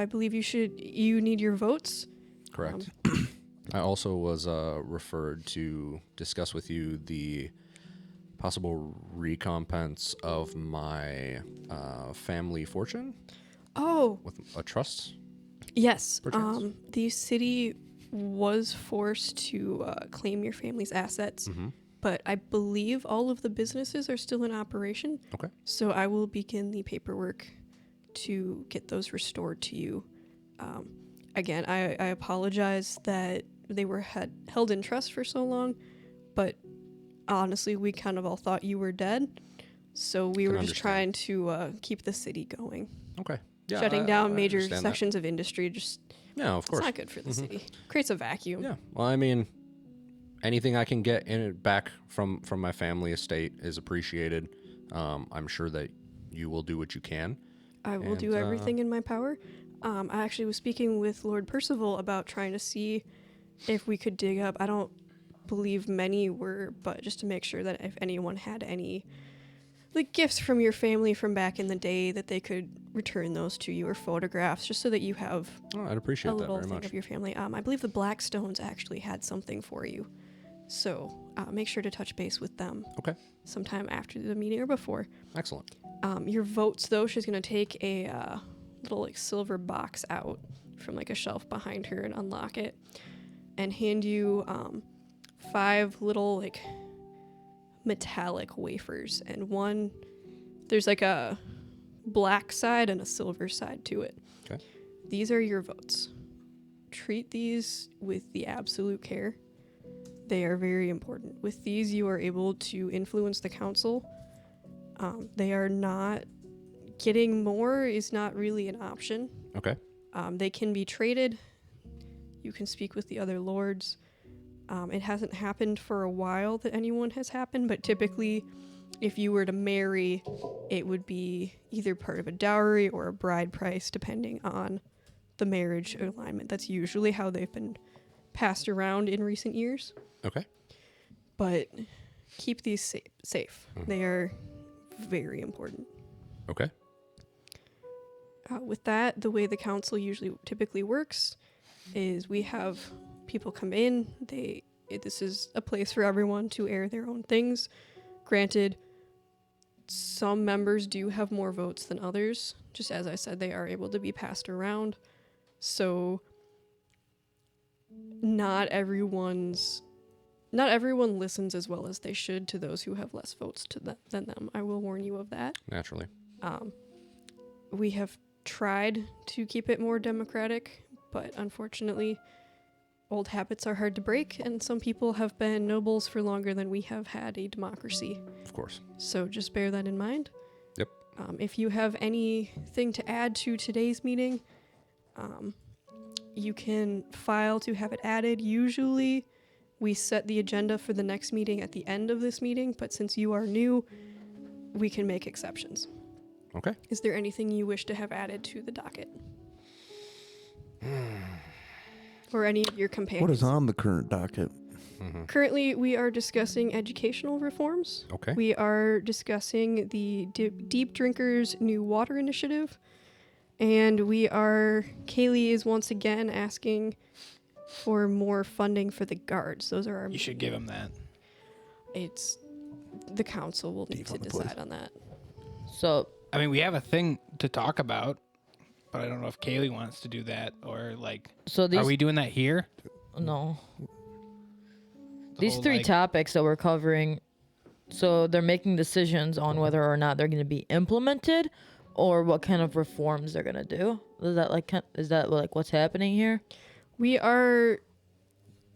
[SPEAKER 2] believe you need your votes.
[SPEAKER 4] Correct. I also was referred to discuss with you the possible recompense of my family fortune
[SPEAKER 2] Oh,
[SPEAKER 4] with a trust.
[SPEAKER 2] yes.
[SPEAKER 4] Perchance.
[SPEAKER 2] The city was forced to claim your family's assets, but I believe all of the businesses are still in operation.
[SPEAKER 4] Okay.
[SPEAKER 2] So I will begin the paperwork to get those restored to you. Again, I apologize that they were held in trust for so long, but honestly, we kind of all thought you were dead. So we were just
[SPEAKER 4] understand.
[SPEAKER 2] trying to keep the city going.
[SPEAKER 4] Okay. Yeah,
[SPEAKER 2] Shutting
[SPEAKER 4] I
[SPEAKER 2] down major
[SPEAKER 4] understand that.
[SPEAKER 2] sections of industry just
[SPEAKER 4] Yeah, of
[SPEAKER 2] it's
[SPEAKER 4] course.
[SPEAKER 2] not good for the city. Creates a vacuum.
[SPEAKER 4] Yeah. Well, I mean, anything I can get in it back from my family estate is appreciated. I'm sure that you will do what you can.
[SPEAKER 2] I will
[SPEAKER 4] And,
[SPEAKER 2] do everything in my power. I actually was speaking with Lord Percival about trying to see if we could dig up. I don't believe many were, but just to make sure that if anyone had any gifts from your family from back in the day, that they could return those to you, or photographs, just so that you have
[SPEAKER 4] Oh, I'd appreciate
[SPEAKER 2] a
[SPEAKER 4] that
[SPEAKER 2] little
[SPEAKER 4] very
[SPEAKER 2] thing
[SPEAKER 4] much.
[SPEAKER 2] of your family. I believe the Blackstones actually had something for you, so make sure to touch base with them
[SPEAKER 4] Okay.
[SPEAKER 2] sometime after the meeting or before.
[SPEAKER 4] Excellent.
[SPEAKER 2] Your votes, though, she's gonna take a little silver box out from a shelf behind her and unlock it, and hand you 5 little metallic wafers, and there's a black side and a silver side to it.
[SPEAKER 4] Okay.
[SPEAKER 2] These are your votes. Treat these with the absolute care. They are very important. With these, you are able to influence the council. They are not getting more is not really an option.
[SPEAKER 4] Okay.
[SPEAKER 2] They can be traded. You can speak with the other lords. It hasn't happened for a while that anyone has happened, but typically, if you were to marry, it would be either part of a dowry or a bride price, depending on the marriage alignment. That's usually how they've been passed around in recent years.
[SPEAKER 4] Okay.
[SPEAKER 2] But keep these safe. They are very important.
[SPEAKER 4] Okay.
[SPEAKER 2] With that, the way the council typically works is we have people come in. This is a place for everyone to air their own things. Granted, some members do have more votes than others. Just as I said, they are able to be passed around. So not everyone listens as well as they should to those who have less votes than them. I will warn you of that.
[SPEAKER 4] Naturally.
[SPEAKER 2] We have tried to keep it more democratic, but unfortunately, old habits are hard to break, and some people have been nobles for longer than we have had a democracy.
[SPEAKER 4] Of course.
[SPEAKER 2] So just bear that in mind.
[SPEAKER 4] Yep.
[SPEAKER 2] If you have anything to add to today's meeting, you can file to have it added. Usually, we set the agenda for the next meeting at the end of this meeting, but since you are new, we can make exceptions.
[SPEAKER 4] Okay.
[SPEAKER 2] Is there anything you wish to have added to the docket? Or any of your companions?
[SPEAKER 1] What is on the current docket?
[SPEAKER 2] Currently, we are discussing educational reforms.
[SPEAKER 4] Okay.
[SPEAKER 2] We are discussing the Deep Drinkers New Water Initiative. And Kaylee is once again asking for more funding for the guards. Those are our...
[SPEAKER 3] You should give him that.
[SPEAKER 2] It's... The council will need to decide on that.
[SPEAKER 5] So,
[SPEAKER 3] I mean, we have a thing to talk about, but I don't know if Kaylee wants to do that or
[SPEAKER 5] these
[SPEAKER 3] are we doing that here?
[SPEAKER 5] no.
[SPEAKER 3] The
[SPEAKER 5] These
[SPEAKER 3] whole,
[SPEAKER 5] three topics that we're covering, so they're making decisions on whether or not they're going to be implemented or what kind of reforms they're going to do. Is that what's happening here?
[SPEAKER 2] We are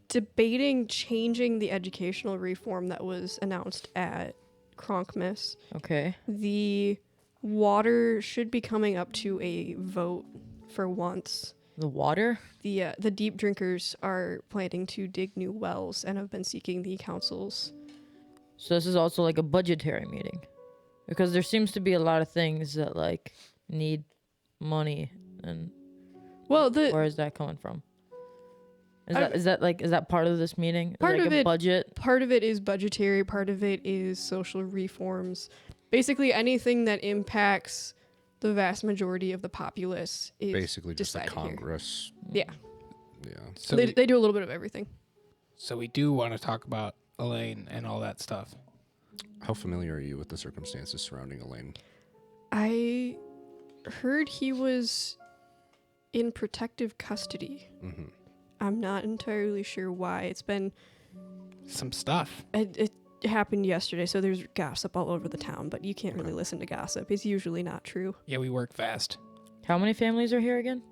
[SPEAKER 2] debating changing the educational reform that was announced at Kronkmas.
[SPEAKER 5] Okay.
[SPEAKER 2] The water should be coming up to a vote for once.
[SPEAKER 5] The water?
[SPEAKER 2] The Deep Drinkers are planning to dig new wells and have been seeking the council's.
[SPEAKER 5] So this is also like a budgetary meeting. Because there seems to be a lot of things that need money, and where is that coming from? Is that part of this meeting?
[SPEAKER 2] Part of it,
[SPEAKER 5] budget?
[SPEAKER 2] Part of it is budgetary, part of it is social reforms. Basically anything that impacts the vast majority of the populace is
[SPEAKER 4] basically just a
[SPEAKER 2] decided
[SPEAKER 4] Congress.
[SPEAKER 2] Here.
[SPEAKER 4] Yeah.
[SPEAKER 3] So
[SPEAKER 2] they do a little bit of everything.
[SPEAKER 3] So we do want to talk about Elaine and all that stuff.
[SPEAKER 4] How familiar are you with the circumstances surrounding Elaine?
[SPEAKER 2] I heard he was in protective custody.
[SPEAKER 4] Mm-hmm.
[SPEAKER 2] I'm not entirely sure why. It's been...
[SPEAKER 3] Some stuff.
[SPEAKER 2] It happened yesterday, so there's gossip all over the town, but you can't really listen to gossip. It's usually not true.
[SPEAKER 3] Yeah, we work fast.
[SPEAKER 5] How many families are here again?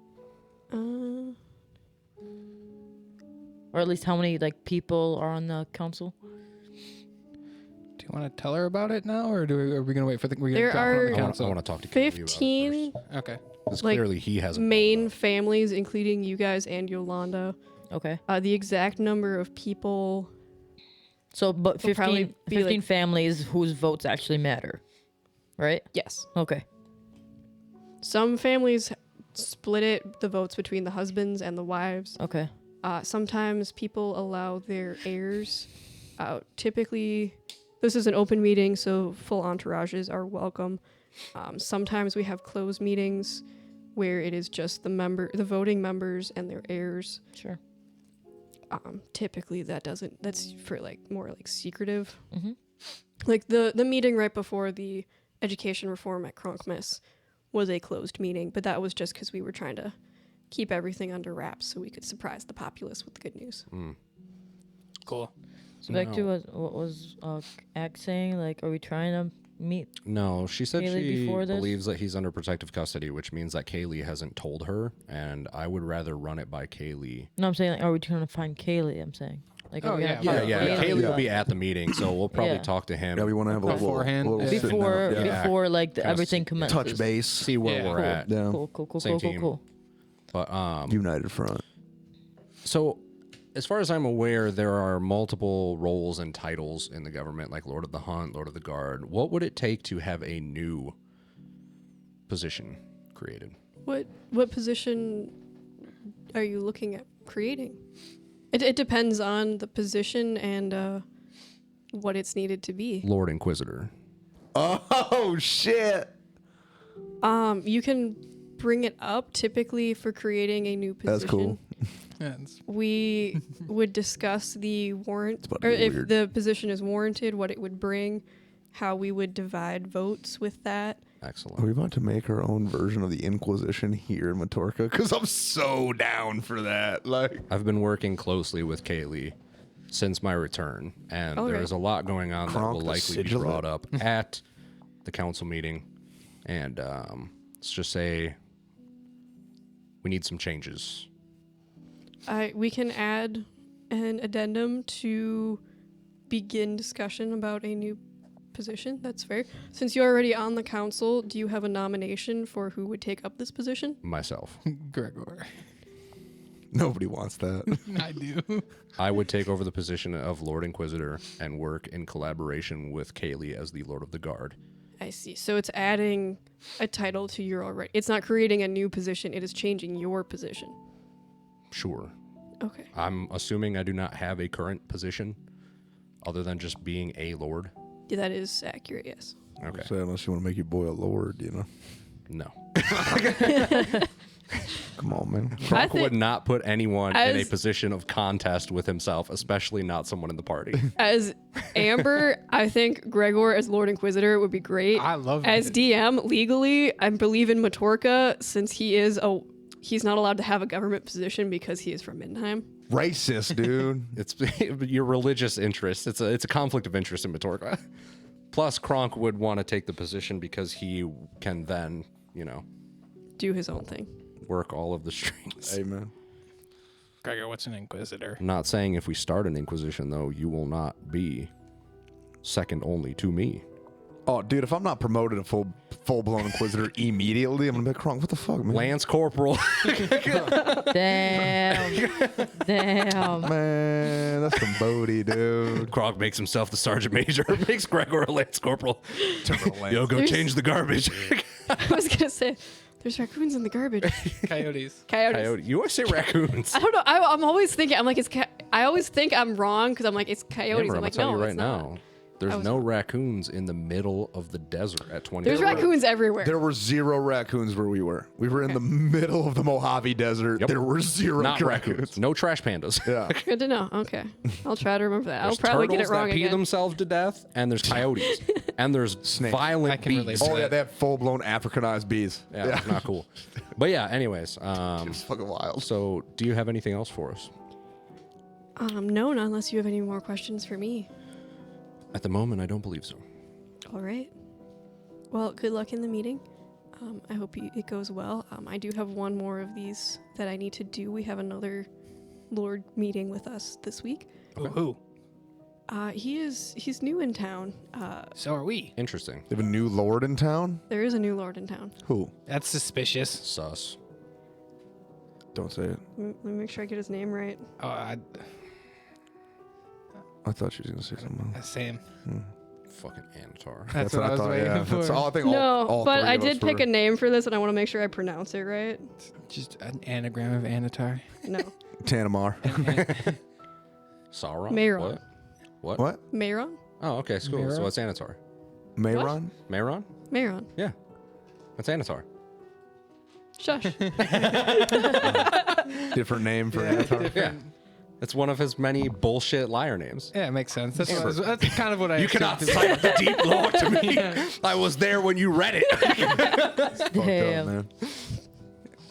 [SPEAKER 5] Or at least how many people are on the council?
[SPEAKER 3] Do you want to tell her about it now, or are we going to wait for
[SPEAKER 2] There
[SPEAKER 3] drop it on
[SPEAKER 2] are
[SPEAKER 3] the
[SPEAKER 4] I
[SPEAKER 3] council?
[SPEAKER 4] want to talk to Kaylee about it
[SPEAKER 2] 15
[SPEAKER 4] first.
[SPEAKER 3] Okay.
[SPEAKER 4] Because
[SPEAKER 2] like,
[SPEAKER 4] clearly he has a
[SPEAKER 2] main families, including you guys and Yolanda.
[SPEAKER 5] Okay.
[SPEAKER 2] The exact number of people...
[SPEAKER 5] So, but
[SPEAKER 2] It'll probably
[SPEAKER 5] 15,
[SPEAKER 2] be
[SPEAKER 5] 15 families whose votes actually matter, right?
[SPEAKER 2] Yes.
[SPEAKER 5] Okay.
[SPEAKER 2] Some families split the votes between the husbands and the wives.
[SPEAKER 5] Okay.
[SPEAKER 2] Sometimes people allow their heirs. Typically, this is an open meeting, so full entourages are welcome. Sometimes we have closed meetings where it is just the voting members and their heirs.
[SPEAKER 5] Sure.
[SPEAKER 2] Typically that's for more secretive.
[SPEAKER 5] Mm-hmm.
[SPEAKER 2] Like the meeting right before the education reform at Kronkmas was a closed meeting, but that was just because we were trying to keep everything under wraps so we could surprise the populace with the good news.
[SPEAKER 3] Cool.
[SPEAKER 5] So back to what was Ack saying? Are we trying to meet?
[SPEAKER 4] No, she said
[SPEAKER 5] Kaylee
[SPEAKER 4] she
[SPEAKER 5] before this?
[SPEAKER 4] believes that he's under protective custody, which means that Kaylee hasn't told her, and I would rather run it by Kaylee.
[SPEAKER 5] No, I'm saying, are we trying to find Kaylee? I'm saying.
[SPEAKER 3] Oh, yeah.
[SPEAKER 4] Kaylee will be at the meeting, so we'll probably
[SPEAKER 5] Yeah.
[SPEAKER 4] talk to him.
[SPEAKER 1] Yeah, we want to have a little
[SPEAKER 3] Beforehand,
[SPEAKER 1] little
[SPEAKER 3] yeah.
[SPEAKER 1] sitting down.
[SPEAKER 5] Before
[SPEAKER 4] Kinda
[SPEAKER 5] everything commences.
[SPEAKER 1] touch base.
[SPEAKER 4] see where
[SPEAKER 3] Yeah.
[SPEAKER 4] we're
[SPEAKER 3] Cool.
[SPEAKER 4] at.
[SPEAKER 1] Yeah.
[SPEAKER 5] Cool.
[SPEAKER 4] Same team.
[SPEAKER 5] Cool.
[SPEAKER 4] But
[SPEAKER 1] United Front.
[SPEAKER 4] so as far as I'm aware, there are multiple roles and titles in the government, like Lord of the Hunt, Lord of the Guard. What would it take to have a new position created?
[SPEAKER 2] What position are you looking at creating? It depends on the position and what it's needed to be.
[SPEAKER 4] Lord Inquisitor.
[SPEAKER 1] Oh shit!
[SPEAKER 2] You can bring it up typically for creating a new position.
[SPEAKER 1] That's cool.
[SPEAKER 3] Yeah,
[SPEAKER 2] We would discuss the warrant,
[SPEAKER 1] about to
[SPEAKER 2] or
[SPEAKER 1] get
[SPEAKER 2] if
[SPEAKER 1] weird.
[SPEAKER 2] the position is warranted, what it would bring, how we would divide votes with that.
[SPEAKER 4] Excellent.
[SPEAKER 1] Are we about to make our own version of the Inquisition here in Matorka? Because I'm so down for that. Like,
[SPEAKER 4] I've been working closely with Kaylee since my return, and
[SPEAKER 2] Okay.
[SPEAKER 4] there's a lot going on
[SPEAKER 1] Kronk
[SPEAKER 4] that will
[SPEAKER 1] the
[SPEAKER 4] likely be
[SPEAKER 1] Sigilant.
[SPEAKER 4] brought up at the council meeting. And let's just say we need some changes.
[SPEAKER 2] We can add an addendum to begin discussion about a new position. That's fair. Since you're already on the council, do you have a nomination for who would take up this position?
[SPEAKER 4] Myself.
[SPEAKER 3] Gregor.
[SPEAKER 1] nobody wants that.
[SPEAKER 3] I do.
[SPEAKER 4] I would take over the position of Lord Inquisitor and work in collaboration with Kaylee as the Lord of the Guard.
[SPEAKER 2] I see. So it's adding a title to your already. It's not creating a new position. It is changing your position.
[SPEAKER 4] Sure.
[SPEAKER 2] Okay.
[SPEAKER 4] I'm assuming I do not have a current position other than just being a Lord.
[SPEAKER 2] Yeah, that is accurate. Yes.
[SPEAKER 4] Okay.
[SPEAKER 1] So unless you want to make your boy a lord, you know.
[SPEAKER 4] No.
[SPEAKER 1] Come on, man.
[SPEAKER 4] Kronk
[SPEAKER 2] think-
[SPEAKER 4] would not put anyone in a
[SPEAKER 2] As-
[SPEAKER 4] position of contest with himself, especially not someone in the party.
[SPEAKER 2] As Amber, I think Gregor as Lord Inquisitor would be great.
[SPEAKER 3] I love
[SPEAKER 2] As
[SPEAKER 3] it.
[SPEAKER 2] DM, legally, I believe in Matorka, since he's not allowed to have a government position because he is from Middenheim.
[SPEAKER 1] Racist, dude.
[SPEAKER 4] It's your religious interest. It's a conflict of interest in Matorka. Plus, Kronk would want to take the position because he can then,
[SPEAKER 2] Do his own thing.
[SPEAKER 4] work all of the strings.
[SPEAKER 1] Amen.
[SPEAKER 3] Gregor, what's an inquisitor?
[SPEAKER 4] I'm not saying if we start an Inquisition, though, you will not be second only to me.
[SPEAKER 1] Oh, dude, if I'm not promoted a full-blown Inquisitor immediately, I'm gonna be like, Kronk, what the fuck, man?
[SPEAKER 4] Lance Corporal.
[SPEAKER 5] Damn. Damn.
[SPEAKER 1] Man, that's some Bodie, dude.
[SPEAKER 4] Kronk makes himself the Sergeant Major, makes Gregor a Lance Corporal.
[SPEAKER 1] Lance.
[SPEAKER 4] Yo, go
[SPEAKER 2] There's-
[SPEAKER 4] change the garbage.
[SPEAKER 2] I was gonna say, there's raccoons in the garbage.
[SPEAKER 3] Coyotes.
[SPEAKER 2] Coyotes.
[SPEAKER 4] Coyote. You always say raccoons.
[SPEAKER 2] I don't know. I'm always thinking. I'm like, I always think I'm wrong because I'm like, it's coyotes.
[SPEAKER 4] Amber,
[SPEAKER 2] I'm like,
[SPEAKER 4] tell
[SPEAKER 2] no,
[SPEAKER 4] you right
[SPEAKER 2] it's not.
[SPEAKER 4] now. There's
[SPEAKER 2] I was
[SPEAKER 4] no
[SPEAKER 2] wrong.
[SPEAKER 4] raccoons in the middle of the desert at 20.
[SPEAKER 2] There's raccoons everywhere.
[SPEAKER 1] There were 0 raccoons where we were. We were in the middle of the Mojave Desert.
[SPEAKER 4] Yep.
[SPEAKER 1] There were 0
[SPEAKER 4] Not
[SPEAKER 1] raccoons.
[SPEAKER 4] raccoons. No trash pandas.
[SPEAKER 1] Yeah.
[SPEAKER 2] Good to know. Okay, I'll try to remember that. I'll
[SPEAKER 4] There's
[SPEAKER 2] probably get
[SPEAKER 4] turtles
[SPEAKER 2] it wrong
[SPEAKER 4] that pee
[SPEAKER 2] again.
[SPEAKER 4] themselves to death, and there's coyotes, and there's
[SPEAKER 1] Snakes.
[SPEAKER 3] I
[SPEAKER 4] violent
[SPEAKER 3] can relate
[SPEAKER 4] bees.
[SPEAKER 3] to
[SPEAKER 1] Oh, yeah, they have full-blown Africanized bees.
[SPEAKER 4] Yeah, not cool. But yeah, anyways.
[SPEAKER 1] It's fucking wild.
[SPEAKER 4] So do you have anything else for us?
[SPEAKER 2] No, not unless you have any more questions for me.
[SPEAKER 4] At the moment, I don't believe so.
[SPEAKER 2] All right. Well, good luck in the meeting. I hope it goes well. I do have one more of these that I need to do. We have another Lord meeting with us this week.
[SPEAKER 3] Who?
[SPEAKER 2] He's new in town.
[SPEAKER 3] So are we.
[SPEAKER 4] Interesting.
[SPEAKER 1] They have a new lord in town?
[SPEAKER 2] There is a new Lord in town.
[SPEAKER 1] Who?
[SPEAKER 3] That's suspicious.
[SPEAKER 4] Sus.
[SPEAKER 1] Don't say it.
[SPEAKER 2] Let me make sure I get his name right.
[SPEAKER 3] Oh,
[SPEAKER 1] I thought she was going to say something else.
[SPEAKER 3] same.
[SPEAKER 4] Fucking Anatar.
[SPEAKER 3] That's what I was waiting
[SPEAKER 1] yeah.
[SPEAKER 3] for.
[SPEAKER 1] That's all I think.
[SPEAKER 2] No,
[SPEAKER 1] all
[SPEAKER 2] but
[SPEAKER 1] three
[SPEAKER 2] I
[SPEAKER 1] of us
[SPEAKER 2] did pick
[SPEAKER 1] were.
[SPEAKER 2] a name for this, and I want to make sure I pronounce it right.
[SPEAKER 3] Just an anagram of Anatar.
[SPEAKER 2] No,
[SPEAKER 1] Tanamar.
[SPEAKER 4] Sauron?
[SPEAKER 2] Mayron.
[SPEAKER 4] What?
[SPEAKER 1] What?
[SPEAKER 2] Mayron?
[SPEAKER 4] Oh, okay, cool.
[SPEAKER 3] Mayron?
[SPEAKER 4] So it's Anatar.
[SPEAKER 1] Mayron?
[SPEAKER 4] Mayron?
[SPEAKER 2] Mayron.
[SPEAKER 4] Yeah. That's Anatar.
[SPEAKER 2] Shush.
[SPEAKER 1] Different name for Avatar.
[SPEAKER 4] Yeah. It's one of his many bullshit liar names.
[SPEAKER 3] Yeah, it makes sense. That's kind of what I
[SPEAKER 4] You cannot cite the deep lore to me. I was there when you read it.
[SPEAKER 1] Fucked up,
[SPEAKER 5] Damn.
[SPEAKER 1] man.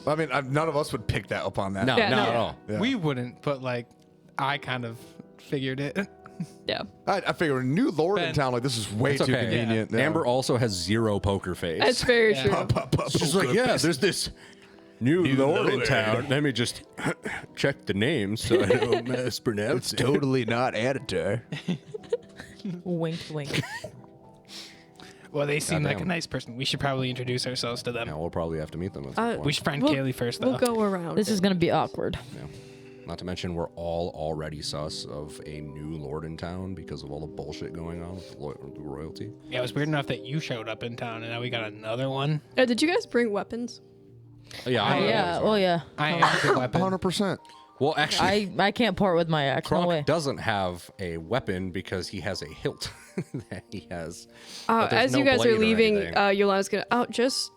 [SPEAKER 1] I mean, none of us would pick that up on that.
[SPEAKER 4] No,
[SPEAKER 2] Yeah,
[SPEAKER 4] not
[SPEAKER 2] no.
[SPEAKER 4] at all.
[SPEAKER 1] Yeah.
[SPEAKER 3] We wouldn't, but like, I kind of figured it.
[SPEAKER 2] Yeah.
[SPEAKER 1] I figure a new lord in
[SPEAKER 3] Ben.
[SPEAKER 1] town, like, this is way
[SPEAKER 4] It's
[SPEAKER 1] too
[SPEAKER 4] okay.
[SPEAKER 1] convenient.
[SPEAKER 3] Yeah.
[SPEAKER 1] Yeah.
[SPEAKER 4] Amber also has zero poker face.
[SPEAKER 2] That's very
[SPEAKER 3] Yeah.
[SPEAKER 2] true.
[SPEAKER 4] She's like, yeah, there's this new lord in town. Let me just check the name so I don't mispronounce it.
[SPEAKER 1] totally not Avatar.
[SPEAKER 5] Wink, wink.
[SPEAKER 3] Well, they seem like a
[SPEAKER 4] Goddamn.
[SPEAKER 3] nice person. We should probably introduce ourselves to them.
[SPEAKER 4] Yeah, we'll probably have to meet them at some point.
[SPEAKER 3] We should find
[SPEAKER 2] We'll-
[SPEAKER 3] Kaylee first, though.
[SPEAKER 2] We'll go around.
[SPEAKER 5] This is gonna be awkward.
[SPEAKER 4] Yeah. Not to mention, we're all already sus of a new lord in town because of all the bullshit going on with the royalty.
[SPEAKER 3] Yeah, it was weird enough that you showed up in town, and now we got another one.
[SPEAKER 2] Did you guys bring weapons?
[SPEAKER 4] Yeah, I know
[SPEAKER 5] Yeah.
[SPEAKER 4] those
[SPEAKER 5] Oh
[SPEAKER 4] are.
[SPEAKER 5] yeah.
[SPEAKER 3] I have the weapon.
[SPEAKER 1] 100%.
[SPEAKER 4] Well, actually,
[SPEAKER 5] I can't part with my axe. No
[SPEAKER 4] Kronk
[SPEAKER 5] way.
[SPEAKER 4] doesn't have a weapon because he has a hilt that he has. But there's
[SPEAKER 2] As
[SPEAKER 4] no
[SPEAKER 2] you guys
[SPEAKER 4] blade
[SPEAKER 2] are
[SPEAKER 4] or
[SPEAKER 2] leaving,
[SPEAKER 4] anything.
[SPEAKER 2] Yolana's gonna. Oh, just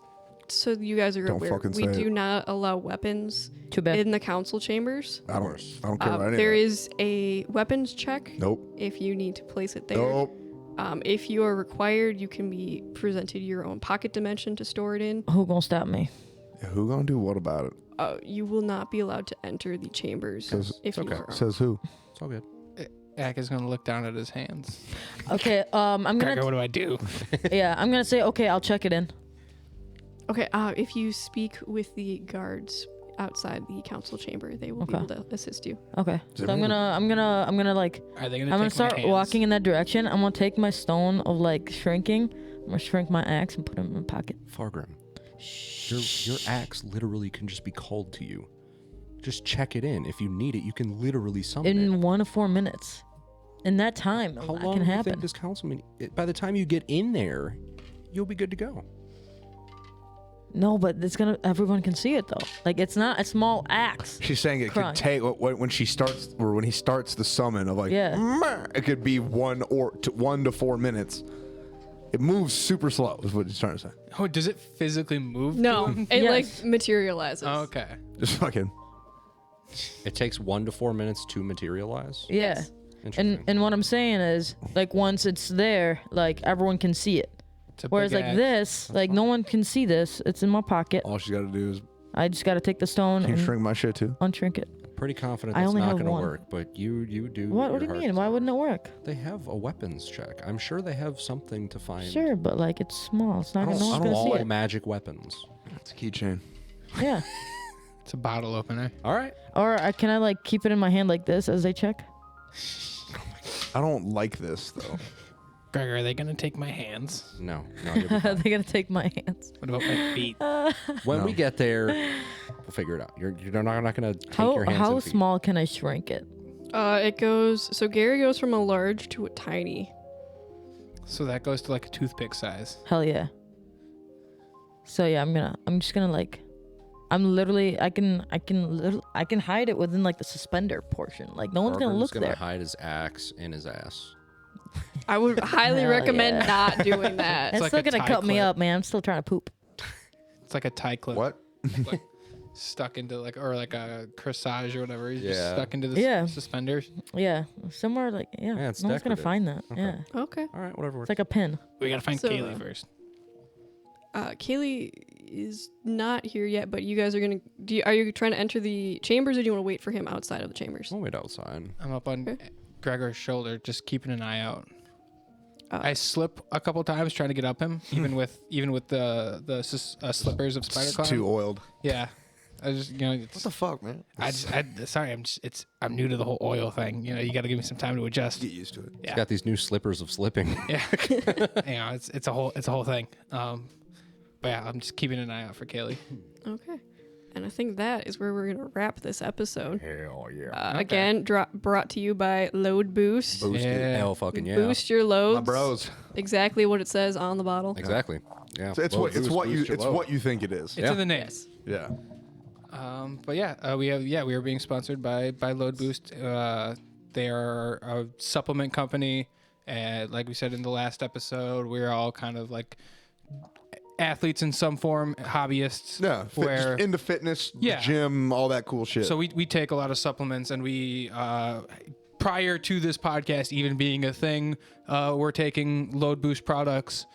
[SPEAKER 2] so you guys are
[SPEAKER 1] Don't
[SPEAKER 2] aware,
[SPEAKER 1] fucking
[SPEAKER 2] we
[SPEAKER 1] say
[SPEAKER 2] do
[SPEAKER 1] it.
[SPEAKER 2] not allow weapons
[SPEAKER 5] Too bad.
[SPEAKER 2] in the council chambers.
[SPEAKER 1] I don't care about any
[SPEAKER 2] There
[SPEAKER 1] of that.
[SPEAKER 2] is a weapons check
[SPEAKER 1] Nope.
[SPEAKER 2] if you need to place it there.
[SPEAKER 1] Nope.
[SPEAKER 2] If you are required, you can be presented your own pocket dimension to store it in.
[SPEAKER 5] Who gonna stop me?
[SPEAKER 1] Yeah, who gonna do what about it?
[SPEAKER 2] You will not be allowed to enter the chambers if you are.
[SPEAKER 1] Says who?
[SPEAKER 4] It's all good.
[SPEAKER 3] Ack is gonna look down at his hands.
[SPEAKER 5] Okay, I'm
[SPEAKER 3] Gregor,
[SPEAKER 5] gonna.
[SPEAKER 3] what do I do?
[SPEAKER 5] Yeah, I'm gonna say okay. I'll check it in.
[SPEAKER 2] Okay, if you speak with the guards outside the council chamber, they will be
[SPEAKER 5] Okay.
[SPEAKER 2] able to assist you.
[SPEAKER 5] Okay, so I'm gonna like.
[SPEAKER 3] Are they gonna?
[SPEAKER 5] I'm gonna
[SPEAKER 3] take my
[SPEAKER 5] start
[SPEAKER 3] hands?
[SPEAKER 5] walking in that direction. I'm gonna take my stone of like shrinking. I'm gonna shrink my axe and put it in my pocket.
[SPEAKER 4] Fargrim, your axe literally can just be called to you. Just check it in. If you need it, you can literally summon it.
[SPEAKER 5] In 1 to 4 minutes. In that time,
[SPEAKER 4] How
[SPEAKER 5] that
[SPEAKER 4] long
[SPEAKER 5] can
[SPEAKER 4] do you
[SPEAKER 5] happen.
[SPEAKER 4] think this councilman? By the time you get in there, you'll be good to go.
[SPEAKER 5] No, but everyone can see it though. Like it's not a small axe.
[SPEAKER 1] She's saying it could
[SPEAKER 5] Kronk.
[SPEAKER 1] take when she starts or when he starts the summon of like.
[SPEAKER 5] Yeah.
[SPEAKER 1] "Meh," it could be 1 to 4 minutes. It moves super slow. Is what he's trying to say.
[SPEAKER 3] Oh, does it physically move?
[SPEAKER 2] No,
[SPEAKER 3] to him?
[SPEAKER 2] it
[SPEAKER 5] Yes.
[SPEAKER 2] like materializes.
[SPEAKER 3] Oh, okay.
[SPEAKER 1] Just fucking.
[SPEAKER 4] It takes 1 to 4 minutes to materialize.
[SPEAKER 5] Yeah.
[SPEAKER 2] Yes.
[SPEAKER 4] Interesting.
[SPEAKER 5] And what I'm saying is, like once it's there, like everyone can see it.
[SPEAKER 3] It's a
[SPEAKER 5] Whereas
[SPEAKER 3] big
[SPEAKER 5] like
[SPEAKER 3] axe.
[SPEAKER 5] this, like no one can see this. It's in my pocket.
[SPEAKER 1] All she's got to do is
[SPEAKER 5] I just gotta take the stone
[SPEAKER 1] can you
[SPEAKER 5] and
[SPEAKER 1] shrink my shit too.
[SPEAKER 5] unshrink it.
[SPEAKER 4] Pretty confident
[SPEAKER 5] I
[SPEAKER 4] that's
[SPEAKER 5] only
[SPEAKER 4] not
[SPEAKER 5] have
[SPEAKER 4] going to
[SPEAKER 5] one.
[SPEAKER 4] work, but you do.
[SPEAKER 5] What
[SPEAKER 4] your
[SPEAKER 5] do you
[SPEAKER 4] heart's
[SPEAKER 5] mean? Why wouldn't it work?
[SPEAKER 4] They have a weapons check. I'm sure they have something to find.
[SPEAKER 5] Sure, but like it's small. It's not
[SPEAKER 1] I
[SPEAKER 5] gonna.
[SPEAKER 1] don't-
[SPEAKER 5] No
[SPEAKER 1] I
[SPEAKER 5] one's
[SPEAKER 1] don't
[SPEAKER 5] gonna see
[SPEAKER 4] All
[SPEAKER 5] it.
[SPEAKER 4] magic weapons.
[SPEAKER 1] It's a keychain.
[SPEAKER 5] Yeah.
[SPEAKER 3] It's a bottle opener.
[SPEAKER 4] All right.
[SPEAKER 5] Or can I like keep it in my hand like this as they check?
[SPEAKER 1] I don't like this though.
[SPEAKER 3] Gregor, are they gonna take my hands?
[SPEAKER 4] No, you'll be
[SPEAKER 5] They're
[SPEAKER 4] fine.
[SPEAKER 5] gonna take my hands.
[SPEAKER 3] What about my feet?
[SPEAKER 4] When
[SPEAKER 1] No.
[SPEAKER 4] we get there, we'll figure it out. You're not going to take your hands
[SPEAKER 5] How
[SPEAKER 4] and feet.
[SPEAKER 5] small can I shrink it?
[SPEAKER 2] It goes. So Gary goes from a large to a tiny.
[SPEAKER 3] So that goes to like a toothpick size.
[SPEAKER 5] Hell yeah. So yeah, I'm just gonna like, I'm literally, I can hide it within like the suspender portion. Like no one's gonna
[SPEAKER 4] Fargrim's
[SPEAKER 5] look
[SPEAKER 4] gonna
[SPEAKER 5] there.
[SPEAKER 4] hide his axe in his ass.
[SPEAKER 2] I would highly
[SPEAKER 5] Hell
[SPEAKER 2] recommend
[SPEAKER 5] yeah.
[SPEAKER 2] not doing that.
[SPEAKER 5] It's
[SPEAKER 3] like
[SPEAKER 5] still
[SPEAKER 3] a
[SPEAKER 5] gonna
[SPEAKER 3] tie
[SPEAKER 5] cut me
[SPEAKER 3] clip.
[SPEAKER 5] up, man. I'm still trying to poop.
[SPEAKER 3] It's like a tie clip.
[SPEAKER 1] What?
[SPEAKER 3] Like stuck into like, or like a corsage or whatever. He's just
[SPEAKER 4] Yeah.
[SPEAKER 3] stuck into the
[SPEAKER 5] Yeah.
[SPEAKER 3] suspenders.
[SPEAKER 5] Yeah, somewhere like
[SPEAKER 4] Yeah, it's
[SPEAKER 5] no one's gonna
[SPEAKER 4] decorative.
[SPEAKER 5] find that.
[SPEAKER 4] Okay.
[SPEAKER 5] Yeah,
[SPEAKER 2] Okay.
[SPEAKER 4] All right, whatever.
[SPEAKER 5] it's like a pin.
[SPEAKER 3] We gotta find
[SPEAKER 2] So,
[SPEAKER 3] Kaylee first.
[SPEAKER 2] Kaylee is not here yet, but you guys are gonna. Are you trying to enter the chambers, or do you want to wait for him outside of the chambers?
[SPEAKER 4] We'll wait outside.
[SPEAKER 3] I'm up on
[SPEAKER 2] Okay.
[SPEAKER 3] Gregor's shoulder, just keeping an eye out.
[SPEAKER 2] Uh,
[SPEAKER 3] I slip a couple times trying to get up him, even with the slippers of spider
[SPEAKER 1] It's
[SPEAKER 3] climb.
[SPEAKER 1] too oiled.
[SPEAKER 3] Yeah, I just
[SPEAKER 1] What the fuck, man?
[SPEAKER 3] sorry, I'm new to the whole oil thing. You know, you got to give me some time to adjust.
[SPEAKER 1] Get used to it.
[SPEAKER 3] Yeah,
[SPEAKER 4] He's got these new slippers of slipping.
[SPEAKER 3] yeah, you know, it's a whole thing. But yeah, I'm just keeping an eye out for Kaylee.
[SPEAKER 2] Okay. And I think that is where we're gonna wrap this episode.
[SPEAKER 4] Hell yeah.
[SPEAKER 3] Okay.
[SPEAKER 2] Again, brought to you by Load Boost.
[SPEAKER 1] Boost it.
[SPEAKER 3] Yeah.
[SPEAKER 4] Hell fucking yeah.
[SPEAKER 2] Boost your loads.
[SPEAKER 1] My bros.
[SPEAKER 2] Exactly what it says on the bottle.
[SPEAKER 4] Exactly. Yeah.
[SPEAKER 1] It's
[SPEAKER 4] Load
[SPEAKER 1] what
[SPEAKER 4] boost, boost your load.
[SPEAKER 1] what you think it is.
[SPEAKER 3] It's
[SPEAKER 4] Yeah.
[SPEAKER 3] in the name.
[SPEAKER 2] Yes.
[SPEAKER 1] Yeah.
[SPEAKER 3] But yeah, we are being sponsored by Load Boost. They are a supplement company, and like we said in the last episode, we're all kind of like athletes in some form, hobbyists.
[SPEAKER 1] Yeah.
[SPEAKER 3] Where
[SPEAKER 1] Just into fitness,
[SPEAKER 3] Yeah.
[SPEAKER 1] gym, all that cool shit.
[SPEAKER 3] so we take a lot of supplements, and we prior to this podcast even being a thing, we're taking Load Boost products.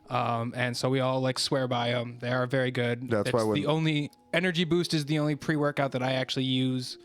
[SPEAKER 3] And so we all like swear by them. They are very good.
[SPEAKER 1] That's why when-
[SPEAKER 3] the only Energy Boost is the only pre-workout that I actually use.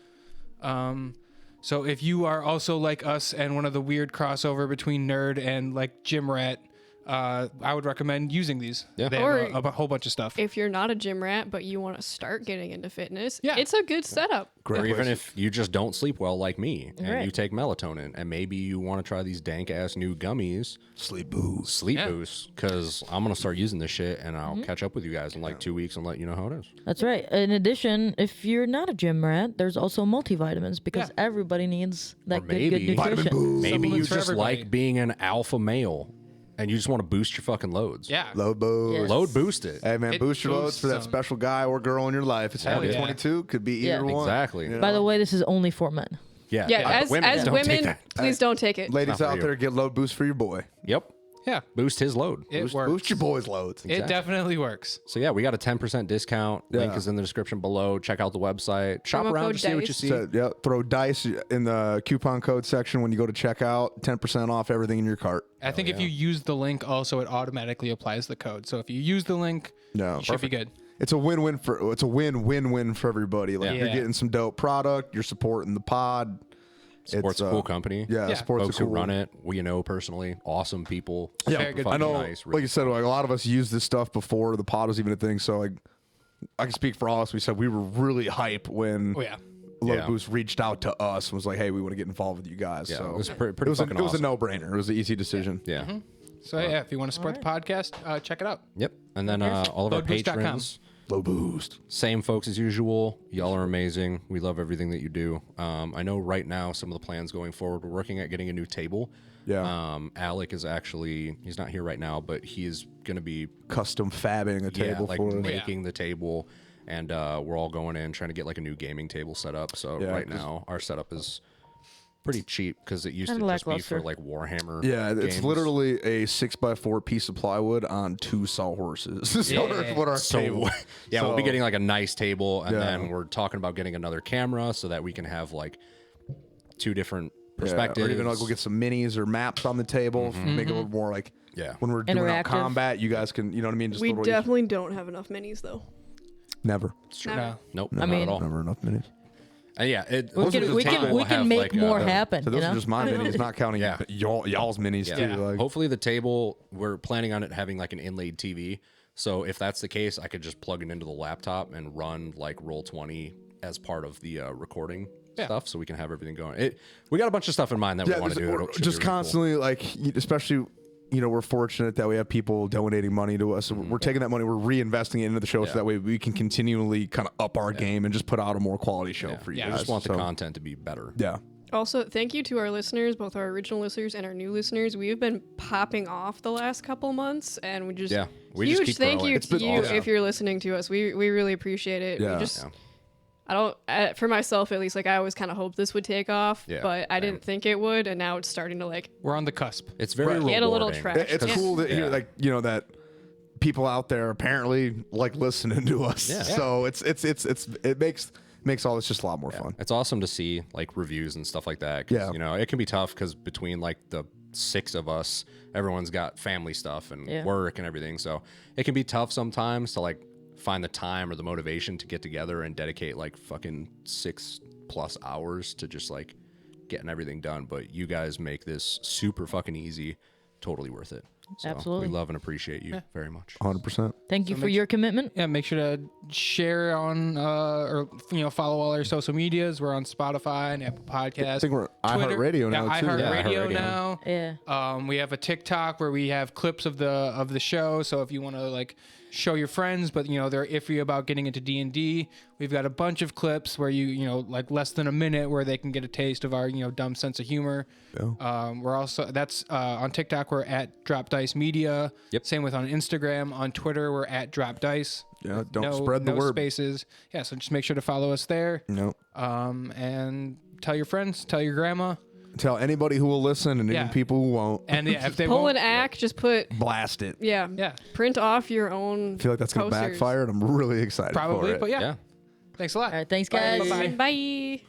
[SPEAKER 3] So if you are also like us and one of the weird crossover between nerd and like gym rat, I would recommend using these.
[SPEAKER 4] Yeah.
[SPEAKER 3] They
[SPEAKER 2] Or-
[SPEAKER 3] have a whole bunch of stuff.
[SPEAKER 2] If you're not a gym rat but you want to start getting into fitness,
[SPEAKER 3] Yeah.
[SPEAKER 2] it's a good setup.
[SPEAKER 4] Or even if you just don't sleep well like me and
[SPEAKER 5] Right.
[SPEAKER 4] you take melatonin and maybe you want to try these dank ass new gummies,
[SPEAKER 1] sleep boost.
[SPEAKER 4] sleep
[SPEAKER 3] Yeah.
[SPEAKER 4] boost, because I'm going to start using this shit and I'll catch up with you guys in like 2 weeks and let you know how it is.
[SPEAKER 5] That's right. In addition, if you're not a gym rat, there's also multivitamins because
[SPEAKER 3] Yeah.
[SPEAKER 5] everybody needs that
[SPEAKER 4] Or
[SPEAKER 5] good
[SPEAKER 4] maybe-
[SPEAKER 5] nutrition.
[SPEAKER 1] Vitamin boost.
[SPEAKER 4] Maybe you
[SPEAKER 3] Supplements for
[SPEAKER 4] just
[SPEAKER 3] everybody.
[SPEAKER 4] like being an alpha male and you just want to boost your fucking loads.
[SPEAKER 3] Yeah.
[SPEAKER 1] Load boost.
[SPEAKER 5] Yes.
[SPEAKER 4] Load boost it.
[SPEAKER 1] Hey man,
[SPEAKER 3] It
[SPEAKER 1] boost your loads
[SPEAKER 3] boosts
[SPEAKER 1] for that
[SPEAKER 3] some.
[SPEAKER 1] special guy or girl in your life. It's
[SPEAKER 3] Hell
[SPEAKER 1] only
[SPEAKER 3] yeah.
[SPEAKER 1] 22. Could be
[SPEAKER 5] Yeah.
[SPEAKER 1] either one.
[SPEAKER 4] Exactly.
[SPEAKER 1] You know?
[SPEAKER 5] By the way, this is only for men.
[SPEAKER 4] Yeah.
[SPEAKER 2] Yeah, as
[SPEAKER 4] don't take
[SPEAKER 2] women,
[SPEAKER 4] that.
[SPEAKER 2] please don't take it.
[SPEAKER 1] Ladies
[SPEAKER 4] Not for
[SPEAKER 1] out
[SPEAKER 4] you.
[SPEAKER 1] there, get load boost for your boy.
[SPEAKER 4] Yep.
[SPEAKER 3] Yeah,
[SPEAKER 4] boost his load.
[SPEAKER 3] it works.
[SPEAKER 1] Boost your boys' loads.
[SPEAKER 3] It definitely works.
[SPEAKER 4] So yeah, we got a 10% discount. Link
[SPEAKER 1] Yeah.
[SPEAKER 4] is in the description below. Check out the website. Shop
[SPEAKER 2] Promo
[SPEAKER 4] around
[SPEAKER 2] code
[SPEAKER 4] to see what you
[SPEAKER 2] DICE.
[SPEAKER 4] see.
[SPEAKER 1] So, yeah, throw dice in the coupon code section when you go to checkout. 10% off everything in your cart.
[SPEAKER 3] I think if you use the link, also it automatically applies the code. So if you use the link,
[SPEAKER 1] No,
[SPEAKER 3] you should be good.
[SPEAKER 1] It's a win-win for everybody. Like
[SPEAKER 3] Yeah.
[SPEAKER 1] you're
[SPEAKER 3] Yeah.
[SPEAKER 1] getting some dope product. You're supporting the pod.
[SPEAKER 4] Supports a cool company.
[SPEAKER 1] Yeah,
[SPEAKER 3] Yeah.
[SPEAKER 1] supports
[SPEAKER 4] Folks
[SPEAKER 1] a cool
[SPEAKER 4] who run it, we know personally, awesome people.
[SPEAKER 1] Yeah,
[SPEAKER 3] Very good
[SPEAKER 1] I know.
[SPEAKER 4] Nice,
[SPEAKER 1] Like you said, like a lot of us used this stuff before the pod was even a thing. So like, I can speak for all of us. We said we were really hype when
[SPEAKER 3] Oh yeah.
[SPEAKER 1] Load
[SPEAKER 4] Yeah.
[SPEAKER 1] Boost reached out to us and was like, "Hey, we want to get involved with you guys."
[SPEAKER 4] Yeah,
[SPEAKER 1] so
[SPEAKER 4] it was pretty
[SPEAKER 1] it was
[SPEAKER 4] fucking
[SPEAKER 1] it was
[SPEAKER 4] awesome.
[SPEAKER 1] a no-brainer. It was an easy decision.
[SPEAKER 4] Yeah.
[SPEAKER 3] So yeah, if you want to support the podcast, check it out.
[SPEAKER 4] Yep. And then all of our
[SPEAKER 3] Loadboost.com.
[SPEAKER 4] patrons,
[SPEAKER 1] Low Boost.
[SPEAKER 4] same folks as usual. Y'all are amazing. We love everything that you do. I know right now some of the plans going forward, we're working at getting a new table.
[SPEAKER 1] Yeah.
[SPEAKER 4] Alec is actually, he's not here right now, but he is going to be
[SPEAKER 1] Custom fabbing a table
[SPEAKER 4] like
[SPEAKER 1] for us.
[SPEAKER 4] making the table. And we're all going in trying to get like a new gaming table set up. So
[SPEAKER 1] Yeah,
[SPEAKER 4] right
[SPEAKER 1] 'cause-
[SPEAKER 4] now our setup is pretty cheap because it used
[SPEAKER 5] Kinda
[SPEAKER 4] to just be
[SPEAKER 5] lackluster.
[SPEAKER 4] for like Warhammer.
[SPEAKER 1] Yeah, it's
[SPEAKER 4] games.
[SPEAKER 1] literally a 6x4 piece of plywood on 2 sawhorses. So
[SPEAKER 3] Yeah.
[SPEAKER 1] what our
[SPEAKER 4] So
[SPEAKER 1] table.
[SPEAKER 4] yeah, we'll be
[SPEAKER 1] So-
[SPEAKER 4] getting like a nice table, and
[SPEAKER 1] Yeah.
[SPEAKER 4] then we're talking about getting another camera so that we can have like 2 different
[SPEAKER 1] Yeah,
[SPEAKER 4] perspectives.
[SPEAKER 1] or even like we'll get some minis or maps on the table, make it a little more like
[SPEAKER 4] Yeah.
[SPEAKER 1] when we're doing out
[SPEAKER 5] Interactive.
[SPEAKER 1] combat, you guys can, you know what I mean? Just
[SPEAKER 2] We
[SPEAKER 1] little
[SPEAKER 2] definitely don't have enough minis though.
[SPEAKER 1] never,
[SPEAKER 2] Never.
[SPEAKER 3] No.
[SPEAKER 4] Nope,
[SPEAKER 5] I
[SPEAKER 4] not
[SPEAKER 5] mean-
[SPEAKER 4] at all.
[SPEAKER 1] never enough minis.
[SPEAKER 4] Yeah, it,
[SPEAKER 5] We
[SPEAKER 4] those are
[SPEAKER 5] can
[SPEAKER 4] the
[SPEAKER 5] we
[SPEAKER 4] table
[SPEAKER 5] can
[SPEAKER 4] will
[SPEAKER 5] we can
[SPEAKER 4] have,
[SPEAKER 5] make
[SPEAKER 4] like,
[SPEAKER 5] more happen.
[SPEAKER 1] So
[SPEAKER 5] You
[SPEAKER 1] those
[SPEAKER 5] know?
[SPEAKER 1] are just my minis, not counting
[SPEAKER 4] Yeah.
[SPEAKER 1] y'all's minis
[SPEAKER 4] Yeah.
[SPEAKER 1] too. Like,
[SPEAKER 4] Hopefully the table, we're planning on it having like an inlaid TV. So if that's the case, I could just plug it into the laptop and run like Roll20 as part of the recording stuff, so we can have everything going. We got a bunch of stuff in mind that we want to do.
[SPEAKER 1] we're
[SPEAKER 4] It should be
[SPEAKER 1] just
[SPEAKER 4] really cool.
[SPEAKER 1] constantly like, especially. You know, we're fortunate that we have people donating money to us. So
[SPEAKER 4] Mm-hmm.
[SPEAKER 1] we're taking that money, we're reinvesting it into the show, so that way we can continually kind of up our game and just put out a more quality show for you
[SPEAKER 3] Yeah.
[SPEAKER 4] I
[SPEAKER 1] guys.
[SPEAKER 4] just want the
[SPEAKER 1] So,
[SPEAKER 4] content to be better.
[SPEAKER 1] Yeah.
[SPEAKER 2] Also, thank you to our listeners, both our original listeners and our new listeners. We've been popping off the last couple months, and we just
[SPEAKER 4] we
[SPEAKER 2] huge
[SPEAKER 4] just keep
[SPEAKER 2] thank
[SPEAKER 4] growing.
[SPEAKER 2] you
[SPEAKER 4] It's
[SPEAKER 2] to
[SPEAKER 1] been
[SPEAKER 2] you
[SPEAKER 1] awesome.
[SPEAKER 2] if you're listening to us. We really appreciate it.
[SPEAKER 1] Yeah.
[SPEAKER 2] We just
[SPEAKER 4] Yeah.
[SPEAKER 2] I don't for myself at least. Like I always kind of hoped this would take off,
[SPEAKER 4] Yeah,
[SPEAKER 2] but I
[SPEAKER 4] same.
[SPEAKER 2] didn't think it would, and now it's starting to like
[SPEAKER 3] We're on the cusp.
[SPEAKER 4] It's very rewarding.
[SPEAKER 2] get a little traction.
[SPEAKER 1] It's
[SPEAKER 2] Yeah.
[SPEAKER 1] cool that
[SPEAKER 4] Yeah.
[SPEAKER 1] like that people out there apparently like listening to us.
[SPEAKER 4] Yeah.
[SPEAKER 1] So it makes all this just a lot more fun.
[SPEAKER 4] It's awesome to see like reviews and stuff like that. 'Cause,
[SPEAKER 1] Yeah.
[SPEAKER 4] you know, it can be tough because between like the 6 of us, everyone's got family stuff and
[SPEAKER 5] Yeah.
[SPEAKER 4] work and everything. So it can be tough sometimes to like find the time or the motivation to get together and dedicate like fucking 6+ hours to just like getting everything done. But you guys make this super fucking easy, totally worth it. So
[SPEAKER 5] Absolutely.
[SPEAKER 4] we love and appreciate you very much.
[SPEAKER 1] 100%.
[SPEAKER 5] Thank you for your commitment.
[SPEAKER 3] Yeah, make sure to share on or follow all our social medias. We're on Spotify and Apple Podcasts.
[SPEAKER 1] I think we're
[SPEAKER 3] Twitter.
[SPEAKER 1] iHeartRadio now,
[SPEAKER 3] Yeah,
[SPEAKER 1] too.
[SPEAKER 3] iHeartRadio
[SPEAKER 4] Yeah, iHeartRadio.
[SPEAKER 3] now.
[SPEAKER 5] Yeah.
[SPEAKER 3] We have a TikTok where we have clips of the show. So if you want to like show your friends, but they're iffy about getting into D&D, we've got a bunch of clips where like less than a minute where they can get a taste of our dumb sense of humor.
[SPEAKER 1] Yeah.
[SPEAKER 3] We're also that's on TikTok we're at Drop Dice Media.
[SPEAKER 4] Yep.
[SPEAKER 3] Same with on Instagram. On Twitter we're at Drop Dice.
[SPEAKER 1] Yeah, don't spread the
[SPEAKER 3] no
[SPEAKER 1] word.
[SPEAKER 3] spaces. Yeah, so just make sure to follow us there.
[SPEAKER 1] No.
[SPEAKER 3] And tell your friends, tell your grandma.
[SPEAKER 1] Tell anybody who will listen and
[SPEAKER 3] Yeah.
[SPEAKER 1] even people who won't.
[SPEAKER 3] And yeah, if they
[SPEAKER 2] Pull
[SPEAKER 3] won't,
[SPEAKER 2] an act, just put
[SPEAKER 1] Blast it.
[SPEAKER 2] yeah. Print off your own.
[SPEAKER 1] I feel like that's going to
[SPEAKER 2] posters.
[SPEAKER 1] backfire, and I'm really excited for
[SPEAKER 3] probably,
[SPEAKER 1] it.
[SPEAKER 3] but yeah.
[SPEAKER 4] Yeah.
[SPEAKER 3] Thanks a lot.
[SPEAKER 5] All right. Thanks, guys.
[SPEAKER 3] Bye-bye.
[SPEAKER 2] Bye.